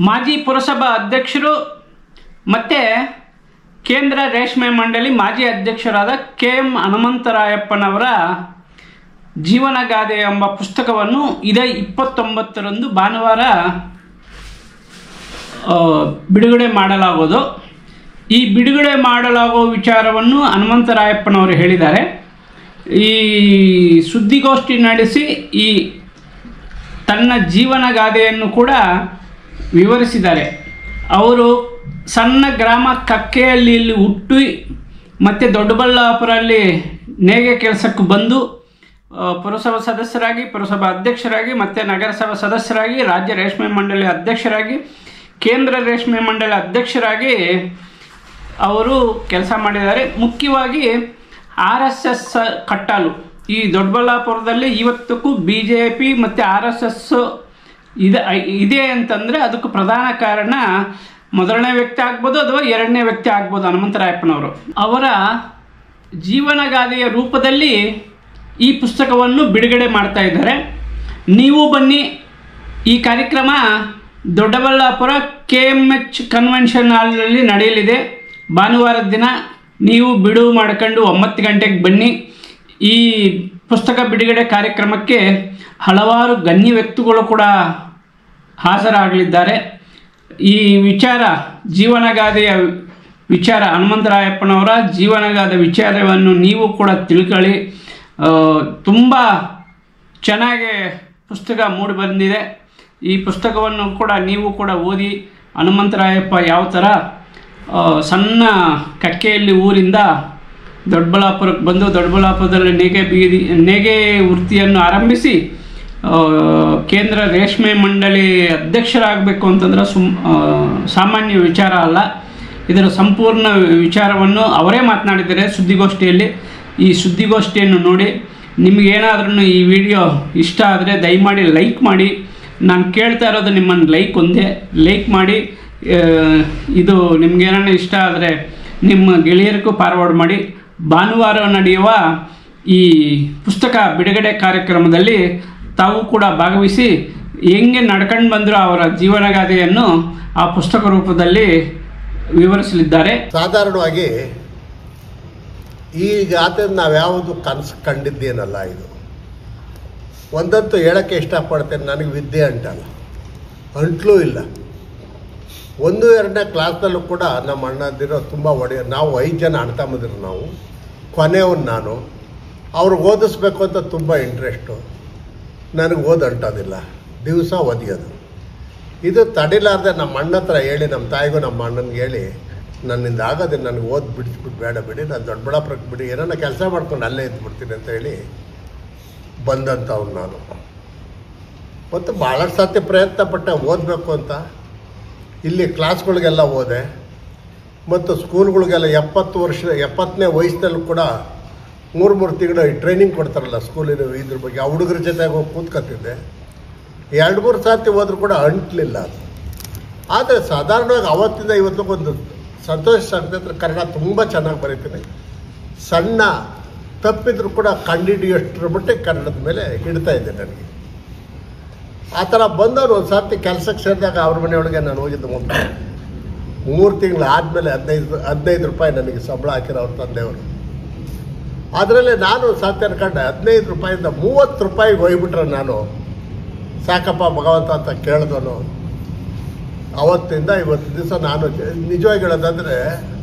ಮಾಜಿ ಪುರಸಭಾ ಅಧ್ಯಕ್ಷರು ಮತ್ತು ಕೇಂದ್ರ ರೇಷ್ಮೆ ಮಂಡಳಿ ಮಾಜಿ ಅಧ್ಯಕ್ಷರಾದ KM ಹನುಮಂತರಾಯಪ್ಪನವರ ಜೀವನಗಾದೆ ಎಂಬ ಪುಸ್ತಕವನ್ನು ಇದೇ 29ರಂದು ಭಾನುವಾರ ಬಿಡುಗಡೆ ಮಾಡಲಾಗುವುದು. ಈ ಬಿಡುಗಡೆ ಮಾಡಲಾಗುವ ವಿಚಾರವನ್ನು ಹನುಮಂತರಾಯಪ್ಪನವರು ಹೇಳಿದ್ದಾರೆ. ಈ ಸುದ್ದಿಗೋಷ್ಠಿ ನಡೆಸಿ ಈ ತನ್ನ ಜೀವನಗಾದೆಯನ್ನು ಕೂಡ ವಿವರಿಸಿದ್ದಾರೆ. ಅವರು ಸಣ್ಣ ಗ್ರಾಮ ಕಕ್ಕೆಹಳ್ಳಿಯಲ್ಲಿ ಹುಟ್ಟಿ ಮತ್ತು ದೊಡ್ಡಬಳ್ಳಾಪುರಲ್ಲಿ ನೇಗೆ ಕೆಲಸಕ್ಕೆ ಬಂದು ಪುರಸಭಾ ಸದಸ್ಯರಾಗಿ, ಪುರಸಭಾ ಅಧ್ಯಕ್ಷರಾಗಿ ಮತ್ತು ನಗರಸಭಾ ಸದಸ್ಯರಾಗಿ, ರಾಜ್ಯ ರೇಷ್ಮೆ ಮಂಡಳಿ ಅಧ್ಯಕ್ಷರಾಗಿ, ಕೇಂದ್ರ ರೇಷ್ಮೆ ಮಂಡಳಿ ಅಧ್ಯಕ್ಷರಾಗಿ ಅವರು ಕೆಲಸ ಮಾಡಿದ್ದಾರೆ. ಮುಖ್ಯವಾಗಿ RSS ಕಟ್ಟಾಲು ಈ ದೊಡ್ಡಬಳ್ಳಾಪುರದಲ್ಲಿ ಇವತ್ತಕ್ಕೂ BJP ಮತ್ತು RSS ಇದೆ ಅಂತಂದರೆ ಅದಕ್ಕೆ ಪ್ರಧಾನ ಕಾರಣ ಮೊದಲನೇ ವ್ಯಕ್ತಿ ಆಗ್ಬೋದು ಅಥವಾ ಎರಡನೇ ವ್ಯಕ್ತಿ ಆಗ್ಬೋದು ಹನುಮಂತರಾಯಪ್ಪನವರು. ಅವರ ಜೀವನಗಾದೆಯ ರೂಪದಲ್ಲಿ ಈ ಪುಸ್ತಕವನ್ನು ಬಿಡುಗಡೆ ಮಾಡ್ತಾ ಇದ್ದಾರೆ. ನೀವು ಬನ್ನಿ. ಈ ಕಾರ್ಯಕ್ರಮ ದೊಡ್ಡಬಳ್ಳಾಪುರ KMH ಕನ್ವೆನ್ಷನ್ ಹಾಲ್ನಲ್ಲಿ ನಡೆಯಲಿದೆ. ಭಾನುವಾರದ ದಿನ ನೀವು ಬಿಡುವು ಮಾಡ್ಕೊಂಡು 9 ಗಂಟೆಗೆ ಬನ್ನಿ. ಈ ಪುಸ್ತಕ ಬಿಡುಗಡೆ ಕಾರ್ಯಕ್ರಮಕ್ಕೆ ಹಲವಾರು ಗಣ್ಯ ವ್ಯಕ್ತಿಗಳು ಕೂಡ ಹಾಜರಾಗಲಿದ್ದಾರೆ. ಈ ವಿಚಾರ ಜೀವನಗಾದೆಯ ವಿಚಾರ, ಹನುಮಂತರಾಯಪ್ಪನವರ ಜೀವನಗಾದ ವಿಚಾರವನ್ನು ನೀವು ಕೂಡ ತಿಳ್ಕೊಳ್ಳಿ. ತುಂಬ ಚೆನ್ನಾಗಿ ಪುಸ್ತಕ ಮೂಡಿ ಬಂದಿದೆ. ಈ ಪುಸ್ತಕವನ್ನು ಕೂಡ ನೀವು ಕೂಡ ಓದಿ ಹನುಮಂತರಾಯಪ್ಪ ಯಾವ ಥರ ಸಣ್ಣ ಕಕ್ಕೆಯಲ್ಲಿ ಊರಿಂದ ದೊಡ್ಡಬಳ್ಳಾಪುರಕ್ಕೆ ಬಂದು ದೊಡ್ಡಬಳ್ಳಾಪುರದಲ್ಲಿ ನೇಗೆ ವೃತ್ತಿಯನ್ನು ಆರಂಭಿಸಿ ಕೇಂದ್ರ ರೇಷ್ಮೆ ಮಂಡಳಿ ಅಧ್ಯಕ್ಷರಾಗಬೇಕು ಅಂತಂದ್ರೆ ಸಾಮಾನ್ಯ ವಿಚಾರ ಅಲ್ಲ. ಇದರ ಸಂಪೂರ್ಣ ವಿಚಾರವನ್ನು ಅವರೇ ಮಾತನಾಡಿದ್ದಾರೆ ಸುದ್ದಿಗೋಷ್ಠಿಯಲ್ಲಿ. ಈ ಸುದ್ದಿಗೋಷ್ಠಿಯನ್ನು ನೋಡಿ ನಿಮಗೇನಾದ್ರೂ ಈ ವಿಡಿಯೋ ಇಷ್ಟ ಆದರೆ ದಯಮಾಡಿ ಲೈಕ್ ಮಾಡಿ. ನಾನು ಕೇಳ್ತಾ ಇರೋದು ನಿಮ್ಮನ್ನು ಲೈಕ್ ಮಾಡಿ. ಇದು ನಿಮಗೇನಾರ ಇಷ್ಟ ಆದರೆ ನಿಮ್ಮ ಗೆಳೆಯರಿಗೂ ಫಾರ್ವರ್ಡ್ ಮಾಡಿ. ಭಾನುವಾರ ನಡೆಯುವ ಈ ಪುಸ್ತಕ ಬಿಡುಗಡೆ ಕಾರ್ಯಕ್ರಮದಲ್ಲಿ ತಾವು ಕೂಡ ಭಾಗವಹಿಸಿ ಹೆಂಗೆ ನಡ್ಕೊಂಡು ಬಂದರೂ ಅವರ ಜೀವನಗಾಥೆಯನ್ನು ಆ ಪುಸ್ತಕ ರೂಪದಲ್ಲಿ ವಿವರಿಸಲಿದ್ದಾರೆ. ಸಾಧಾರಣವಾಗಿ ಈ ಗಾಥೆ ನಾವ್ಯಾವುದು ಕನಸು ಕಂಡಿದ್ದೇನಲ್ಲ. ಇದು ಒಂದಂತೂ ಹೇಳೋಕ್ಕೆ ಇಷ್ಟಪಡ್ತೇನೆ, ನನಗೆ ವಿದ್ಯೆ ಅಂಟ್ಲೂ ಇಲ್ಲ. 1-2ನೇ ಕ್ಲಾಸ್ನಲ್ಲೂ ಕೂಡ ನಮ್ಮ ಅಣ್ಣಂದಿರೋ ತುಂಬ ನಾವು 5 ಜನ ಅಣ್ಣ ತಮ್ಮಂದಿರು. ನಾವು ಕೊನೆಯವನು ನಾನು. ಅವ್ರಿಗೆ ಓದಿಸ್ಬೇಕು ಅಂತ ತುಂಬ ಇಂಟ್ರೆಸ್ಟು. ನನಗೆ ಅಂಟೋದಿಲ್ಲ, ದಿವಸ ಓದಿಯೋದು. ಇದು ತಡಿಲಾರ್ದೆ ನಮ್ಮ ಅಣ್ಣ ಹತ್ರ ಹೇಳಿ, ನಮ್ಮ ತಾಯಿಗೂ ನಮ್ಮ ಅಣ್ಣನಿಗೆ ಹೇಳಿ, ನನ್ನಿಂದ ಆಗೋದಿಲ್ಲ, ನನಗೆ ಬಿಡಿಸ್ಬಿಟ್ಟು ಬೇಡ ಬಿಡಿ, ನಾನು ದೊಡ್ಡಬಳ್ಳಾಪುರಕ್ಕೆ ಬಿಡಿ, ಏನಾರ ಕೆಲಸ ಮಾಡ್ಕೊಂಡು ಅಲ್ಲೇ ಇದ್ಬಿಡ್ತೀನಿ ಅಂತ ಹೇಳಿ ಬಂದಂಥವ್ನು ನಾನು. ಮತ್ತು ಭಾಳಷ್ಟು ಸತಿ ಪ್ರಯತ್ನ ಪಟ್ಟೆ ಓದಬೇಕು ಅಂತ. ಇಲ್ಲಿ ಕ್ಲಾಸ್ಗಳಿಗೆಲ್ಲ ಹೋದೆ ಮತ್ತು ಸ್ಕೂಲ್ಗಳಿಗೆಲ್ಲ 70ನೇ ವಯಸ್ಸಿನಲ್ಲೂ ಕೂಡ 3 ತಿಂಗಳು ಟ್ರೈನಿಂಗ್ ಕೊಡ್ತಾರಲ್ಲ ಸ್ಕೂಲಿನ ಇದ್ರ ಬಗ್ಗೆ. ಆ ಹುಡುಗರ ಜೊತೆಗೆ ಹೋಗಿ ಕೂತ್ಕೊತಿದ್ದೆ. 2-3 ಸಾತಿ ಹೋದ್ರೂ ಕೂಡ ಅಂಟಲಿಲ್ಲ ಅದು. ಆದರೆ ಸಾಧಾರಣವಾಗಿ ಅವತ್ತಿಂದ ಇವತ್ತಿಗೊಂದು ಸಂತೋಷ ಆಗ್ತೈತೆ. ಕನ್ನಡ ತುಂಬ ಚೆನ್ನಾಗಿ ಬರೀತೀನಿ. ಸಣ್ಣ ತಪ್ಪಿದ್ರು ಕೂಡ ಕಂಡಿಡಿಯೋಷ್ಟರ ಮಟ್ಟಿಗೆ ಕನ್ನಡದ ಮೇಲೆ ಹಿಡ್ತಾ ಇದ್ದೆ ನನಗೆ. ಆ ಥರ ಬಂದವರು ಒಂದು ಸರ್ತಿ ಕೆಲಸಕ್ಕೆ ಸೇರಿದಾಗ ಅವ್ರ ಮನೆಯೊಳಗೆ ನಾನು ಹೋಗಿದ್ದು. 3 ತಿಂಗಳು ಆದಮೇಲೆ 15 ರೂಪಾಯಿ ನನಗೆ ಸಂಬಳ ಹಾಕಿರೋ ಅವ್ರ ತಂದೆಯವರು. ಅದರಲ್ಲಿ ನಾನು ಸಾಧ್ಯ ಅನ್ಕೊಂಡೆ 15 ರೂಪಾಯಿಂದ 30 ರೂಪಾಯಿಗೆ ಹೋಗ್ಬಿಟ್ರೆ ನಾನು ಸಾಕಪ್ಪ ಭಗವಂತ ಅಂತ ಕೇಳಿದವನು. ಅವತ್ತಿಂದ ಇವತ್ತು ದಿವಸ ನಾನು ನಿಜವಾಗಿ ಹೇಳೋದಂದರೆ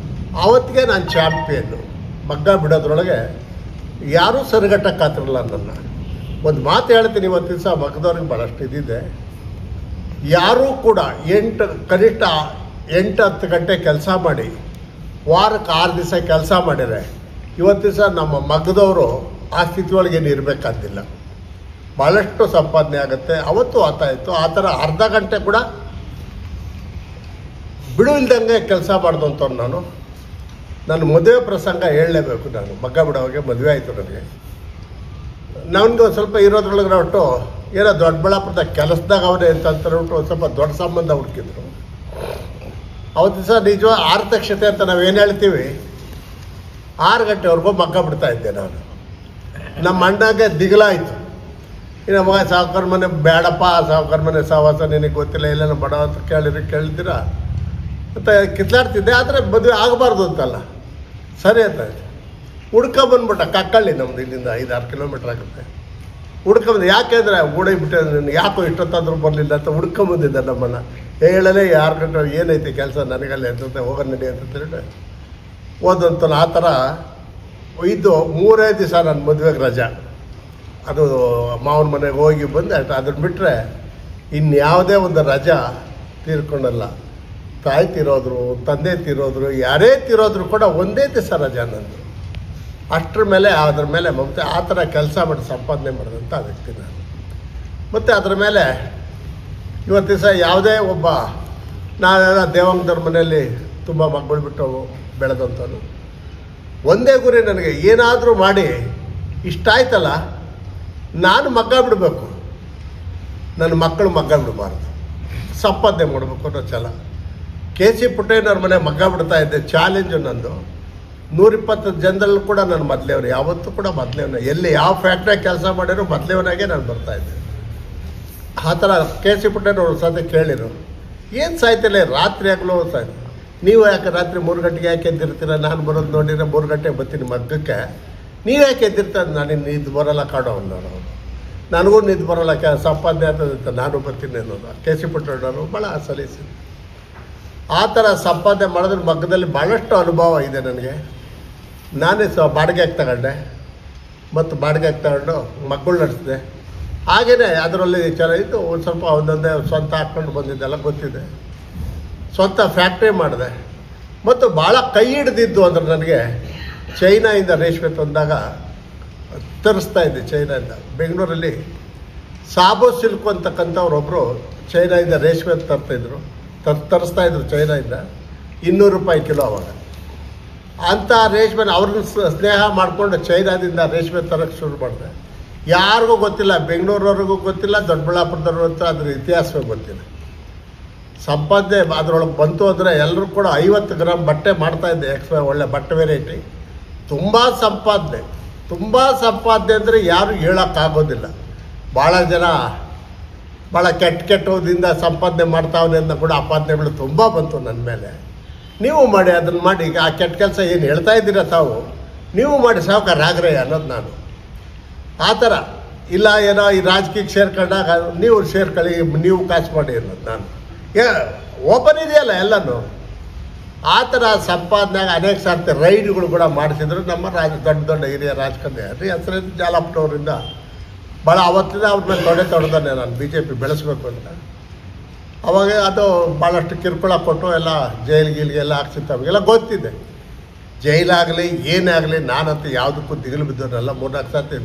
ಅವತ್ತಿಗೆ ನಾನು ಚಾಂಪಿಯನ್ನು. ಮಗ್ಗ ಬಿಡೋದ್ರೊಳಗೆ ಯಾರೂ ಸರಿಗಟ್ಟಕ್ಕಾತಿರಲ್ಲ ನನ್ನ. ಒಂದು ಮಾತು ಹೇಳ್ತೀನಿ, ಇವತ್ತು ದಿವಸ ಮಗ್ದವ್ರಿಗೆ ಭಾಳಷ್ಟು ಇದಿದೆ. ಯಾರೂ ಕೂಡ ಕನಿಷ್ಠ 8-10 ಗಂಟೆ ಕೆಲಸ ಮಾಡಿ ವಾರಕ್ಕೆ 6 ದಿವಸ ಕೆಲಸ ಮಾಡಿದರೆ ಇವತ್ತು ದಿವಸ ನಮ್ಮ ಮಗ್ದವರು ಆ ಸ್ಥಿತಿಯೊಳಗೇನು ಇರಬೇಕಾದಿಲ್ಲ. ಭಾಳಷ್ಟು ಸಂಪಾದನೆ ಆಗುತ್ತೆ. ಅವತ್ತು ಆತಾಯಿತು. ಆ ಥರ ಅರ್ಧ ಗಂಟೆ ಕೂಡ ಬಿಡುವಿಲ್ದಂಗೆ ಕೆಲಸ ಮಾಡಿದಂಥವ್ರು ನಾನು. ನನ್ನ ಮದುವೆ ಪ್ರಸಂಗ ಹೇಳಲೇಬೇಕು. ನಾನು ಮಗ್ಗ ಬಿಡೋವಾಗೆ ಮದುವೆ ಆಯಿತು ನನಗೆ. ನನಗೆ ಒಂದು ಸ್ವಲ್ಪ ಇರೋದ್ರೊಳಗೆ ಒಟ್ಟು ಏನೋ ದೊಡ್ಡಬಳ್ಳಾಪುರದ ಕೆಲಸದಾಗ ಅವರೇ ಅಂತಂತಾರೆ ಒಂದು ಸ್ವಲ್ಪ ದೊಡ್ಡ ಸಂಬಂಧ ಹುಡುಕಿದ್ರು. ಅವತ್ತು ದಿವಸ ನಿಜವಾಗ ಆರ್ತಕ್ಷತೆ ಅಂತ ನಾವೇನು ಹೇಳ್ತೀವಿ, 6 ಗಂಟೆವರೆಗೂ ಮಗ್ಗ ಬಿಡ್ತಾ ಇದ್ದೆ ನಾನು. ನಮ್ಮ ಅಣ್ಣಗೆ ದಿಗಲಾಯಿತು. ಇನ್ನು ಮಗ ಸಾವುಕಾರ ಮನೆ ಬೇಡಪ್ಪ, ಸಾವುಕಾರ ಮನೆ ಸಹವಾಸ ನಿನಗೆ ಗೊತ್ತಿಲ್ಲ, ಎಲ್ಲೇನೋ ಬಡ ಅಂತ ಕೇಳ್ತೀರಾ ಅಂತ ಕಿತ್ಲಾಡ್ತಿದ್ದೆ. ಆದರೆ ಮದುವೆ ಆಗಬಾರ್ದು ಅಂತಲ್ಲ, ಸರಿ ಅಂತ ಹುಡ್ಕೊಂಬಂದ್ಬಿಟ್ಟ. ಕಕ್ಕಳ್ಳಿ ನಮ್ದು ಇಲ್ಲಿಂದ 5-6 ಕಿಲೋಮೀಟ್ರ್ ಆಗುತ್ತೆ. ಹುಡ್ಕೊಂಬಂದು ಯಾಕೆಂದರೆ ಓಡೈಬಿಟ್ಟೆ, ನನಗೆ ಯಾಕೋ ಇಷ್ಟೊತ್ತಾದರೂ ಬರಲಿಲ್ಲ ಅಂತ ಹುಡ್ಕೊಂಬಂದಿದ್ದೆ ನಮ್ಮನ್ನು. ಹೇಳಲೇ 6 ಗಂಟೆ ಏನೈತಿ ಕೆಲಸ ನನಗಲ್ಲೇ ಅಂತ ಹೋಗೋ ನಡಿ ಅಂತ ಹೇಳಿದ್ರೆ ಓದಂತಲ್ಲ. ಆ ಥರ ಇದು 3-5 ದಿವಸ ನನ್ನ ಮದುವೆಗೆ ರಜಾ. ಅದು ಮಾವನ ಮನೆಗೆ ಹೋಗಿ ಬಂದು ಅದನ್ನು ಬಿಟ್ಟರೆ ಇನ್ಯಾವುದೇ ಒಂದು ರಜಾ ತೀರ್ಕೊಂಡಲ್ಲ. ತಾಯಿ ತೀರೋದ್ರು, ತಂದೆ ತೀರೋದ್ರು, ಯಾರೇ ತೀರೋದ್ರು ಕೂಡ ಒಂದೇ ದಿವಸ ರಜಾ ನಂದು. ಅಷ್ಟರ ಮೇಲೆ ಅದ್ರ ಮೇಲೆ ಮಮತೆ ಆ ಥರ ಕೆಲಸ ಮಾಡಿ ಸಂಪಾದನೆ ಮಾಡಿದಂಥ ವ್ಯಕ್ತಿ ನಾನು. ಮತ್ತು ಅದ್ರ ಮೇಲೆ ಇವತ್ತು ದಿವಸ ಯಾವುದೇ ಒಬ್ಬ ನಾನು ದೇವಾಂಗದವ್ರ ಮನೆಯಲ್ಲಿ ತುಂಬ ಮಕ್ಕಳು ಬಿಟ್ಟು ಬೆಳೆದಂಥವ್ನು. ಒಂದೇ ಗುರಿ ನನಗೆ, ಏನಾದರೂ ಮಾಡಿ ಇಷ್ಟ ಆಯ್ತಲ್ಲ ನಾನು ಮಗ್ಗ ಬಿಡಬೇಕು, ನನ್ನ ಮಕ್ಕಳು ಮಗ್ಗ ಬಿಡಬಾರ್ದು, ಸಂಪಾದನೆ ಮಾಡಬೇಕು ಅನ್ನೋ ಛಲ. KC ಪುಟ್ಟಯ್ಯನವ್ರ ಮನೆ ಮಗ್ಗ ಬಿಡ್ತಾ ಇದ್ದೆ. ಚಾಲೆಂಜು ನಂದು. 120 ಜನರಲ್ಲಿ ಕೂಡ ನಾನು ಮೊದಲೇವನು, ಯಾವತ್ತೂ ಕೂಡ ಮೊದಲೇವನ. ಎಲ್ಲಿ ಯಾವ ಫ್ಯಾಕ್ಟ್ರಿಯಾಗ ಕೆಲಸ ಮಾಡಿರೋ ಮೊದಲೇವನಾಗೆ ನಾನು ಬರ್ತಾಯಿದ್ದೆ. ಆ ಥರ KC ಪುಟ್ಟಯ್ಯನವ್ರು ಸದ್ಯ ಕೇಳಿರು, ಏನು ಸಾಯ್ತಿಲ್ಲ ರಾತ್ರಿ ಆಗಲೂ ಸಾಯ್ತು, ನೀವು ಯಾಕೆ ರಾತ್ರಿ 3 ಗಂಟೆಗೆ ಯಾಕೆ ಎದ್ದಿರ್ತೀರ? ನಾನು ಬರೋದು ನೋಡಿದ್ರೆ 3 ಗಂಟೆಗೆ ಬರ್ತೀನಿ ಮಗ್ಗಕ್ಕೆ, ನೀವು ಯಾಕೆ ಎದ್ದಿರ್ತಾರೆ? ನಾನು ನಿದ್ದು ಬರೋಲ್ಲ ಕಾಡೋ ಅನ್ನೋರು. ನನಗೂ ನಿದ್ದು ಬರೋಲ್ಲ, ಸಂಪಾದನೆ ಆಗ್ತದಂತ ನಾನು ಬರ್ತೀನಿ ಅನ್ನೋದು. KC ಪುಟ್ಟಯ್ಯನವರು ಭಾಳ ಸಲೀಸಿ. ಆ ಥರ ಸಂಪಾದನೆ ಮಾಡಿದ್ರೆ ಮಗ್ಗದಲ್ಲಿ ಭಾಳಷ್ಟು ಅನುಭವ ಇದೆ ನನಗೆ. ನಾನೇ ಬಾಡಿಗೆಗೆ ತಗೊಂಡೆ ಮತ್ತು ಬಾಡಿಗೆಗೆ ತಗೊಂಡು ಮಕ್ಕಳು ನಡೆಸಿದೆ. ಹಾಗೆಯೇ ಅದರಲ್ಲಿ ಚೆನ್ನಾಗಿತ್ತು. ಒಂದು ಸ್ವಲ್ಪ ಒಂದೊಂದೇ ಸ್ವಂತ ಹಾಕ್ಕೊಂಡು ಬಂದಿದ್ದೆಲ್ಲ ಗೊತ್ತಿದೆ. ಸ್ವಂತ ಫ್ಯಾಕ್ಟ್ರಿ ಮಾಡಿದೆ. ಮತ್ತು ಭಾಳ ಕೈ ಹಿಡ್ದಿದ್ದು ಅಂದರೆ ನನಗೆ ಚೈನಾಯಿಂದ ರೇಷ್ಮೆ ತಂದಾಗ ತರಿಸ್ತಾ ಇದ್ದೆ. ಚೈನಾದಿಂದ ಬೆಂಗಳೂರಲ್ಲಿ ಸಾಬೋ ಸಿಲ್ಕ್ ಅಂತಕ್ಕಂಥವ್ರೊಬ್ಬರು ಚೈನಾದಿಂದ ರೇಷ್ಮೆ ತರಿಸ್ತಾಯಿದ್ರು ಚೈನಾದಿಂದ. 200 ರೂಪಾಯಿ ಕಿಲೋ ಅವಾಗ. ಅಂಥ ರೇಷ್ಮೆ ಅವ್ರನ್ನ ಸ್ನೇಹ ಮಾಡಿಕೊಂಡು ಚೈನಾದಿಂದ ರೇಷ್ಮೆ ತರೋಕ್ಕೆ ಶುರು ಮಾಡಿದೆ. ಯಾರಿಗೂ ಗೊತ್ತಿಲ್ಲ, ಬೆಂಗಳೂರವ್ರಿಗೂ ಗೊತ್ತಿಲ್ಲ, ದೊಡ್ಡಬಳ್ಳಾಪುರದವ್ರು ಅಂತ ಅದ್ರ ಇತಿಹಾಸವೇ ಗೊತ್ತಿಲ್ಲ. ಸಂಪಾದನೆ ಅದರೊಳಗೆ ಬಂತು ಅಂದರೆ ಎಲ್ಲರೂ ಕೂಡ 50 ಗ್ರಾಮ್ ಬಟ್ಟೆ ಮಾಡ್ತಾಯಿದ್ದೆ. ಒಳ್ಳೆ ಬಟ್ಟೆ ವೆರೈಟಿ. ತುಂಬ ಸಂಪಾದನೆ ಅಂದರೆ ಯಾರು ಹೇಳೋಕ್ಕಾಗೋದಿಲ್ಲ. ಭಾಳ ಜನ ಭಾಳ ಕೆಟ್ಟದಿಂದ ಸಂಪಾದನೆ ಮಾಡ್ತಾವನೆ ಅಂತ ಕೂಡ ಅಪಾದನೆಗಳು ತುಂಬ ಬಂತು ನನ್ನ ಮೇಲೆ. ನೀವು ಮಾಡಿ, ಅದನ್ನು ಮಾಡಿ. ಈಗ ಆ ಕೆಟ್ಟ ಕೆಲಸ ಏನು ಹೇಳ್ತಾ ಇದ್ದೀರ ತಾವು, ನೀವು ಮಾಡಿ ಸಾವುಕಾರ ಆಗ್ರಯ್ಯ ಅನ್ನೋದು ನಾನು. ಆ ಥರ ಇಲ್ಲ, ಏನೋ ಈ ರಾಜಕೀಯಕ್ಕೆ ಸೇರ್ಕೊಂಡಾಗ ನೀವು ಸೇರ್ಕೊಳ್ಳಿ, ನೀವು ಕಾಸು ಮಾಡಿ ಅನ್ನೋದು ನಾನು. ಓಪನ್ ಇದೆಯಲ್ಲ ಎಲ್ಲನೂ. ಆ ಥರ ಸಂಪಾದನೆಯಾಗ ಅನೇಕ ಸಾರ್ತಿ ರೈಡ್ಗಳು ಕೂಡ ಮಾಡಿಸಿದ್ರು ನಮ್ಮ ದೊಡ್ಡ ಹಿರಿಯ ರಾಜಕಾರಣಿ ಹೆಸರು ಜಾಲಪ್ಪನವರಿಂದ. ಭಾಳ ಅವತ್ತಿಂದ ಅವ್ರ ಮೇಲೆ ತೊಡೆದಾನೆ ನಾನು BJP ಬೆಳೆಸಬೇಕು ಅಂತ. ಅವಾಗ ಅದು ಭಾಳಷ್ಟು ಕಿರುಕುಳ ಕೊಟ್ಟು ಎಲ್ಲ ಜೈಲಿಗೆಲ್ಲ ಹಾಕ್ಸಿತ್ತು. ಅವಾಗೆಲ್ಲ ಗೊತ್ತಿದೆ. ಜೈಲಾಗಲಿ ಏನೇ ಆಗಲಿ ನಾನಂತೂ ಯಾವುದಕ್ಕೂ ದಿಗಿಲು ಬಿದ್ದವರಲ್ಲ. 3-4 ಸರ್ತಿ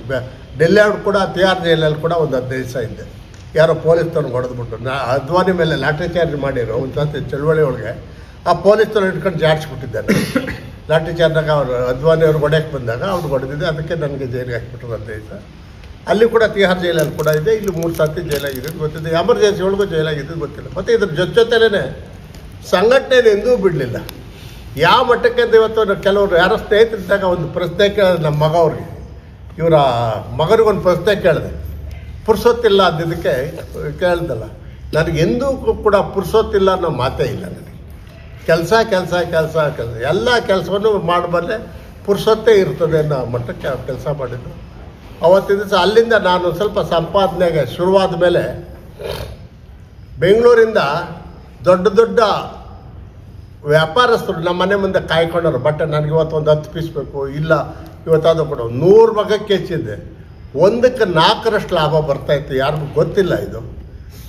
ಡೆಲ್ಲಿ ಅವ್ರು ಕೂಡ ತಿಹಾರ್ ಜೈಲಲ್ಲಿ ಕೂಡ ಒಂದು 15 ದಿವಸ ಇದ್ದೆ. ಯಾರೋ ಪೊಲೀಸ್ನವ್ರಿಗೆ ಹೊಡೆದ್ಬಿಟ್ಟು ಅದ್ವಾನಿ ಮೇಲೆ ಲಾಠಿ ಚಾರ್ಜ್ ಮಾಡಿರೋ ಒಂದು ಸರ್ತಿ ಚಳುವಳಿ ಒಳಗೆ ಆ ಪೊಲೀಸ್ನವ್ರು ಇಟ್ಕೊಂಡು ಜಾಡ್ಸ್ಬಿಟ್ಟಿದ್ದಾನೆ. ಲಾಠಿ ಚಾರ್ಜಾಗ ಅವರು ಅದ್ವಾನಿ ಅವ್ರಿಗೆ ಹೊಡೆಯಕ್ಕೆ ಬಂದಾಗ ಅವ್ರಿಗೆ ಹೊಡೆದಿದ್ದೆ. ಅದಕ್ಕೆ ನನಗೆ ಜೈಲಿಗೆ ಹಾಕ್ಬಿಟ್ರು 15 ದಿವಸ. ಅಲ್ಲಿ ಕೂಡ ತಿಹಾರ್ ಜೈಲಲ್ಲಿ ಕೂಡ ಇದೆ. ಇಲ್ಲಿ 3 ಸರ್ತಿ ಜೈಲಾಗಿದ್ದು ಗೊತ್ತಿದೆ. ಎಮರ್ಜೆನ್ಸಿ ಒಳಗೂ ಜೈಲಾಗಿದ್ದು ಗೊತ್ತಿಲ್ಲ. ಮತ್ತು ಇದ್ರ ಜೊತೆಲೇ ಸಂಘಟನೆ ಎಂದೂ ಬಿಡಲಿಲ್ಲ. ಯಾವ ಮಟ್ಟಕ್ಕೆ ಅಂತ ಇವತ್ತು ಕೆಲವರು ಯಾರೋ ಸ್ನೇಹಿತರಿದ್ದಾಗ ಒಂದು ಪ್ರಶ್ನೆ ಕೇಳಿದೆ ನಮ್ಮ ಮಗ ಅವ್ರಿಗೆ. ಇವರ ಮಗನಿಗೊಂದು ಪ್ರಶ್ನೆ ಕೇಳಿದೆ, ಪುರ್ಸೊತ್ತಿಲ್ಲ ಅಂದಿದ್ದಕ್ಕೆ ಕೇಳ್ದಲ್ಲ. ನನಗೆಂದೂ ಕೂಡ ಪುರ್ಸೊತ್ತಿಲ್ಲ ಅನ್ನೋ ಮಾತೇ ಇಲ್ಲ ನನಗೆ. ಕೆಲಸ ಎಲ್ಲ ಕೆಲಸವನ್ನು ಮಾಡಬಲ್ಲೆ, ಪುರ್ಸೊತ್ತೇ ಇರ್ತದೆ ಅನ್ನೋ ಮಟ್ಟಕ್ಕೆ ಕೆಲಸ ಮಾಡಿದ್ದು. ಅವತ್ತಿನ ದಿವಸ ಅಲ್ಲಿಂದ ನಾನು ಸ್ವಲ್ಪ ಸಂಪಾದನೆಗೆ ಶುರುವಾದ ಮೇಲೆ ಬೆಂಗಳೂರಿಂದ ದೊಡ್ಡ ವ್ಯಾಪಾರಸ್ಥರು ನಮ್ಮ ಮನೆ ಮುಂದೆ ಕಾಯ್ಕೊಂಡರು. ಬಟ್ಟೆ ನನಗೆ ಇವತ್ತು ಒಂದು 10 ಪೀಸ್ ಬೇಕು, ಇಲ್ಲ ಇವತ್ತಾದರೂ ಕೂಡ 100 ಮಗಕ್ಕೆ ಹೆಚ್ಚಿದ್ದೆ. 1ಕ್ಕೆ 4ರಷ್ಟು ಲಾಭ ಬರ್ತಾಯಿತ್ತು. ಯಾರಿಗೂ ಗೊತ್ತಿಲ್ಲ ಇದು.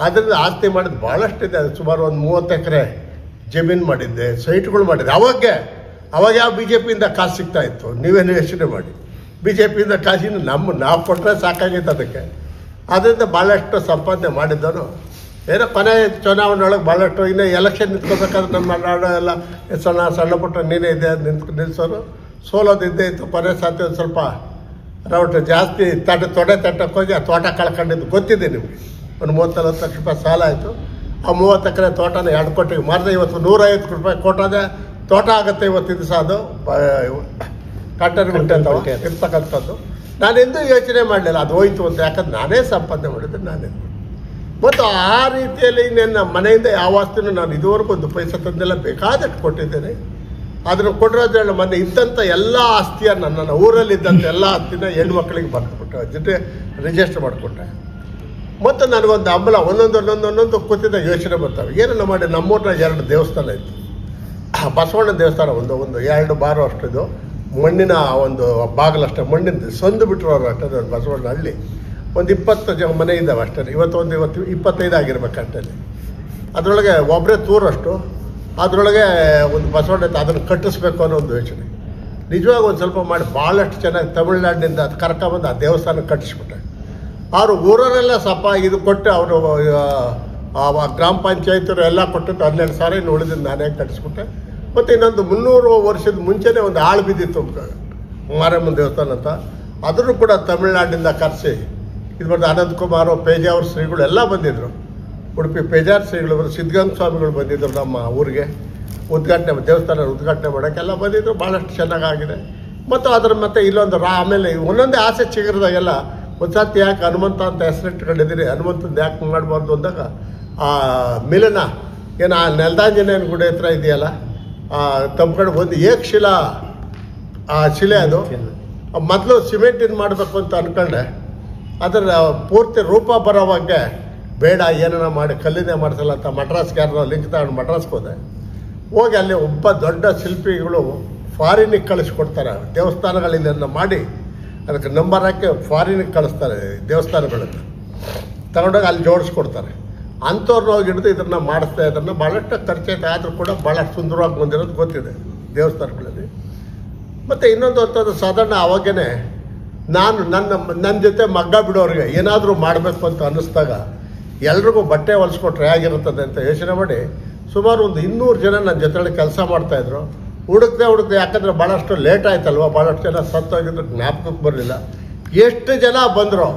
ಅದರಿಂದ ಆಸ್ತಿ ಮಾಡಿದ್ದು ಭಾಳಷ್ಟಿದೆ. ಅದು ಸುಮಾರು ಒಂದು 30 ಎಕರೆ ಜಮೀನು ಮಾಡಿದ್ದೆ, ಸೈಟ್ಗಳು ಮಾಡಿದ್ದೆ. ಅವಾಗ ಯಾವ BJPಯಿಂದ ಕಾಸು ಸಿಗ್ತಾಯಿತ್ತು? ನೀವೇನು ಯೋಚನೆ ಮಾಡಿ. BJPಯಿಂದ ಕಾಸಿನ ನಾವು ಕೊಟ್ಟರೆ ಸಾಕಾಗಿತ್ತು ಅದಕ್ಕೆ. ಅದರಿಂದ ಭಾಳಷ್ಟು ಸಂಪಾದನೆ ಮಾಡಿದ್ದನು. ಏನೋ ಕೊನೆ ಚುನಾವಣೆ ಒಳಗೆ ಭಾಳಷ್ಟು ಇನ್ನೂ ಎಲೆಕ್ಷನ್ ನಿಂತ್ಕೋಬೇಕಾದ್ರೆ ನಮ್ಮ ನಾಡು ಎಲ್ಲ ಸಣ್ಣ ಪುಟ್ಟ ನೀನೇ ಇದೆ ನಿಲ್ಲಿಸೋರು. ಸೋಲೋದಿದ್ದೇ ಇತ್ತು. ಕೊನೆ ಸಾತಿ ಒಂದು ಸ್ವಲ್ಪ ರೌಟ್ ಜಾಸ್ತಿ ತೊಡೆ ತಟ್ಟಕ್ಕೆ ಹೋಗಿ ಆ ತೋಟ ಕಳ್ಕೊಂಡಿದ್ದು ಗೊತ್ತಿದೆ ನಿಮಗೆ. ಒಂದು 30-40 ಲಕ್ಷ ರೂಪಾಯಿ ಸಾಲ ಆಯಿತು. ಆ 30 ಎಕರೆ ತೋಟನ 2 ಕೋಟಿಗೆ ಮಾರಿದೆ. ಇವತ್ತು 150 ರೂಪಾಯಿ ಕೊಟ್ಟದೆ ತೋಟ ಆಗುತ್ತೆ ಇವತ್ತಿನ ದಿವಸ. ಅದು ಕಟ್ಟಡ ಗುಂಟೆ ಅಂತ ಇರ್ತಕ್ಕಂಥದ್ದು ನಾನೆಂದೂ ಯೋಚನೆ ಮಾಡಲಿಲ್ಲ ಅದು ಹೋಯ್ತು ಅಂತ, ಯಾಕಂದ್ರೆ ನಾನೇ ಸಂಪಾದನೆ ಮಾಡಿದ್ದೆ ನಾನೇ. ಮತ್ತು ಆ ರೀತಿಯಲ್ಲಿ ನನ್ನ ಮನೆಯಿಂದ ಯಾವ ಆಸ್ತಿನೂ ನಾನು ಇದುವರೆಗೂ ಒಂದು ಪೈಸೆ ತಂದೆಲ್ಲ ಬೇಕಾದಷ್ಟು ಕೊಟ್ಟಿದ್ದೇನೆ. ಅದನ್ನು ಕೊಟ್ಟಿರೋದ್ರಲ್ಲಿ ಮೊನ್ನೆ ಇದ್ದಂಥ ಎಲ್ಲ ಆಸ್ತಿಯ ನನ್ನ ಊರಲ್ಲಿದ್ದಂಥ ಎಲ್ಲ ಆಸ್ತಿನ ಹೆಣ್ಮಕ್ಳಿಗೆ ಬರ್ದುಬಿಟ್ಟೆ, ಜೊತೆ ರಿಜಿಸ್ಟರ್ ಮಾಡಿಕೊಟ್ಟೆ. ಮತ್ತು ನನಗೊಂದು ಹಂಬಲ ಒಂದೊಂದು ಕೂತಿದ್ದ ಯೋಚನೆ ಬರ್ತವೆ. ಏನನ್ನ ಮಾಡಿ ನಮ್ಮೂರಿನ 2 ದೇವಸ್ಥಾನ ಇತ್ತು. ಬಸವಣ್ಣ ದೇವಸ್ಥಾನ ಒಂದು 2 ಬಾರು ಅಷ್ಟಿದು, ಮಣ್ಣಿನ ಒಂದು ಬಾಗಿಲಷ್ಟೇ, ಮಣ್ಣಿನ ಸಂದು ಬಿಟ್ಟರು ಅಷ್ಟೇ. ಬಸವಣ್ಣ ಹಳ್ಳಿ ಒಂದು 20 ಮನೆ ಇದ್ದಾವೆ ಅಷ್ಟೇ. ಇವತ್ತು 25 ಆಗಿರ್ಬೇಕು ಅಷ್ಟೇ. ಅದರೊಳಗೆ ಒಬ್ಬರೇ ತೂರಷ್ಟು, ಅದರೊಳಗೆ ಒಂದು ಬಸವಣ್ಣ ಇತ್ತು, ಅದನ್ನು ಕಟ್ಟಿಸ್ಬೇಕು ಅನ್ನೋ ಒಂದು ಯೋಚನೆ. ನಿಜವಾಗ ಒಂದು ಸ್ವಲ್ಪ ಮಾಡಿ ಭಾಳಷ್ಟು ಚೆನ್ನಾಗಿ ತಮಿಳ್ನಾಡಿನಿಂದ ಅದು ಕರ್ಕೊಂಬಂದು ಆ ದೇವಸ್ಥಾನ ಕಟ್ಟಿಸ್ಬಿಟ್ಟೆ. ಅವರು ಊರವರೆಲ್ಲ ಸ್ವಲ್ಪ ಇದು ಕೊಟ್ಟು ಅವರು ಗ್ರಾಮ ಪಂಚಾಯತರು ಎಲ್ಲ ಕೊಟ್ಟಿದ್ದು 12,000 ಇನ್ನು ಉಳಿದಿದ್ದು ನಾನೇ ಕಟ್ಟಿಸ್ಬಿಟ್ಟೆ. ಮತ್ತು ಇನ್ನೊಂದು 300 ವರ್ಷದ ಮುಂಚೆನೇ ಒಂದು ಆಳು ಬಿದ್ದಿತ್ತು ಮಾರಮ್ಮನ ದೇವಸ್ಥಾನ ಅಂತ, ಅದನ್ನು ಕೂಡ ತಮಿಳ್ನಾಡಿನಿಂದ ಕರೆಸಿ ಇದು ಮಾಡಿದ. ಅನಂತಕುಮಾರ್ ಪೇಜಾವರ ಶ್ರೀಗಳು ಎಲ್ಲ ಬಂದಿದ್ದರು. ಉಡುಪಿ ಪೇಜಾರ್ ಶ್ರೀಗಳು, ಸಿದ್ಧಗಂಗಾ ಸ್ವಾಮಿಗಳು ಬಂದಿದ್ದರು ನಮ್ಮ ಊರಿಗೆ ದೇವಸ್ಥಾನ ಉದ್ಘಾಟನೆ ಮಾಡೋಕ್ಕೆಲ್ಲ ಬಂದಿದ್ದರು. ಭಾಳಷ್ಟು ಚೆನ್ನಾಗಾಗಿದೆ. ಮತ್ತು ಅದರ ಮತ್ತೆ ಇಲ್ಲೊಂದು ಆಮೇಲೆ ಒಂದೊಂದೇ ಆಸೆ ಚಿಗುರಿದಾಗೆಲ್ಲ ಒಂದು ಸತಿ ಯಾಕೆ ಹನುಮಂತ ಅಂತ ಹೆಸರಿಟ್ಕೊಂಡಿದ್ದೀರಿ, ಹನುಮಂತಂದು ಯಾಕೆ ಮಾಡಬಾರ್ದು ಅಂದಾಗ ಆ ಮಿಲನ ಏನು ಆ ನೆಲದಾಂಜನೇಯನ ಗುಡಿ ಹತ್ರ ಇದೆಯಲ್ಲ, ತಮ್ಕಡೆ ಒಂದು ಏಕಶಿಲಾ ಆ ಶಿಲೆ, ಅದು ಮೊದಲು ಸಿಮೆಂಟಿನ ಮಾಡಬೇಕು ಅಂತ ಅಂದ್ಕೊಂಡೆ. ಅದರ ಪೂರ್ತಿ ರೂಪ ಬರೋವಾಗೆ ಬೇಡ ಏನನ್ನ ಮಾಡಿ ಕಲ್ಲಿಂದೇ ಮಾಡಿಸಲ್ಲ ಅಂತ ಮಡ್ರಾಸ್ಗೆ ಯಾರೋ ಲಿಂಕ್ ತಗೊಂಡು ಮಡ್ರಾಸ್ಗೆ ಹೋಗಿ ಅಲ್ಲಿ ಒಬ್ಬ ದೊಡ್ಡ ಶಿಲ್ಪಿಗಳು ಫಾರಿನಿಗೆ ಕಳಿಸ್ಕೊಡ್ತಾರೆ. ದೇವಸ್ಥಾನಗಳಿಂದ ಮಾಡಿ ಅದಕ್ಕೆ ನಂಬರ್ ಹಾಕಿ ಫಾರಿನಿಗೆ ಕಳಿಸ್ತಾರೆ ದೇವಸ್ಥಾನಗಳನ್ನು ತಗೊಂಡೋಗಿ ಅಲ್ಲಿ ಜೋಡಿಸ್ಕೊಡ್ತಾರೆ. ಅಂಥವ್ರನ್ನ ಹೋಗಿ ಹಿಡಿದು ಇದನ್ನು ಮಾಡಿಸ್ತಾ ಇದನ್ನು ಭಾಳಷ್ಟು ಖರ್ಚೈತೆ, ಆದರೂ ಕೂಡ ಭಾಳಷ್ಟು ಸುಂದರವಾಗಿ ಬಂದಿರೋದು ಗೊತ್ತಿದೆ ದೇವಸ್ಥಾನಗಳಲ್ಲಿ. ಮತ್ತು ಇನ್ನೊಂದು ಅಂತಂದು ಸಾಧಾರಣ ಅವಾಗೇ ನಾನು ನನ್ನ ಜೊತೆ ಮಗ್ಗ ಬಿಡೋರಿಗೆ ಏನಾದರೂ ಮಾಡಬೇಕು ಅಂತ ಅನ್ನಿಸ್ದಾಗ ಎಲ್ರಿಗೂ ಬಟ್ಟೆ ಹೊಲಿಸ್ಕೊಟ್ರೆ ಹೇಗಿರುತ್ತದೆ ಅಂತ ಯೋಚನೆ ಮಾಡಿ ಸುಮಾರು ಒಂದು 200 ಜನ ನನ್ನ ಜೊತೆಯಲ್ಲಿ ಕೆಲಸ ಮಾಡ್ತಾಯಿದ್ರು. ಹುಡುಕ್ದೆ ಯಾಕಂದರೆ ಭಾಳಷ್ಟು ಲೇಟ್ ಆಯ್ತಲ್ವ, ಭಾಳಷ್ಟು ಜನ ಸತ್ತೋಗಿದ್ರು, ಜ್ಞಾಪಕಕ್ಕೆ ಬರಲಿಲ್ಲ. ಎಷ್ಟು ಜನ ಬಂದರು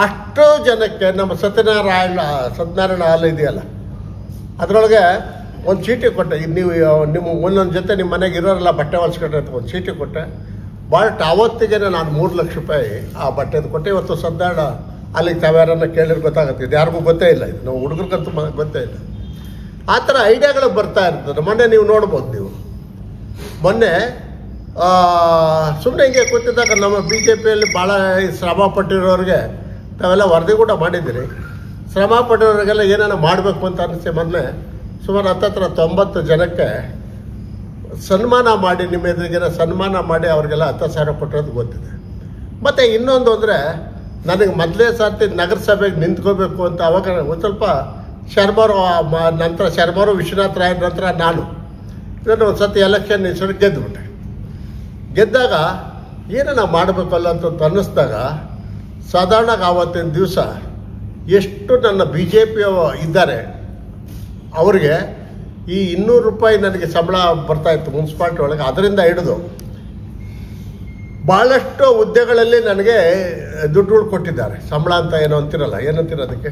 ಅಷ್ಟು ಜನಕ್ಕೆ ನಮ್ಮ ಸತ್ಯನಾರಾಯಣ ಹಾಲ್ ಇದೆಯಲ್ಲ ಅದರೊಳಗೆ ಒಂದು ಚೀಟಿ ಕೊಟ್ಟೆ. ನೀವು ನಿಮ್ಮ ಒಂದೊಂದು ಜೊತೆ ನಿಮ್ಮ ಮನೆಗೆ ಇರೋರೆಲ್ಲ ಬಟ್ಟೆ ಹೊಲಿಸ್ಕೊಟ್ರೆ ಅಂತ ಒಂದು ಚೀಟಿ ಕೊಟ್ಟೆ. ಭಾಳಷ್ಟು ಆವತ್ತಿಗೆ ನಾನು 3 ಲಕ್ಷ ರೂಪಾಯಿ ಆ ಬಟ್ಟೆದು ಕೊಟ್ಟೆ. ಇವತ್ತು ಸದ್ದಾಡ ಅಲ್ಲಿಗೆ ತಾವ್ಯಾರನ್ನ ಕೇಳಿದ್ರೆ ಗೊತ್ತಾಗುತ್ತೆ, ಇದು ಯಾರಿಗೂ ಗೊತ್ತೇ ಇಲ್ಲ, ಇದು ನಾವು ಹುಡುಗರಿಗಂತೂ ಗೊತ್ತೇ ಇಲ್ಲ. ಆ ಥರ ಐಡಿಯಾಗಳು ಬರ್ತಾ ಇರ್ತದೆ. ಮೊನ್ನೆ ನೀವು ನೋಡ್ಬೋದು, ನೀವು ಮೊನ್ನೆ ಸುಮ್ಮನೆ ಹಿಂಗೆ ಕೂತಿದ್ದಾಗ ನಮ್ಮ BJPಯಲ್ಲಿ ಭಾಳ ಶ್ರಮ ಪಟ್ಟಿರೋರಿಗೆ ತಾವೆಲ್ಲ ವರದಿ ಕೂಡ ಮಾಡಿದ್ದೀರಿ. ಶ್ರಮ ಪಟ್ಟಿರೋರಿಗೆಲ್ಲ ಏನೇನೋ ಮಾಡಬೇಕು ಅಂತ ಅನ್ನಿಸಿ ಮೊನ್ನೆ ಸುಮಾರು 90 ಜನಕ್ಕೆ ಸನ್ಮಾನ ಮಾಡಿ, ನಿಮ್ಮ ಎದುರಿಗೆಲ್ಲ ಸನ್ಮಾನ ಮಾಡಿ ಅವ್ರಿಗೆಲ್ಲ 10,000 ಕೊಟ್ಟಿರೋದು ಗೊತ್ತಿದೆ. ಮತ್ತು ಇನ್ನೊಂದು ಅಂದರೆ ನನಗೆ ಮೊದಲೇ ಸರ್ತಿ ನಗರಸಭೆಗೆ ನಿಂತ್ಕೋಬೇಕು ಅಂತ ಅವಾಗ ಒಂದು ಸ್ವಲ್ಪ ಶರ್ಮಾರು ನಂತರ ಶರ್ಮಾರು ವಿಶ್ವನಾಥ್ ರಾಯರ ನಂತರ ನಾನು ಇದನ್ನು ಒಂದು ಸತಿ ಎಲೆಕ್ಷನ್ ಹೆಸರು ಗೆದ್ದುಬಿಟ್ಟೆ. ಗೆದ್ದಾಗ ಏನನ್ನ ಮಾಡಬೇಕಲ್ಲ ಅಂತ ಅನ್ನಿಸ್ದಾಗ ಸಾಧಾರಣ ಆವತ್ತಿನ ದಿವಸ ಎಷ್ಟು ನನ್ನ BJP ಇದ್ದಾರೆ ಅವರಿಗೆ ಈ 200 ರೂಪಾಯಿ ನನಗೆ ಸಂಬಳ ಬರ್ತಾಯಿತ್ತು ಮುನ್ಸಿಪಾಲ್ಟಿ ಒಳಗೆ. ಅದರಿಂದ ಹಿಡಿದು ಭಾಳಷ್ಟು ಹುದ್ದೆಗಳಲ್ಲಿ ನನಗೆ ದುಡ್ಡುಗಳು ಕೊಟ್ಟಿದ್ದಾರೆ. ಸಂಬಳ ಅಂತ ಏನೋ ಅಂತಿರಲ್ಲ, ಏನಂತೀರ ಅದಕ್ಕೆ,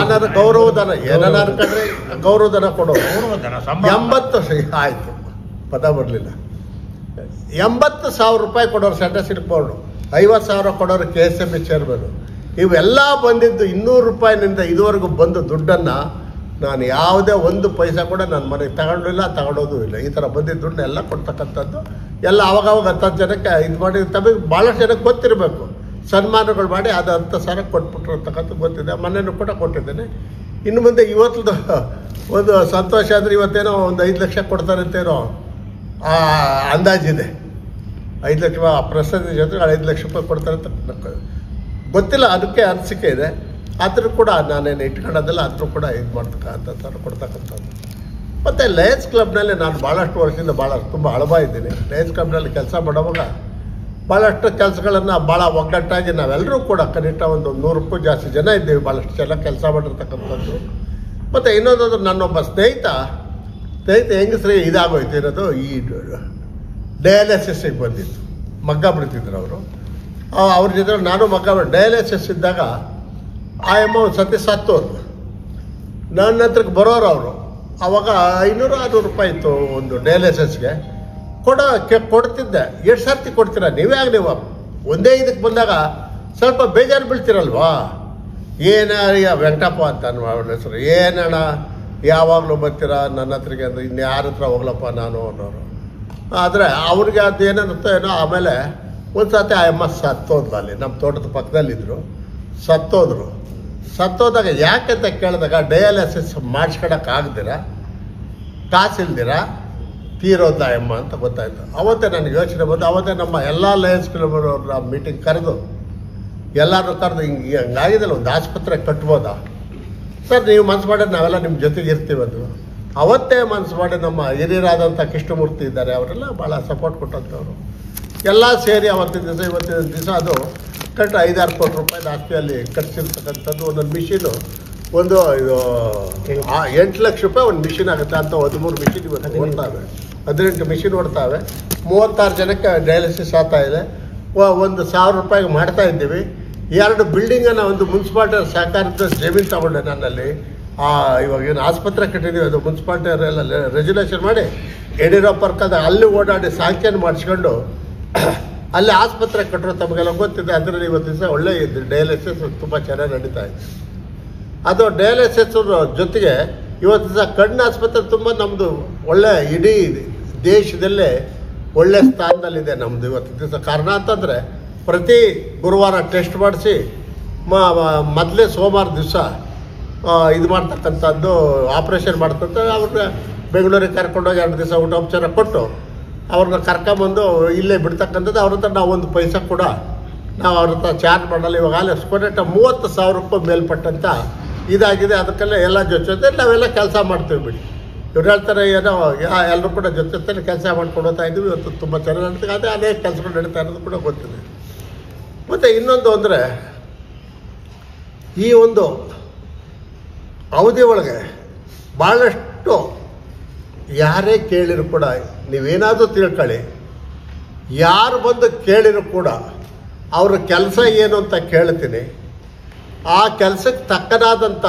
ಆನರ ಗೌರವಧನ, ಏನನ್ನ ಅನ್ಕೊಂಡ್ರೆ ಗೌರವಧನ ಕೊಡೋದು. 80 ಆಯಿತು, ಪದ ಬರಲಿಲ್ಲ. 80,000 ರೂಪಾಯಿ ಕೊಡೋರು ಸ್ಟ್ಯಾಟಿಸ್ಟಿಕ್ಸ್ ಬೋರ್ಡು, 50,000 ಕೊಡೋರು KSMB ಚೇರ್ಮನು. ಇವೆಲ್ಲ ಬಂದಿದ್ದು 200 ರೂಪಾಯಿನಿಂದ ಇದುವರೆಗೂ ಬಂದು ದುಡ್ಡನ್ನು ನಾನು ಯಾವುದೇ ಒಂದು ಪೈಸಾ ಕೂಡ ನನ್ನ ಮನೆಗೆ ತಗೊಂಡಿಲ್ಲ, ತಗೊಳ್ಳೋದು ಇಲ್ಲ. ಈ ಥರ ಬಂದಿದ್ದ ದುಡ್ಡನ್ನ ಎಲ್ಲ ಕೊಡ್ತಕ್ಕಂಥದ್ದು ಎಲ್ಲ ಅವಾಗವಾಗ 10 ಜನಕ್ಕೆ ಇದು ಮಾಡಿ ತಮಗೆ ಭಾಳಷ್ಟು ಜನಕ್ಕೆ ಗೊತ್ತಿರಬೇಕು. ಸನ್ಮಾನಗಳು ಮಾಡಿ ಅದು 10,000 ಕೊಟ್ಬಿಟ್ಟಿರ್ತಕ್ಕಂಥ ಗೊತ್ತಿದೆ. ಮೊನ್ನೆನೂ ಕೂಡ ಕೊಟ್ಟಿದ್ದೇನೆ. ಇನ್ನು ಮುಂದೆ ಇವತ್ತು ಒಂದು ಸಂತೋಷ ಅಂದರೆ ಇವತ್ತೇನೋ ಒಂದು 5 ಲಕ್ಷ ಕೊಡ್ತಾರೆ ಅಂತೇನೋ ಅಂದಾಜಿದೆ. 5 ಲಕ್ಷ ಪ್ರಸಿದ್ಧಿ ಜೊತೆಗೆ 5 ಲಕ್ಷ ರೂಪಾಯಿ ಕೊಡ್ತಾರೆ ಅಂತ ಗೊತ್ತಿಲ್ಲ, ಅದಕ್ಕೆ ಅನಿಸಿಕೆ ಇದೆ. ಆದರೂ ಕೂಡ ನಾನೇನು ಇಟ್ಕೊಳ್ಳೋದಿಲ್ಲ, ಆದರೂ ಕೂಡ ಇದು ಮಾಡ್ತಕ್ಕಂಥದ್ದು ಕೊಡ್ತಕ್ಕಂಥದ್ದು. ಮತ್ತು ಲಯನ್ಸ್ ಕ್ಲಬ್ನಲ್ಲಿ ನಾನು ಭಾಳಷ್ಟು ವರ್ಷದಿಂದ ತುಂಬ ಅಳಬ ಇದ್ದೀನಿ. ಲಯನ್ಸ್ ಕ್ಲಬ್ನಲ್ಲಿ ಕೆಲಸ ಮಾಡುವಾಗ ಭಾಳಷ್ಟು ಕೆಲಸಗಳನ್ನು ಭಾಳ ಒಗ್ಗಟ್ಟಾಗಿ ನಾವೆಲ್ಲರೂ ಕೂಡ ಕನಿಷ್ಠ ಒಂದು 100ಕ್ಕೂ ಜಾಸ್ತಿ ಜನ ಇದ್ದೀವಿ, ಭಾಳಷ್ಟು ಚೆನ್ನಾಗಿ ಕೆಲಸ ಮಾಡಿರ್ತಕ್ಕಂಥದ್ದು. ಮತ್ತು ಇನ್ನೊಂದು ನನ್ನೊಬ್ಬ ಸ್ನೇಹಿತ ಹೆಂಗಸ್ರಿ ಇದಾಗೋಯ್ತು, ಇರೋದು ಈ ಡಯಾಲಿಸಿಸ್ಗೆ ಬಂದಿತ್ತು, ಮಗ್ಗ ಬಿಡ್ತಿದ್ರು ಅವರು. ಅವ್ರ ಜೊತೆ ನಾನು ಮಗ್ಗ ಡಯಾಲಿಸಿಸ್ ಇದ್ದಾಗ ಆ ಒಂದು ಸತಿ ಸತ್ತೋರು. ನನ್ನ ಹತ್ರಕ್ಕೆ ಬರೋರು ಅವರು. ಆವಾಗ 500-600 ರೂಪಾಯಿ ಇತ್ತು ಒಂದು ಡಯಾಲಿಸಿಸ್ಗೆ. ಕೊಡ್ತಿದ್ದೆ. ಎಷ್ಟು ಸರ್ತಿ ಕೊಡ್ತೀರಾ ನೀವು ಒಂದೇ ಇದಕ್ಕೆ ಬಂದಾಗ ಸ್ವಲ್ಪ ಬೇಜಾರು ಬೀಳ್ತಿರಲ್ವಾ. ಏನ ವೆಂಕಟಪ್ಪ ಅಂತ ಅವನ ಹೆಸರು, ಏನಣ್ಣ ಯಾವಾಗಲೂ ಬರ್ತೀರಾ ನನ್ನ ಹತ್ರಗೆ ಅಂದರೆ ಇನ್ನು ಯಾರ ಹತ್ರ ಹೋಗ್ಲಪ್ಪ ನಾನು ಅನ್ನೋರು. ಆದರೆ ಅವ್ರಿಗೆ ಅದು ಏನಿರುತ್ತೋ ಏನೋ. ಆಮೇಲೆ ಒಂದು ಸತಿ ಆ ಅಮ್ಮ ಸತ್ತೋದ್ಲು, ಅಲ್ಲಿ ನಮ್ಮ ತೋಟದ ಪಕ್ಕದಲ್ಲಿದ್ದರು, ಸತ್ತೋದಾಗ ಯಾಕೆಂತ ಕೇಳಿದಾಗ ಡಯಾಲಿಸಿಸ್ ಮಾಡಿಸ್ಕೊಳಕ್ಕಾಗ್ದಿರ, ಕಾಸಿಲ್ದಿರ ತೀರೋದ್ಲ ಅಮ್ಮ ಅಂತ ಗೊತ್ತಾಯಿತು. ಅವತ್ತೇ ನನಗೆ ಯೋಚನೆ ಬಂದು ಅವತ್ತೇ ನಮ್ಮ ಎಲ್ಲ ಲಯನ್ಸ್ ಕ್ಲಬ್ ಅವ್ರನ್ನ ಮೀಟಿಂಗ್ ಕರೆದು ಎಲ್ಲರೂ ಕರೆದು ಹಂಗಾಗಿದ್ದಲ್ಲ ಒಂದು ಆಸ್ಪತ್ರೆ ಕಟ್ಬೋದಾ ಸರ್, ನೀವು ಮನಸ್ಸು ಮಾಡಿದ್ರೆ ನಾವೆಲ್ಲ ನಿಮ್ಮ ಜೊತೆಗೆ ಇರ್ತೀವಿ ಅಂದರು. ಅವತ್ತೇ ಮನಸ್ಸು ಮಾಡಿ ನಮ್ಮ ಹಿರಿಯರಾದಂಥ ಕೃಷ್ಣಮೂರ್ತಿ ಇದ್ದಾರೆ, ಅವರೆಲ್ಲ ಭಾಳ ಸಪೋರ್ಟ್ ಕೊಟ್ಟಂಥವ್ರು ಎಲ್ಲ ಸೇರಿ ಇವತ್ತಿನ ದಿವಸ ಅದು ಕಟ್ಟು 5-6 ಕೋಟಿ ರೂಪಾಯಿ ಆಸ್ತಿಯಲ್ಲಿ ಕಟ್ಟಿಸಿರ್ತಕ್ಕಂಥದ್ದು. ಒಂದೊಂದು ಮಿಷಿನು ಒಂದು ಇದು 8 ಲಕ್ಷ ರೂಪಾಯಿ ಒಂದು ಮಿಷಿನ್ ಆಗುತ್ತೆ ಅಂತ. 13 ಮಿಷಿನ್ ಇವತ್ತು ಓಡ್ತಾವೆ, 18 ಮಿಷಿನ್ ಓಡ್ತಾವೆ, 36 ಜನಕ್ಕೆ ಡಯಾಲಿಸಿಸ್ ಆಗ್ತಾ ಇದೆ. 1,000 ರೂಪಾಯಿಗೆ ಮಾಡ್ತಾ ಇದ್ದೀವಿ. 2 ಬಿಲ್ಡಿಂಗನ್ನು ಒಂದು ಮುನ್ಸಿಪಾಲ್ಟಿ ಸಹಕಾರದ ಜಮೀನು ತಗೊಂಡೆ ನನ್ನಲ್ಲಿ. ಇವಾಗೇನು ಆಸ್ಪತ್ರೆ ಕಟ್ಟಿದ್ದೀವಿ, ಅದು ಮುನ್ಸಿಪಾಲ್ಟಿಯವರೆಲ್ಲ ರೆಗ್ಯುಲೇಷನ್ ಮಾಡಿ ಯಡಿಯೂರಪ್ಪರ್ಕದ ಅಲ್ಲಿ ಓಡಾಡಿ ಸ್ಯಾಂಕ್ಷನ್ ಮಾಡಿಸ್ಕೊಂಡು ಅಲ್ಲಿ ಆಸ್ಪತ್ರೆ ಕಟ್ಟರು. ತಮಗೆಲ್ಲ ಗೊತ್ತಿದೆ. ಅದರಲ್ಲಿ ಇವತ್ತು ದಿವಸ ಒಳ್ಳೆ ಡಯಾಲಿಸಿಸ್ ತುಂಬ ಚೆನ್ನಾಗಿ ನಡೀತಾ ಇದೆ. ಅದು ಡಯಾಲಿಸಿಸ್ ಜೊತೆಗೆ ಇವತ್ತು ದಿವಸ ಕಣ್ಣು ಆಸ್ಪತ್ರೆ ತುಂಬ ನಮ್ಮದು ಒಳ್ಳೆ ಇಡೀ ದೇಶದಲ್ಲೇ ಒಳ್ಳೆ ಸ್ಥಾನದಲ್ಲಿದೆ ನಮ್ಮದು ಇವತ್ತು ದಿವಸ. ಕಾರಣ ಅಂತಂದರೆ ಪ್ರತಿ ಗುರುವಾರ ಟೆಸ್ಟ್ ಮಾಡಿಸಿ ಮೊದಲೇ ಸೋಮವಾರ ದಿವಸ ಇದು ಮಾಡ್ತಕ್ಕಂಥದ್ದು ಆಪ್ರೇಷನ್ ಮಾಡ್ತಂಥ ಅವ್ರನ್ನ ಬೆಂಗಳೂರಿಗೆ ಕರ್ಕೊಂಡೋಗಿ 2 ದಿವಸ ಊಟೋಪಚಾರ ಕೊಟ್ಟು ಅವ್ರನ್ನ ಕರ್ಕೊಂಬಂದು ಇಲ್ಲೇ ಬಿಡ್ತಕ್ಕಂಥದ್ದು. ಅವ್ರ ಹತ್ರ ನಾವು ಒಂದು ಪೈಸಾ ಕೂಡ ನಾವು ಅವ್ರ ಹತ್ರ ಚಾರ್ಜ್ ಮಾಡಲ್ಲ. ಇವಾಗ ಅಲ್ಲಿ ಕೊನೆಟ 30,000 ರೂಪಾಯಿ ಮೇಲ್ಪಟ್ಟಂಥ ಇದಾಗಿದೆ. ಅದಕ್ಕೆಲ್ಲ ಎಲ್ಲ ಜೊತೆ ನಾವೆಲ್ಲ ಕೆಲಸ ಮಾಡ್ತೀವಿ ಬಿಡಿ. ಇವ್ರು ಹೇಳ್ತಾರೆ ಏನೋ ಎಲ್ಲರೂ ಕೂಡ ಜೊತೆ ಕೆಲಸ ಮಾಡ್ಕೊಂಡು ಹೋಗ್ತಾ ಇದ್ದೀವಿ. ಇವತ್ತು ತುಂಬ ಚೆನ್ನಾಗಿ ನಡೀತದೆ. ಅದೇ ಅನೇಕ ಕೆಲಸಗಳು ನಡೀತಾ ಇರೋದು ಕೂಡ ಗೊತ್ತಿದೆ. ಮತ್ತು ಇನ್ನೊಂದು ಅಂದರೆ ಈ ಒಂದು ಅವಧಿ ಒಳಗೆ ಭಾಳಷ್ಟು ಯಾರೇ ಕೇಳಿದ್ರು ಕೂಡ ನೀವೇನಾದರೂ ತಿಳ್ಕೊಳ್ಳಿ, ಯಾರು ಬಂದು ಕೇಳಿದ್ರು ಕೂಡ ಅವ್ರ ಕೆಲಸ ಏನು ಅಂತ ಕೇಳ್ತೀನಿ. ಆ ಕೆಲಸಕ್ಕೆ ತಕ್ಕನಾದಂಥ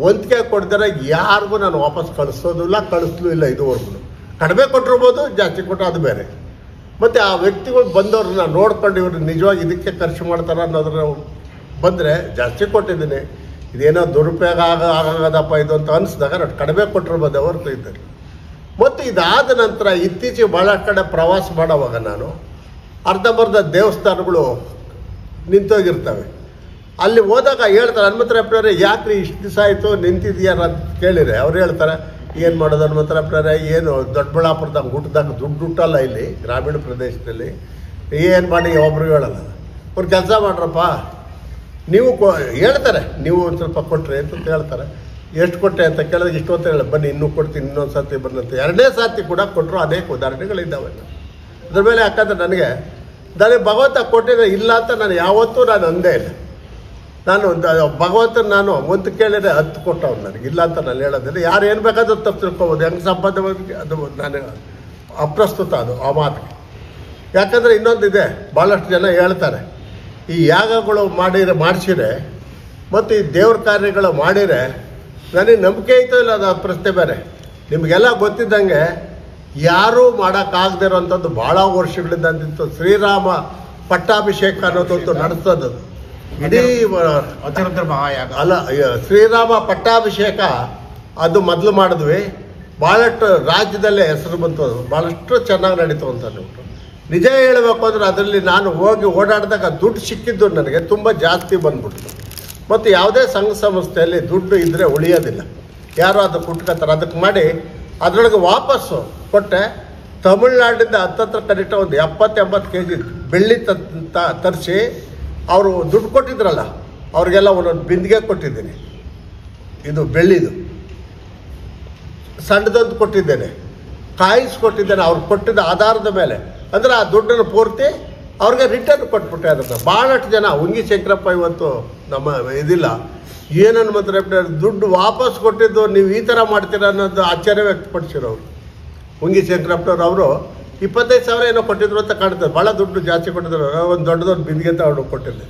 ವಂತಿಗೆ ಕೊಡ್ತಾರೆ. ಯಾರಿಗೂ ನಾನು ವಾಪಸ್ ಕಳಿಸೋದಿಲ್ಲ, ಕಳಿಸ್ಲೂ ಇಲ್ಲ ಇದುವರೆಗೂ. ಕಡಿಮೆ ಕೊಟ್ಟಿರ್ಬೋದು, ಜಾಸ್ತಿ ಕೊಟ್ಟರು ಅದು ಬೇರೆ. ಮತ್ತು ಆ ವ್ಯಕ್ತಿಗಳು ಬಂದವ್ರನ್ನ ನೋಡ್ಕೊಂಡು ಇವರು ನಿಜವಾಗಿ ಇದಕ್ಕೆ ಖರ್ಚು ಮಾಡ್ತಾರೆ ಅನ್ನೋದ್ರ ಬಂದರೆ ಜಾಸ್ತಿ ಕೊಟ್ಟಿದ್ದೀನಿ, ಇದೇನೋ ದುರುಪಯೋಗ ಆಗದಪ್ಪ ಇದು ಅಂತ ಅನಿಸಿದಾಗ ನಾನು ಕಡಿಮೆ ಕೊಟ್ಟಿರ್ಬೋದು ಹೊರತು ಇದ್ದಾರೆ. ಮತ್ತು ಇದಾದ ನಂತರ ಇತ್ತೀಚೆಗೆ ಭಾಳ ಕಡೆ ಪ್ರವಾಸ ಮಾಡೋವಾಗ ನಾನು ಅರ್ಧಂಬರ್ಧ ದೇವಸ್ಥಾನಗಳು ನಿಂತೋಗಿರ್ತವೆ. ಅಲ್ಲಿ ಹೋದಾಗ ಹೇಳ್ತಾರೆ ಹನುಮಂತರಪ್ಪನವರೇ ಯಾಕ್ರಿ ಇಷ್ಟು ದಿವಸ ಆಯಿತು ನಿಂತಿದೆಯಾರ ಅಂತ ಕೇಳಿದರೆ ಅವ್ರು ಹೇಳ್ತಾರೆ ಏನು ಮಾಡೋದು ಹನುಮಂತರಪ್ಪನವರೇ, ಏನು ದೊಡ್ಡಬಳ್ಳಾಪುರದಾಗ ಗುಡ್ಡದಾಗ ದುಡ್ಡು ಹುಟ್ಟಲ್ಲ, ಇಲ್ಲಿ ಗ್ರಾಮೀಣ ಪ್ರದೇಶದಲ್ಲಿ ಏನು ಮಾಡಿ ಒಬ್ರು ಹೇಳಲ್ಲ. ಅವ್ರು ಕೆಲಸ ಮಾಡ್ರಪ್ಪ, ನೀವು ಹೇಳ್ತಾರೆ ನೀವು ಒಂದು ಸ್ವಲ್ಪ ಕೊಟ್ಟರೆ ಅಂತ ಹೇಳ್ತಾರೆ. ಎಷ್ಟು ಕೊಟ್ಟೆ ಅಂತ ಕೇಳಿದ್ರೆ ಇಷ್ಟು ಅಂತ ಹೇಳಿ ಬನ್ನಿ ಇನ್ನೂ ಕೊಡ್ತೀನಿ, ಇನ್ನೊಂದು ಸರ್ತಿ ಬಂದಂತ 2ನೇ ಸರ್ತಿ ಕೂಡ ಕೊಟ್ಟರು. ಅನೇಕ ಉದಾಹರಣೆಗಳಿದ್ದಾವೆ. ಅದ್ರ ಮೇಲೆ ಯಾಕಂದರೆ ನನಗೆ ಭಗವಂತ ಕೊಟ್ಟಿದ್ದೆ ಇಲ್ಲ ಅಂತ ನಾನು ಯಾವತ್ತೂ ನಾನು ಅಂದೇ ಇಲ್ಲ. ನಾನು ಭಗವಂತನ ನಾನು ಒಂದು ಕೇಳಿದರೆ 10 ಕೊಟ್ಟವ್ನು ನನಗೆ, ಇಲ್ಲ ಅಂತ ನಾನು ಹೇಳೋದಿಲ್ಲ. ಯಾರು ಏನು ಬೇಕಾದ್ರೂ ತಪ್ಪು ತಿಳ್ಕೊಬೋದು, ಹೆಂಗೆ ಸಂಪಾದನೆ ಅದು ನಾನು ಅಪ್ರಸ್ತುತ ಅದು ಆ ಮಾತಿಗೆ. ಯಾಕಂದರೆ ಇನ್ನೊಂದಿದೆ, ಭಾಳಷ್ಟು ಜನ ಹೇಳ್ತಾರೆ ಈ ಯಾಗಗಳು ಮಾಡಿಸಿರೆ ಮತ್ತು ಈ ದೇವ್ರ ಕಾರ್ಯಗಳು ಮಾಡಿದರೆ ನನಗೆ ನಂಬಿಕೆ ಐತೋ ಇಲ್ಲ, ಅದು ಪ್ರಶ್ನೆ ಬೇರೆ. ನಿಮಗೆಲ್ಲ ಗೊತ್ತಿದ್ದಂಗೆ ಯಾರೂ ಮಾಡೋಕ್ಕಾಗದೇ ಇರೋವಂಥದ್ದು ಭಾಳ ವರ್ಷಗಳಿಂದ ಅಂತಿತ್ತು. ಶ್ರೀರಾಮ ಪಟ್ಟಾಭಿಷೇಕ ಅನ್ನೋದೊಂದು ನಡೆಸೋದು ಇಡೀ ಅಲ್ಲ, ಶ್ರೀರಾಮ ಪಟ್ಟಾಭಿಷೇಕ ಅದು ಮೊದಲು ಮಾಡಿದ್ವಿ. ಭಾಳಷ್ಟು ರಾಜ್ಯದಲ್ಲೇ ಹೆಸರು ಬಂತು, ಅದು ಭಾಳಷ್ಟು ಚೆನ್ನಾಗಿ ನಡೀತು ಅಂತ ಹೇಳ್ಬಿಟ್ಟು. ನಿಜ ಹೇಳಬೇಕು ಅಂದರೆ ಅದರಲ್ಲಿ ನಾನು ಹೋಗಿ ಓಡಾಡಿದಾಗ ದುಡ್ಡು ಸಿಕ್ಕಿದ್ದು ನನಗೆ ತುಂಬ ಜಾಸ್ತಿ ಬಂದ್ಬಿಡ್ತು. ಮತ್ತು ಯಾವುದೇ ಸಂಘ ಸಂಸ್ಥೆಯಲ್ಲಿ ದುಡ್ಡು ಇದ್ದರೆ ಉಳಿಯೋದಿಲ್ಲ, ಯಾರೋ ಅದು ಕುಟ್ಕೋತಾರೆ. ಅದಕ್ಕೆ ಮಾಡಿ ಅದರೊಳಗೆ ವಾಪಸ್ಸು ಕೊಟ್ಟೆ. ತಮಿಳ್ನಾಡಿಂದ ಹತ್ತತ್ರ ಕನಿಷ್ಠ ಒಂದು 70-80 kg ಬೆಳ್ಳಿ ತರಿಸಿ ಅವರು ದುಡ್ಡು ಕೊಟ್ಟಿದ್ರಲ್ಲ ಅವ್ರಿಗೆಲ್ಲ ಒಂದೊಂದು ಬಿಂದಿಗೆ ಕೊಟ್ಟಿದ್ದೀನಿ. ಇದು ಬೆಳ್ಳಿದು ಸಣ್ಣದೊಂದು ಕೊಟ್ಟಿದ್ದೇನೆ, ಕಾಯಿಸ್ಕೊಟ್ಟಿದ್ದೇನೆ. ಅವ್ರು ಕೊಟ್ಟಿದ್ದ ಆಧಾರದ ಮೇಲೆ ಅಂದರೆ ಆ ದುಡ್ಡನ್ನು ಪೂರ್ತಿ ಅವ್ರಿಗೆ ರಿಟರ್ನ್ ಕೊಟ್ಬಿಟ್ಟೆ. ಅದನ್ನು ಭಾಳಷ್ಟು ಜನ ಉಂಗಿ ಶಂಕರಪ್ಪ ಇವತ್ತು ನಮ್ಮ ಇದಿಲ್ಲ, ಏನನ್ನು ಮಾತ್ರ ದುಡ್ಡು ವಾಪಸ್ ಕೊಟ್ಟಿದ್ದು ನೀವು ಈ ಥರ ಮಾಡ್ತೀರ ಅನ್ನೋದು ಆಶ್ಚರ್ಯ ವ್ಯಕ್ತಪಡಿಸಿರೋರು. ಉಂಗಿ ಶಂಕರಪ್ಪನವ್ರು ಅವರು 25,000 ಏನೋ ಕೊಟ್ಟಿದ್ರು ಅಂತ ಕಾಣ್ತಾರೆ. ಭಾಳ ದುಡ್ಡು ಜಾಸ್ತಿ ಕೊಟ್ಟಿದ್ರು. ಒಂದು ದೊಡ್ಡ ಬಿಂದಿಗೆ ಅಂತ ಅವ್ರು ಕೊಟ್ಟಿದ್ದೆ.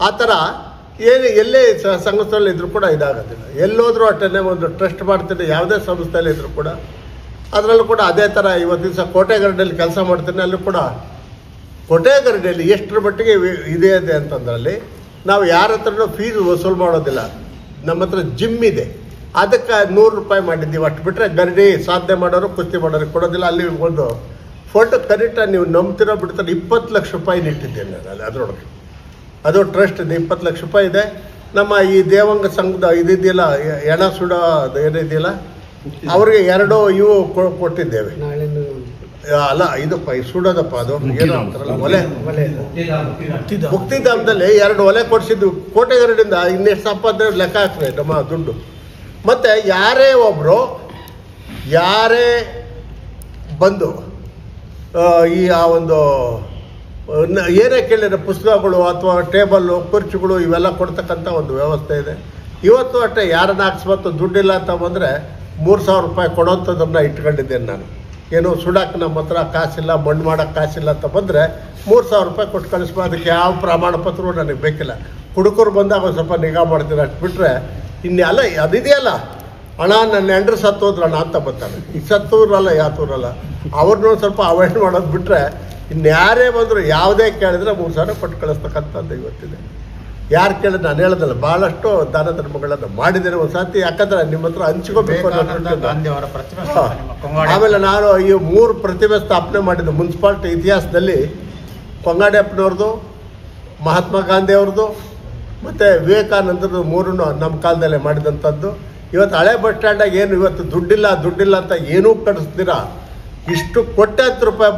ಆ ಥರ ಎಲ್ಲೇ ಸಂಸ್ಥೆಯಲ್ಲಿ ಇದ್ರೂ ಕೂಡ ಇದಾಗೋದಿಲ್ಲ. ಎಲ್ಲೋದ್ರೂ ಅಷ್ಟೇ ಒಂದು ಟ್ರಸ್ಟ್ ಮಾಡ್ತೀನಿ, ಯಾವುದೇ ಸಂಸ್ಥೆಯಲ್ಲಿ ಇದ್ರೂ ಕೂಡ. ಅದರಲ್ಲೂ ಕೂಡ ಅದೇ ಥರ ಇವತ್ತು ದಿವಸ ಕೋಟೆಗರಡಲ್ಲಿ ಕೆಲಸ ಮಾಡ್ತೀನಿ. ಅಲ್ಲೂ ಕೂಡ ಕೊಟೆಗರಡಿಯಲ್ಲಿ ಎಷ್ಟರ ಮಟ್ಟಿಗೆ ಇದೆ ಅಂತಂದ್ರಲ್ಲಿ ನಾವು ಯಾರ ಹತ್ರನೂ ಫೀಸ್ ವಸೂಲು ಮಾಡೋದಿಲ್ಲ. ನಮ್ಮ ಹತ್ರ ಜಿಮ್ ಇದೆ, ಅದಕ್ಕೆ 100 ರೂಪಾಯಿ ಮಾಡಿದ್ದೀವಿ. ಅಷ್ಟು ಬಿಟ್ಟರೆ ಗರಡಿ ಸಾಧನೆ ಮಾಡೋರು ಕುಸ್ತಿ ಮಾಡೋರಿಗೆ ಕೊಡೋದಿಲ್ಲ. ಅಲ್ಲಿ ಒಂದು ಫೋಟೋ ಕರೆಕ್ಟ ನೀವು ನಂಬ್ತಿರೋ ಬಿಡ್ತಾರೆ 20 ಲಕ್ಷ ರೂಪಾಯಿ ಇಟ್ಟಿದ್ದೇನೆ ನಾನು ಅಲ್ಲಿ ಅದರೊಳಗೆ. ಅದು ಟ್ರಸ್ಟ್ ಇದೆ, 20 ಲಕ್ಷ ರೂಪಾಯಿ ಇದೆ. ನಮ್ಮ ಈ ದೇವಂಗ ಸಂಘದ ಇದಿದೆಯಲ್ಲ, ಎಣ ಸುಡೋ ಅದು ಏನಿದೆಯಲ್ಲ, ಅವ್ರಿಗೆ 2 ಇವು ಕೊಟ್ಟಿದ್ದೇವೆ. ಅಲ್ಲ ಇದಪ್ಪ ಸುಡೋದಪ್ಪ, ಅದು ಏನೋ ಅಂತಾರಲ್ಲ ಒಲೆ, ಮುಕ್ತಿಧಾಮದಲ್ಲಿ 2 ಒಲೆ ಕೊಡಿಸಿದ್ವಿ ಕೋಟೆಗರಡಿಂದ. ಇನ್ನೆಷ್ಟು ಸಂಪಾದನೆ ಲೆಕ್ಕ ಹಾಕ್ತದೆ ನಮ್ಮ ದುಡ್ಡು. ಮತ್ತು ಯಾರೇ ಬಂದು ಈ ಆ ಒಂದು ಏನೇ ಕೇಳಿದ್ರೆ ಪುಸ್ತಕಗಳು ಅಥವಾ ಟೇಬಲ್ಲು ಕುರ್ಚಿಗಳು ಇವೆಲ್ಲ ಕೊಡ್ತಕ್ಕಂಥ ಒಂದು ವ್ಯವಸ್ಥೆ ಇದೆ. ಇವತ್ತು ಅಷ್ಟೇ ಯಾರನ್ನ ಅಕಸ್ಮಾತ್ ದುಡ್ಡಿಲ್ಲ ಅಂತ ಬಂದರೆ 3000 ರೂಪಾಯಿ ಕೊಡೋಂಥದ್ದನ್ನು ಇಟ್ಕೊಂಡಿದ್ದೇನೆ ನಾನು. ಏನು ಸುಡಕ್ಕೆ ನಮ್ಮ ಹತ್ರ ಕಾಸಿಲ್ಲ, ಮಣ್ಣು ಮಾಡೋಕ್ಕೆ ಕಾಸಿಲ್ಲ ಅಂತ ಬಂದರೆ 3000 ರೂಪಾಯಿ ಕೊಟ್ಟು ಕಳಿಸ್ಬೋದು. ಅದಕ್ಕೆ ಯಾವ ಪ್ರಮಾಣ ಪತ್ರವೂ ನನಗೆ ಬೇಕಿಲ್ಲ. ಕುಡುಕರು ಬಂದಾಗ ಒಂದು ಸ್ವಲ್ಪ ನಿಗಾ ಮಾಡ್ತೀನಿ, ಅಷ್ಟು ಬಿಟ್ಟರೆ ಇನ್ನೆಲ್ಲ ಅದಿದೆಯಲ್ಲ, ಅಣ್ಣ ನನ್ನ ಹೆಂಡ್ರು ಸತ್ತೋದ್ರಣ್ಣ ಅಂತ ಬರ್ತಾನೆ. ಈ ಸತ್ತೂರಲ್ಲ ಯಾತೂರಲ್ಲ, ಅವ್ರನ್ನೂ ಸ್ವಲ್ಪ ಅವಾಯ್ಡ್ ಮಾಡೋದು ಬಿಟ್ಟರೆ ಇನ್ಯಾರೇ ಬಂದರೂ ಯಾವುದೇ ಕೇಳಿದ್ರೆ 3000 ಕೊಟ್ಟು ಕಳಿಸ್ತಕ್ಕಂಥದ್ದು ಇವತ್ತಿದೆ. ಯಾರು ಕೇಳಿದ್ರೆ ನಾನು ಹೇಳೋದಲ್ಲ, ಭಾಳಷ್ಟು ದಾನ ಧರ್ಮಗಳನ್ನು ಮಾಡಿದ್ದೇನೆ ಒಂದು ಸಾತಿ. ಯಾಕಂದರೆ ನಿಮ್ಮ ಹತ್ರ ಹಂಚ್ಕೋಬೇಕು ಅನ್ನೋದು. ಆಮೇಲೆ ನಾನು ಈ 3 ಪ್ರತಿಮೆ ಸ್ಥಾಪನೆ ಮಾಡಿದ್ದು ಮುನ್ಸಿಪಾಲ್ಟಿ ಇತಿಹಾಸದಲ್ಲಿ. ಕೊಂಗಾಡಿಯಪ್ಪನವ್ರದ್ದು, ಮಹಾತ್ಮ ಗಾಂಧಿ ಅವ್ರದ್ದು ಮತ್ತು ವಿವೇಕಾನಂದರದು 3 ನಮ್ಮ ಕಾಲದಲ್ಲೇ ಮಾಡಿದಂಥದ್ದು. ಇವತ್ತು ಹಳೆ ಬಸ್ ಸ್ಟ್ಯಾಂಡಾಗ ಏನು ಇವತ್ತು ದುಡ್ಡಿಲ್ಲ ಅಂತ ಏನೂ ಕಳಿಸ್ತೀರ, ಇಷ್ಟು ಕೋಟ್ಯಾಂತರ ರೂಪಾಯಿ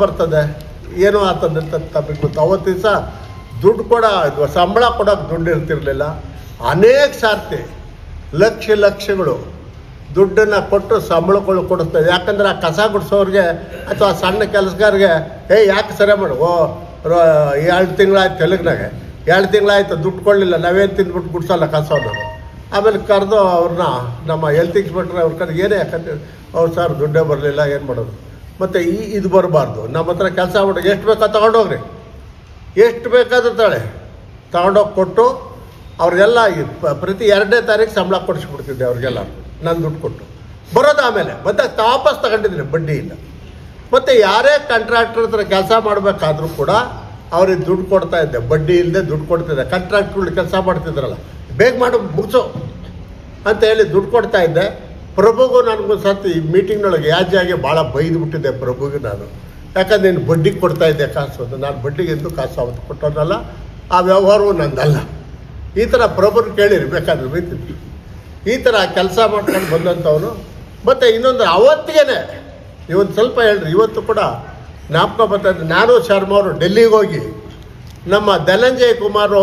ಬರ್ತದೆ. ಏನೋ ಆತಂದಂತ ತಮಗೆ ಗೊತ್ತು. ಅವತ್ತು ದಿವಸ ದುಡ್ಡು ಸಂಬಳ ಕೊಡೋಕೆ ದುಡ್ಡು ಇರ್ತಿರಲಿಲ್ಲ. ಅನೇಕ ಸಾರ್ತಿ ಲಕ್ಷಗಳು ದುಡ್ಡನ್ನು ಕೊಟ್ಟು ಸಂಬಳಗಳು ಕೊಡಿಸ್ತದೆ. ಯಾಕಂದರೆ ಆ ಕಸ ಗುಡಿಸೋರಿಗೆ ಅಥವಾ ಸಣ್ಣ ಕೆಲಸಗಾರಿಗೆ ಯಾಕೆ ಸರಿ ಮಾಡು, 2 ತಿಂಗಳಾಯ್ತು ತೆಲುಗಿನಾಗೆ, 2 ತಿಂಗಳಾಯ್ತು ದುಡ್ಡು ಕೊಡಲಿಲ್ಲ, ನಾವೇನು ತಿಂದ್ಬಿಟ್ಟು ಗುಡ್ಸಲ್ಲ ಕಸವನ್ನು. ಆಮೇಲೆ ಕರೆದು ಅವ್ರನ್ನ ನಮ್ಮ ಹೆಲ್ತ್ ಇನ್ಸ್ಪೆಕ್ಟ್ರ್ ಅವ್ರ ಕಡೆ ಏನೇ ಯಾಕಂದ್ರೆ ಅವ್ರು ಸರ್ ದುಡ್ಡೇ ಬರಲಿಲ್ಲ, ಏನು ಮಾಡೋದು. ಮತ್ತು ಇದು ಬರಬಾರ್ದು. ನಮ್ಮ ಹತ್ರ ಕೆಲಸ ಮಾಡೋಕೆ ಎಷ್ಟು ಬೇಕಾ ತೊಗೊಂಡೋಗ್ರಿ, ಎಷ್ಟು ಬೇಕಾದ್ರೂ ತಗೊಂಡೋಗಿ ಕೊಟ್ಟು ಅವ್ರಿಗೆಲ್ಲ ಪ್ರತಿ 2ನೇ ತಾರೀಕು ಸಂಬಳ ಕೊಡಿಸ್ಬಿಡ್ತಿದ್ದೆ ಅವ್ರಿಗೆಲ್ಲ. ನಾನು ದುಡ್ಡು ಕೊಟ್ಟು ಬರೋದು. ಆಮೇಲೆ ಬಂದಾಗ ವಾಪಸ್ ತಗೊಂಡಿದ್ದೀನಿ, ಬಡ್ಡಿ ಇಲ್ಲ. ಮತ್ತು ಯಾರೇ ಕಾಂಟ್ರಾಕ್ಟರ್ ಹತ್ರ ಕೆಲಸ ಮಾಡಬೇಕಾದ್ರೂ ಕೂಡ ಅವ್ರಿಗೆ ದುಡ್ಡು ಕೊಡ್ತಾ ಇದ್ದೆ, ಬಡ್ಡಿ ಇಲ್ಲದೆ ದುಡ್ಡು ಕೊಡ್ತಿದ್ದೆ. ಕಾಂಟ್ರಾಕ್ಟ್ಗಳು ಕೆಲಸ ಮಾಡ್ತಿದ್ರಲ್ಲ, ಬೇಗ ಮಾಡು ಮುಗಿಸು ಅಂತ ಹೇಳಿ ದುಡ್ಡು ಕೊಡ್ತಾ ಇದ್ದೆ. ಪ್ರಭುಗೂ ನನಗೊಂದು ಸರ್ತಿ ಈ ಮೀಟಿಂಗ್ನೊಳಗೆ ಯಾಜಿಯಾಗಿ ಭಾಳ ಬೈದುಬಿಟ್ಟಿದ್ದೆ ಪ್ರಭುಗೆ ನಾನು. ಯಾಕಂದ್ರೆ ನೀನು ಬಡ್ಡಿಗೆ ಕೊಡ್ತಾ ಇದ್ದೆ ಕಾಸು ಅಂತ. ನಾನು ಬಡ್ಡಿಗೆ ಎಂದು ಕಾಸು ಅವತ್ತು ಕೊಟ್ಟೋನಲ್ಲ, ಆ ವ್ಯವಹಾರವೂ ನಂದಲ್ಲ. ಈ ಥರ ಪ್ರಭುನ ಕೇಳಿರಿ, ಬೇಕಾದ್ರೆ ಬೈತಿದ್ರು. ಈ ಥರ ಕೆಲಸ ಮಾಡ್ಕೊಂಡು ಬಂದಂಥವನು. ಮತ್ತು ಇನ್ನೊಂದು ಅವತ್ತಿಗೆ ಇವತ್ತು ಸ್ವಲ್ಪ ಹೇಳ್ರಿ, ಇವತ್ತು ಕೂಡ ಜ್ಞಾಪಕ ಬರ್ತಾ ಇದ್ದೆ. ನಾನು ಶರ್ಮಾ ಅವರು ಡೆಲ್ಲಿಗೆ ಹೋಗಿ ನಮ್ಮ ಧನಂಜಯ ಕುಮಾರ್